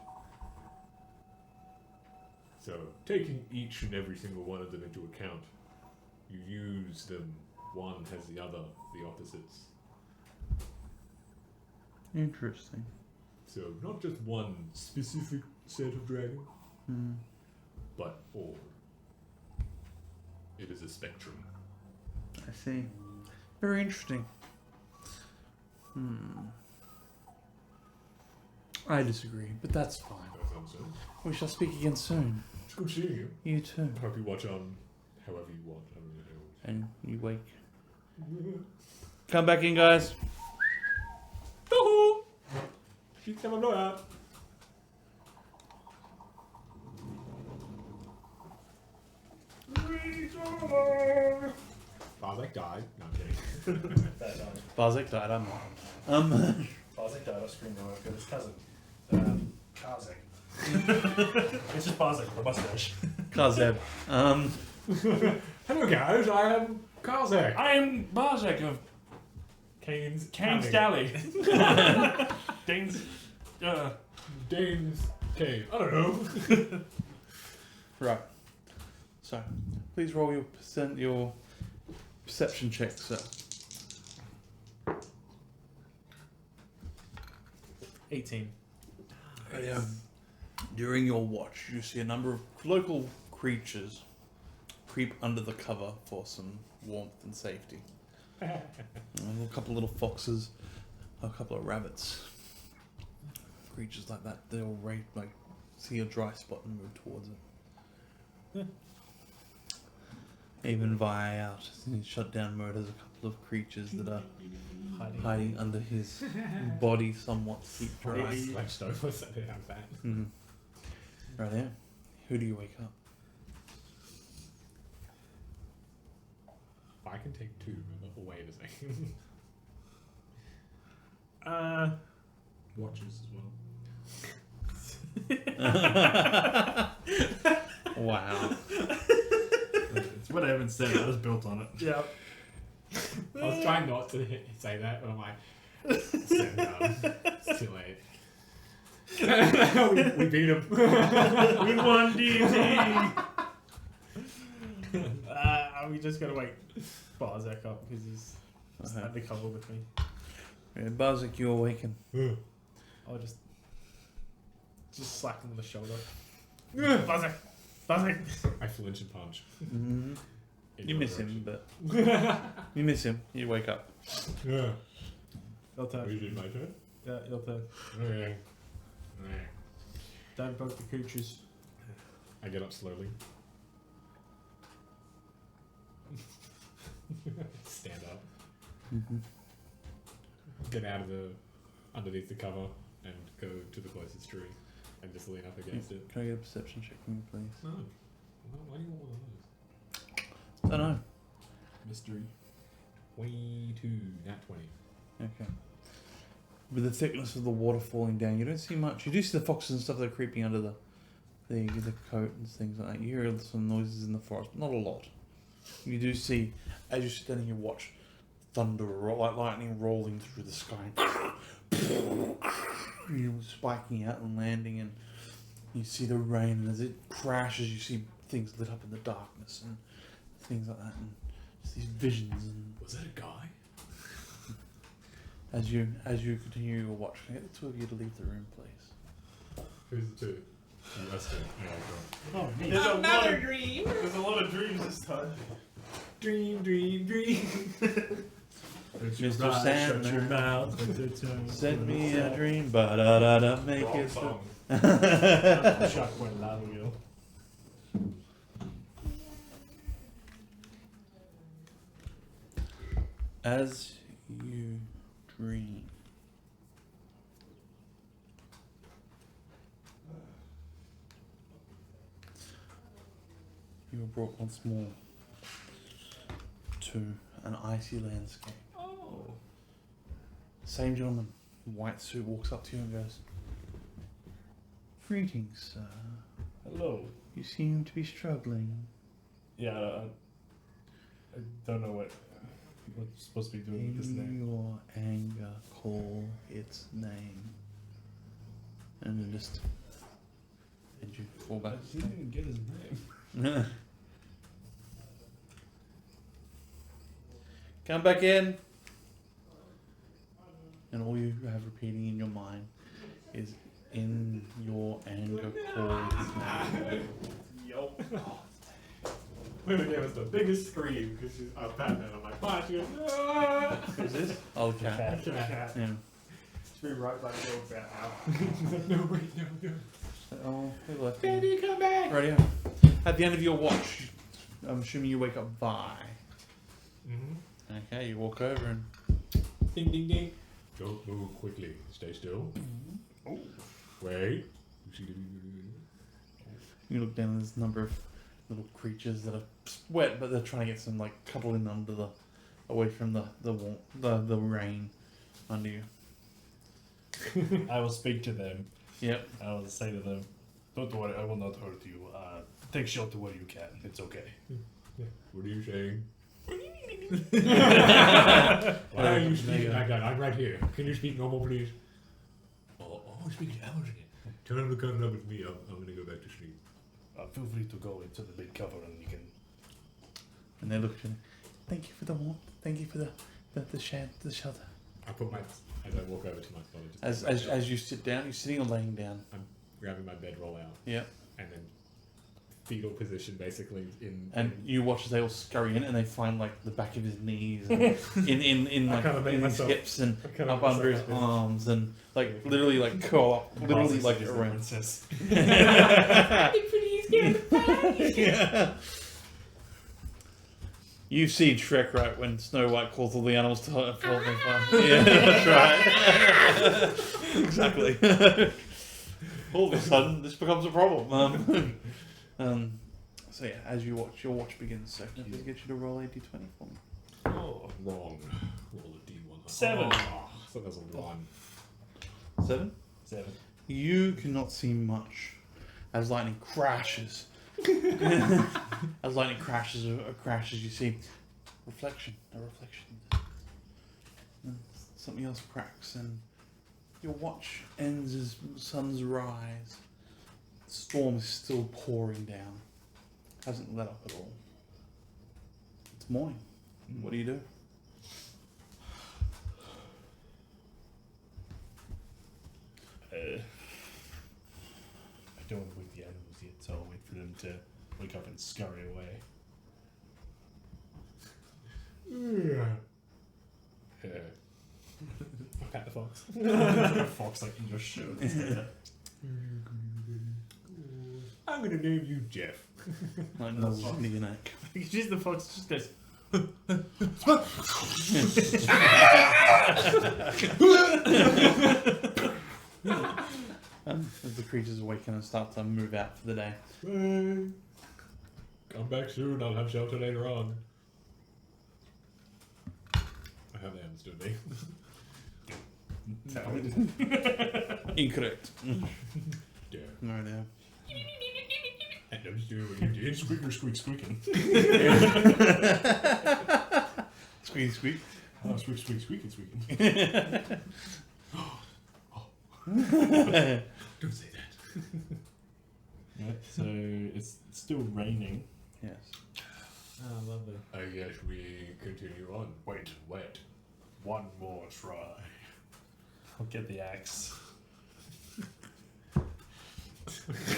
So, taking each and every single one of them into account, you use them, one has the other, the opposites. Interesting. So, not just one specific set of dragons, Hmm. but all. It is a spectrum. I see. Very interesting. Hmm. I disagree, but that's fine. That sounds so. We shall speak again soon. It's good seeing you. You too. I hope you watch on however you want. I don't know. And you wake. Come back in, guys. Woohoo! She's coming out. Barzak died. No, I'm kidding. That died. Barzak died, I'm not. Barzak died off screen though, with his cousin. Karzak. It's just Barzak with a mustache. Kazeb. Hello guys, I am Karzak. I am Barzak of Kane's Kane's Alley. Dally. Dane's. Dane's Cave. I don't know. Right. So, please roll your perception check, sir. 18. During your watch, you see a number of local creatures creep under the cover for some warmth and safety. A couple of little foxes, a couple of rabbits, creatures like that. They all see a dry spot and move towards it. Even Vi out in shutdown mode has a couple of creatures that are hiding under his body somewhat to keep dry. I slouched over so I didn't have that. Mm-hmm. Right there. Who do you wake up? I can take two. Wait a second. Watches as well. Wow. It's what Evan said. I was built on it. Yep. I was trying not to say that, but I'm like, it's too late. we beat him. We won D&D. We just gotta wake Barzak up because he's undercover with me. Yeah, Barzik, you awaken. I'll just slap him on the shoulder. Barzak! I flinch and punch. Mm-hmm. In You your miss direction. him, but you miss him. You wake up. Yeah. Your Are turn. you doing my turn? Yeah, your turn. Okay. Alright. Don't poke the creatures. I get up slowly. Stand up. Mm-hmm. Get out of underneath the cover and go to the closest tree and just lean up against it. Can I get a perception check from you, please? No. Why do you want one of Don't know. Mystery. those? 22, nat 20. Okay. With the thickness of the water falling down, you don't see much. You do see the foxes and stuff that are creeping under the coat and things like that. You hear some noises in the forest, but not a lot. You do see, as you sit down and you watch, thunder like lightning rolling through the sky, spiking out and landing, and you see the rain, and as it crashes, you see things lit up in the darkness and things like that, and just these visions. And Was that a guy? as you continue your watch, can I get the two of you to leave the room, please? Who's the two? Us two. Oh, neat. There's a lot of dreams this time. Dream. Mr. Sandman, Shut your mouth. send me a dream, ba-da-da-da, make Wrong it song. Shot quite loud ago. As you dream, you are brought once more to an icy landscape. Oh. Same gentleman, white suit, walks up to you and goes, "Greetings, sir. Hello. You seem to be struggling. Yeah, I don't know what supposed to be doing with this In thing. your anger, call its name." And then just did you fall back? He didn't even get his name. Come back in. And all you have repeating in your mind is, "In your anger, call its name." Yup. Luna gave us the biggest scream because she's a Batman. I'm like, fine. She goes, ah! Who's this? Old cat. Cat. Yeah. Should be right by the door about now. No, wait, no. Oh, they left. Baby, come back! Radio. At the end of your watch, I'm assuming you wake up by. Mm-hmm. Okay, you walk over and Ding, ding, ding. Don't move quickly. Stay still. Oh. Wait. you look down. There's a number of little creatures that are wet, but they're trying to get some cuddle in under away from the rain under you. I will speak to them. Yep. I will say to them, "Don't worry, I will not hurt you. Take shelter where you can. It's okay." What are you saying? Why are you speaking like that? I'm right here. Can you speak normal, please? Oh, speaking Irish again. Tell him to come up with me. I'm going to go back to sleep. Feel free to go into the big cover and you can. And they look at you. "Thank you for the warmth. Thank you for the shelter." I put my, as I walk over to my spot, I just As you sit down, you're sitting or laying down. I'm grabbing my bedroll out Yep. and then fetal position, basically. And you watch as they all scurry in, and they find like the back of his knees, and in I like kinda made in his myself- hips, and I kinda up made under his myself arms, and like literally like curl up, literally Marcy's like the around. princess. Yeah. You've seen Shrek, right? When Snow White calls all the animals to fall on fire. Yeah, that's right. Exactly. All of a sudden, this becomes a problem. So yeah, as you watch, your watch begins. So can I please get you to roll a d20 for me? Oh, wrong. Roll a D1. 7. Oh, I thought that was a 1. 7. 7. You cannot see much as lightning crashes. As lightning crashes, you see a reflection. And something else cracks, and your watch ends as sun's rise. The storm is still pouring down. Hasn't let up at all. It's morning. What do you do? I don't want to wake the animals yet, so I'll wait for them to wake up and scurry away. Pat the fox. A fox like in your show. I'm gonna name you Jeff. Like no in your neck. Just the fox just goes. As the creatures awaken and start to move out for the day. Come back soon, I'll have shelter later on. I hope they understood me. Incorrect. Yeah. No, no. I understood what you did. Squeaker, squeak, squeaking. Squeak, squeak. Oh, squeak, squeak, squeaking, squeaking. Don't say that. Yeah, so it's still raining. Yes. Oh, lovely. I guess we continue on. Wait. One more try. I'll get the axe.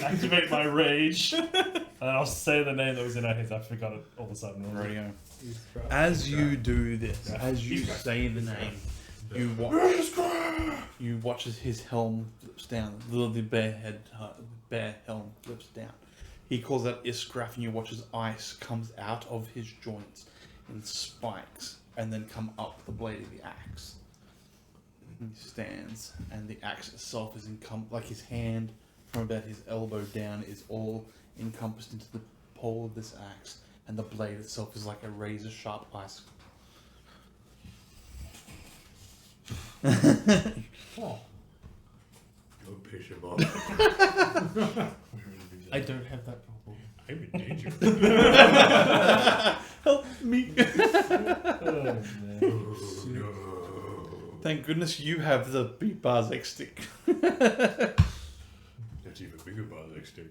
Activate my rage. And I'll say the name that was in our heads. I forgot it all of a sudden. Radio. As you do this, as you say the name, you watch as his helm flips down. The bear helm flips down. He calls out Isgraf, and you watch as ice comes out of his joints in spikes, and then come up the blade of the axe. He stands, and the axe itself is like his hand from about his elbow down is all encompassed into the pole of this axe, and the blade itself is like a razor sharp ice. Oh. Don't piss him off. I don't have that problem. I'm in danger. Help me! Oh, man. Oh, no. Thank goodness you have the beat Barzek stick. That's even bigger Barzek stick.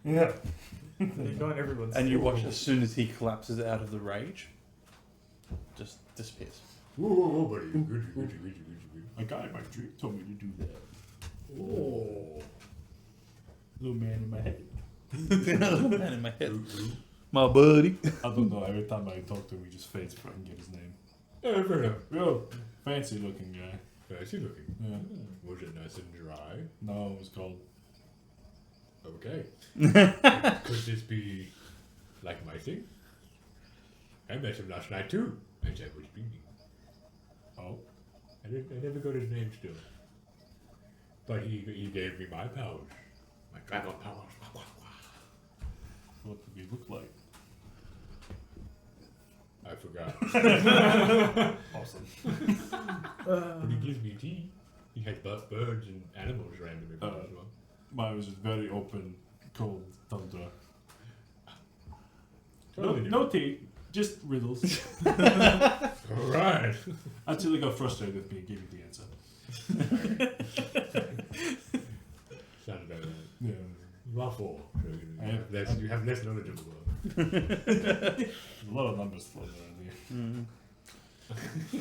Yeah. You're going everyone's. And you watch as soon as he collapses out of the rage, just disappears. Whoa, buddy. Good. A guy in my dream told me to do that. Oh. Little man in my head. Man in my head. My buddy. I don't know. Every time I talk to him, he just fades before I can get his name. Yeah, fair enough. Real fancy looking guy. Fancy looking. Yeah. Was it nice and dry? No, it was called. Okay. Could this be like my thing? I met him last night too, as I was reading. Oh. I never got his name still. But he gave me my powers. My dragon powers. What did he look like? I forgot. Awesome. But he gives me tea. He has birds and animals around him as well. Mine was very open, cold tundra. No, Totally no tea, just riddles. Alright. Until he got frustrated with me and gave me the answer. Sounds about right. Yeah. You are 4. So you have less knowledge of the world. There's a lot of numbers floating around here. Mm.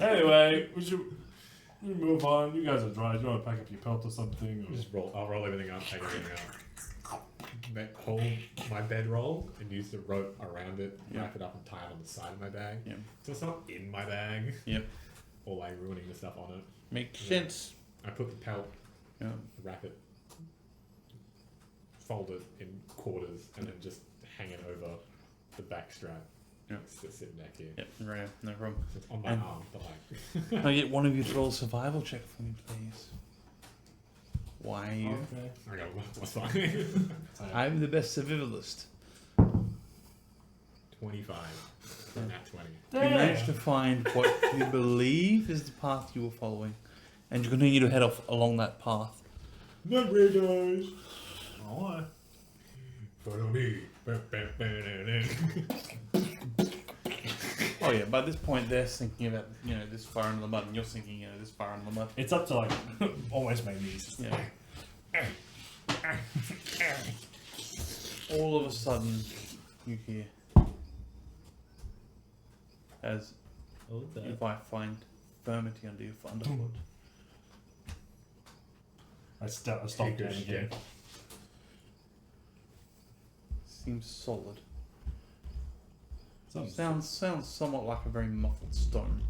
Anyway, You move on. You guys are dry. You want to pack up your pelt or something? Or... Just roll. I'll roll everything up, take everything out. Hold my bedroll and use the rope around it, wrap it up and tie it on the side of my bag. Yep. So it's not in my bag. Yep. Or like ruining the stuff on it. Makes sense. I put the pelt, Yeah. wrap it, fold it in quarters, and then just hang it over the back strap. Yep. Just sitting back here. Yep. Right. No problem. So it's on my And- arm, but like. Can I get one of you to roll a survival check for me, please? Why are you? Okay. I got what's fine. I'm the best survivalist. 25. Nat 20. You managed to find what you believe is the path you were following, and you continue to head off along that path. Not guys. Alright. Follow me. Oh yeah, by this point they're thinking about this far into the mud, and you're thinking this far into the mud. It's up to like almost my knees. Yeah. All of a sudden, you hear as if I find firmity under your underfoot. I stop Take down your again. step. Seems solid. Sounds Sounds somewhat like a very muffled stone.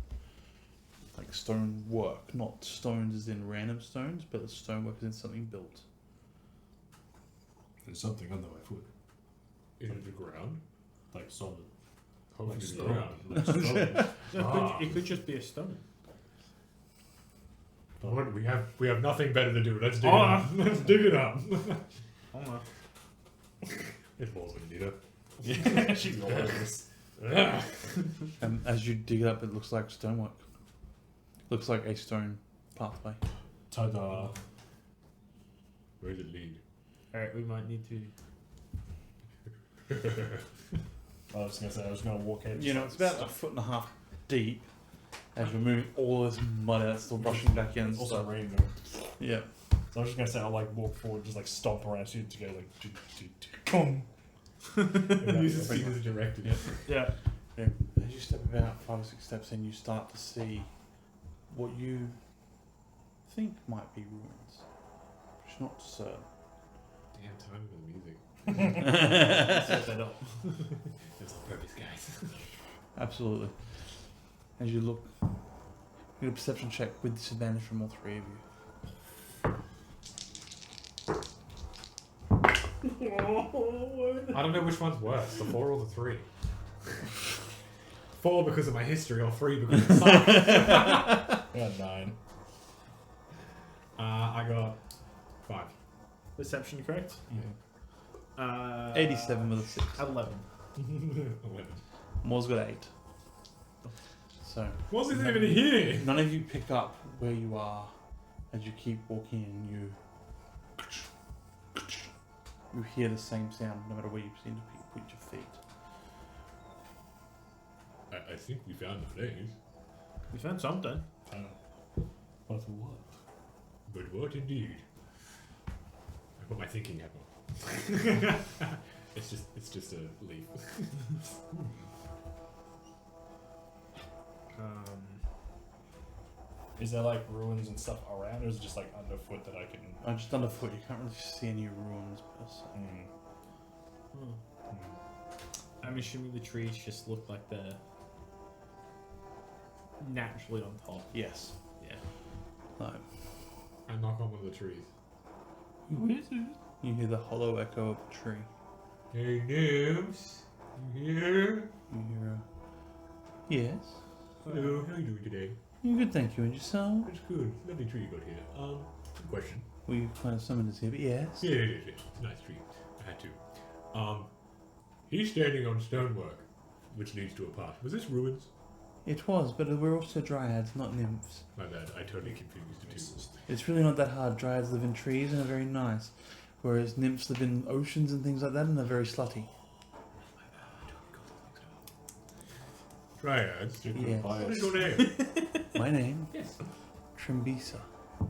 Like stone work, not stones as in random stones, but the stonework as in something built. there's something under my foot, Into the ground. like solid. Hopefully Like the stone. ground. Like stone. It could just be a stone. What, we have nothing better to do. Let's dig Oh. it up. Let's dig it up. Oh no. It falls when you need it. Yeah, she's all over this. And as you dig it up, it looks like stonework. Looks like a stone pathway. Ta-da. Where does it lead? Alright, we might need to. I was gonna say I was gonna walk in. It's about 1.5 feet deep. As you're moving all this mud out, it's still rushing back in. It's also So, raining though. yeah. So I was just gonna say I'll like walk forward, just like stomp around, so you together like come. Use his feet as a directed. Yeah. As you step about 5 or 6 steps in, you start to see what you think might be ruins. But you're not certain. Damn time for the music. Set that up. It's on purpose, guys. Absolutely. As you look, you get a perception check with disadvantage from all 3 of you. I don't know which one's worse, the 4 or the 3. 4 because of my history, or 3 because it sucks. I got 9. I got 5. Perception correct? 87 with a 6. 11. 11. Moore's got 8. So, What's this even here? none of you pick up where you are as you keep walking and you hear the same sound no matter where you seem to put your feet. I think we found the place. We found something. But what? But what indeed? I put my thinking hat on. It's just a leaf. Is there like ruins and stuff around, or is it just like underfoot that I can? Just underfoot, you can't really see any ruins per se. I'm assuming the trees just look like they're naturally on top. Yes. Yeah. No. I knock on one of the trees. Who is it? You hear the hollow echo of a tree. Hey, Nibs. You here? You hear a... Yes? Hello, how you doing today? Good, thank you. And yourself? It's good. Lovely tree you got here. Good question. Well, you kind of summoned us here, but yes. Yeah. It's a nice tree. I had to. He's standing on stonework, which leads to a path. Was this ruins? It was, but we're also dryads, not nymphs. My bad. I totally confused the two. It's really not that hard. Dryads live in trees and are very nice, whereas nymphs live in oceans and things like that and are very slutty. Dryads. Yes. What is your name? My name? Yes. Trimbisa. Let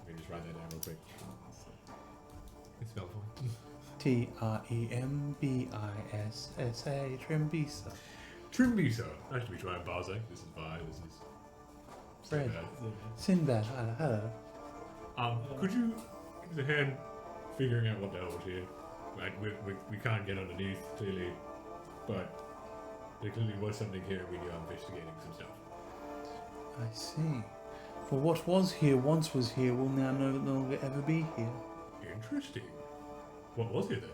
me just write that down real quick. It's spelled for me. Trembisa. Trimbisa. Trimbisa. Nice to meet you. I'm Barzak. This is Vi. This is Fred. Sinbad. Sinbad, hello. Could you give us a hand figuring out what the hell was here? Like, we can't get underneath, clearly, but there clearly was something here and we knew investigating some stuff. I see. For what was here once was here will now no longer ever be here. Interesting. What was it then?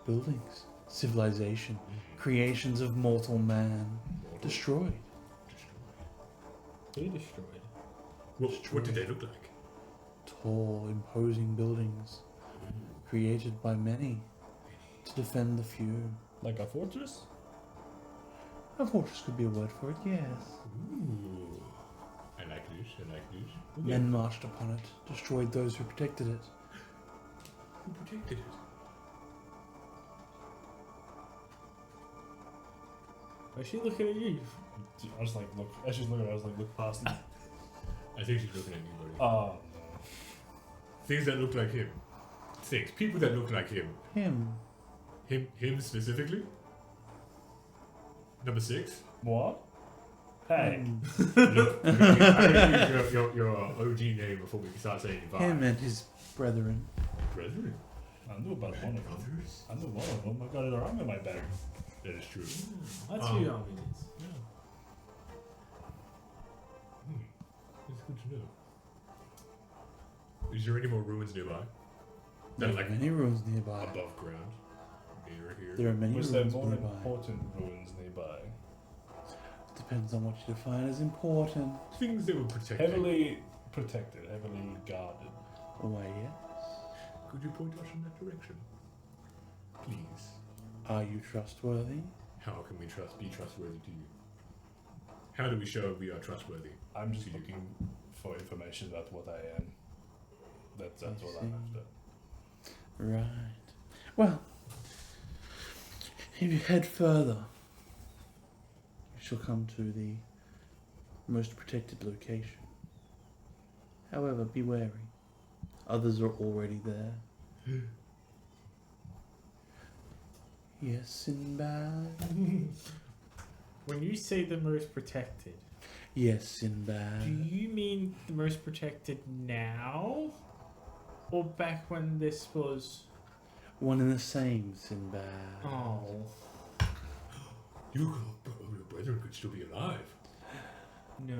Buildings, civilization, creations of mortal man, Mortal. destroyed. Destroyed. Who destroyed? What did they look like? Tall, imposing buildings, created by many to defend the few. Like a fortress? A fortress could be a word for it, yes. Ooh. I like this. Okay. Men marched upon it, destroyed those who protected it. Who protected it? Why is she looking at you? I was like, look. As she's looking at me, I was like, look past me. I think she's looking at you, buddy. Oh, Things that look like him. Things. People that look like him. Him. Him specifically? Number 6? no. What? Hey. Look, I gotta use your OG name before we start saying goodbye. Him and his brethren. Brethren. I knew about one of them. Brothers. I knew one of them. I got it around in my bag. That is true. That's Um, who Armin is. It's good to know. Is there any more ruins nearby? There That are like many ruins nearby. above ground? Near here? There are many Was there ruins more nearby. important ruins nearby? Depends on what you define as important. Things that were protected. Heavily protected, heavily guarded. Why, yes. Could you point us in that direction? Please. Are you trustworthy? How can we be trustworthy to you? How do we show we are trustworthy? I'm just To you? looking for information about what I am. That's I what I'm see. after. Right. Well, if you head further, you shall come to the most protected location. However, be wary. Others are already there. Yes, Sinbad. When you say the most protected, Yes, Sinbad. do you mean the most protected now? Or back when this was... One and the same, Sinbad. Oh. Your brethren could still be alive. No.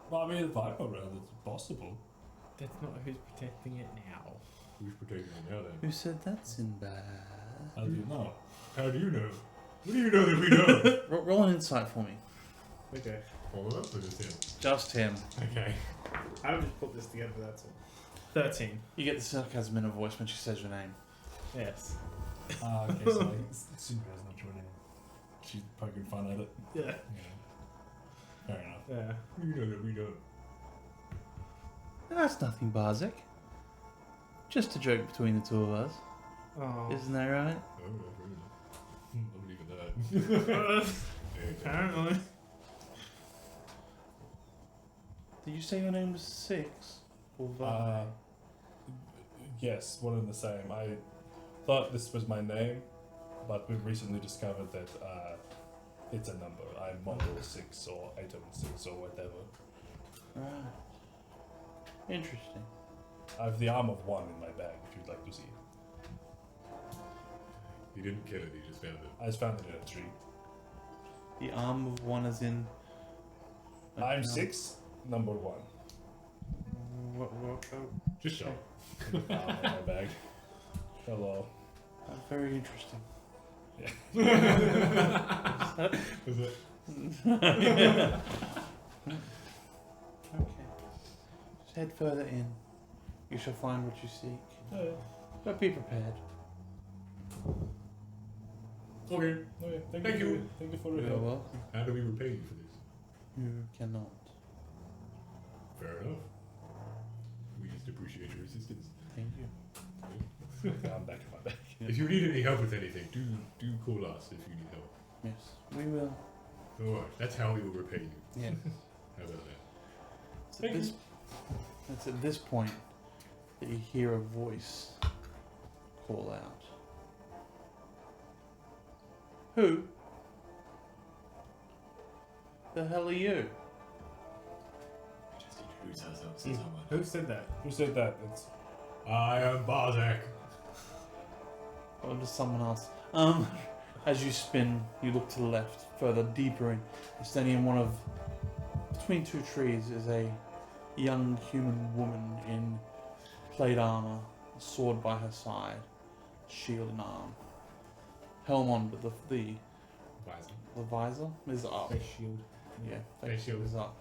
Well, I mean, if I'm around, it's possible. That's not who's protecting it now. Who's protecting it now then? Who said that, Sinbad? How do you know? How do you know? What do you know that we know? Roll an insight for me. Okay. All up or just him? Just him. Okay. I'll just put this together, that's all. 13. You get the sarcasm in her voice when she says your name. Yes. Okay, so like, Cinder's not your name. She's poking fun at it. Yeah. Yeah. Fair enough. Yeah. You know that we know. That's nothing, Barzik. Just a joke between the two of us. Oh. Isn't that right? Oh, I'm believing that. There you go. Apparently. Did you say your name was 6? Or Vi? Yes, one and the same. I thought this was my name, but we've recently discovered that it's a number. I'm model 6 or item 6 or whatever. Right. Interesting. I have the arm of 1 in my bag if you'd like to see it. He didn't kill it, he just found it. I just found it in a tree. The arm of one is in. I'm 6, number 1. Just show. Arm in my bag. Hello. Very interesting. Was it? Okay. Just head further in. You shall find what you seek. But be prepared. Okay. Okay, Thank you. Thank you for your You're help. welcome. How do we repay you for this? You cannot. Fair enough. We just appreciate your assistance. Thank you. I'm back in my bag. If you need any help with anything, do call us if you need help. Yes, we will. Alright, that's how we will repay you. Yes. How about that? It's at this, it's at this point that you hear a voice call out. Who? The hell are you? so much. Who said that? Who said that? It's I am Barzak. Or just someone else. As you spin, you look to the left, further deeper in. Standing in one of between two trees is a young human woman in plate armor, a sword by her side, shield in arm, helm on, but the visor is up. Face shield. Yeah, Face shield is up.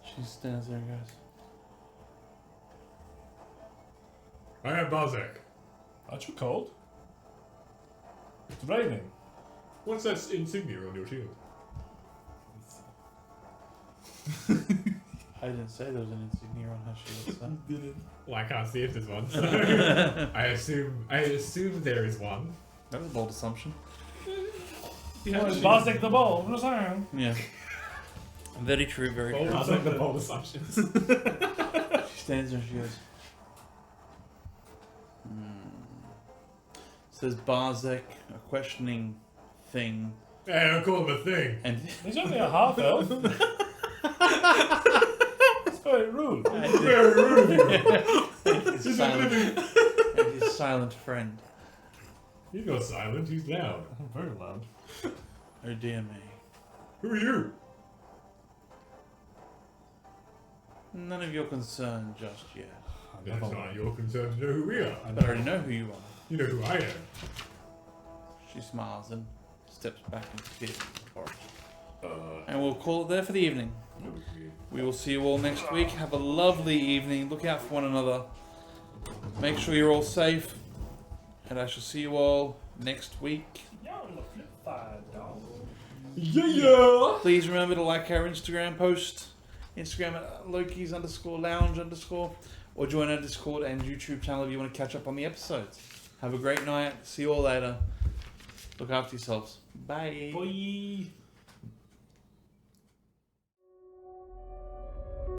She stands there and goes, I am Barzak. aren't you cold? It's raining. What's that insignia on your shield? I didn't say there was an insignia on her shield, so. Well, I can't see if there's one. So I assume there is one. That was a bold assumption. Well, it's Bartek the ball. I'm just saying. Yeah. Very true, very Bold, true. I like the bold assumptions. She stands there and she goes, Says Barzak, a questioning thing. Hey, don't call him a thing. And He's only a half elf. It's very rude. Very rude of you. his silent friend. He's not silent, he's loud. I'm very loud. Oh dear me. Who are you? None of your concern just yet. It's not your concern to know who we are. I already know who you are. You know who I am. She smiles and steps back into the forest. And we'll call it there for the evening. We will see you all next week. Have a lovely evening. Look out for one another. Make sure you're all safe. And I shall see you all next week. Y'all on the flip side, dog. Yeah! Please remember to like our Instagram post. Instagram at Loki's_lounge_, or join our Discord and YouTube channel if you want to catch up on the episodes. Have a great night. See you all later. Look after yourselves. Bye. Bye.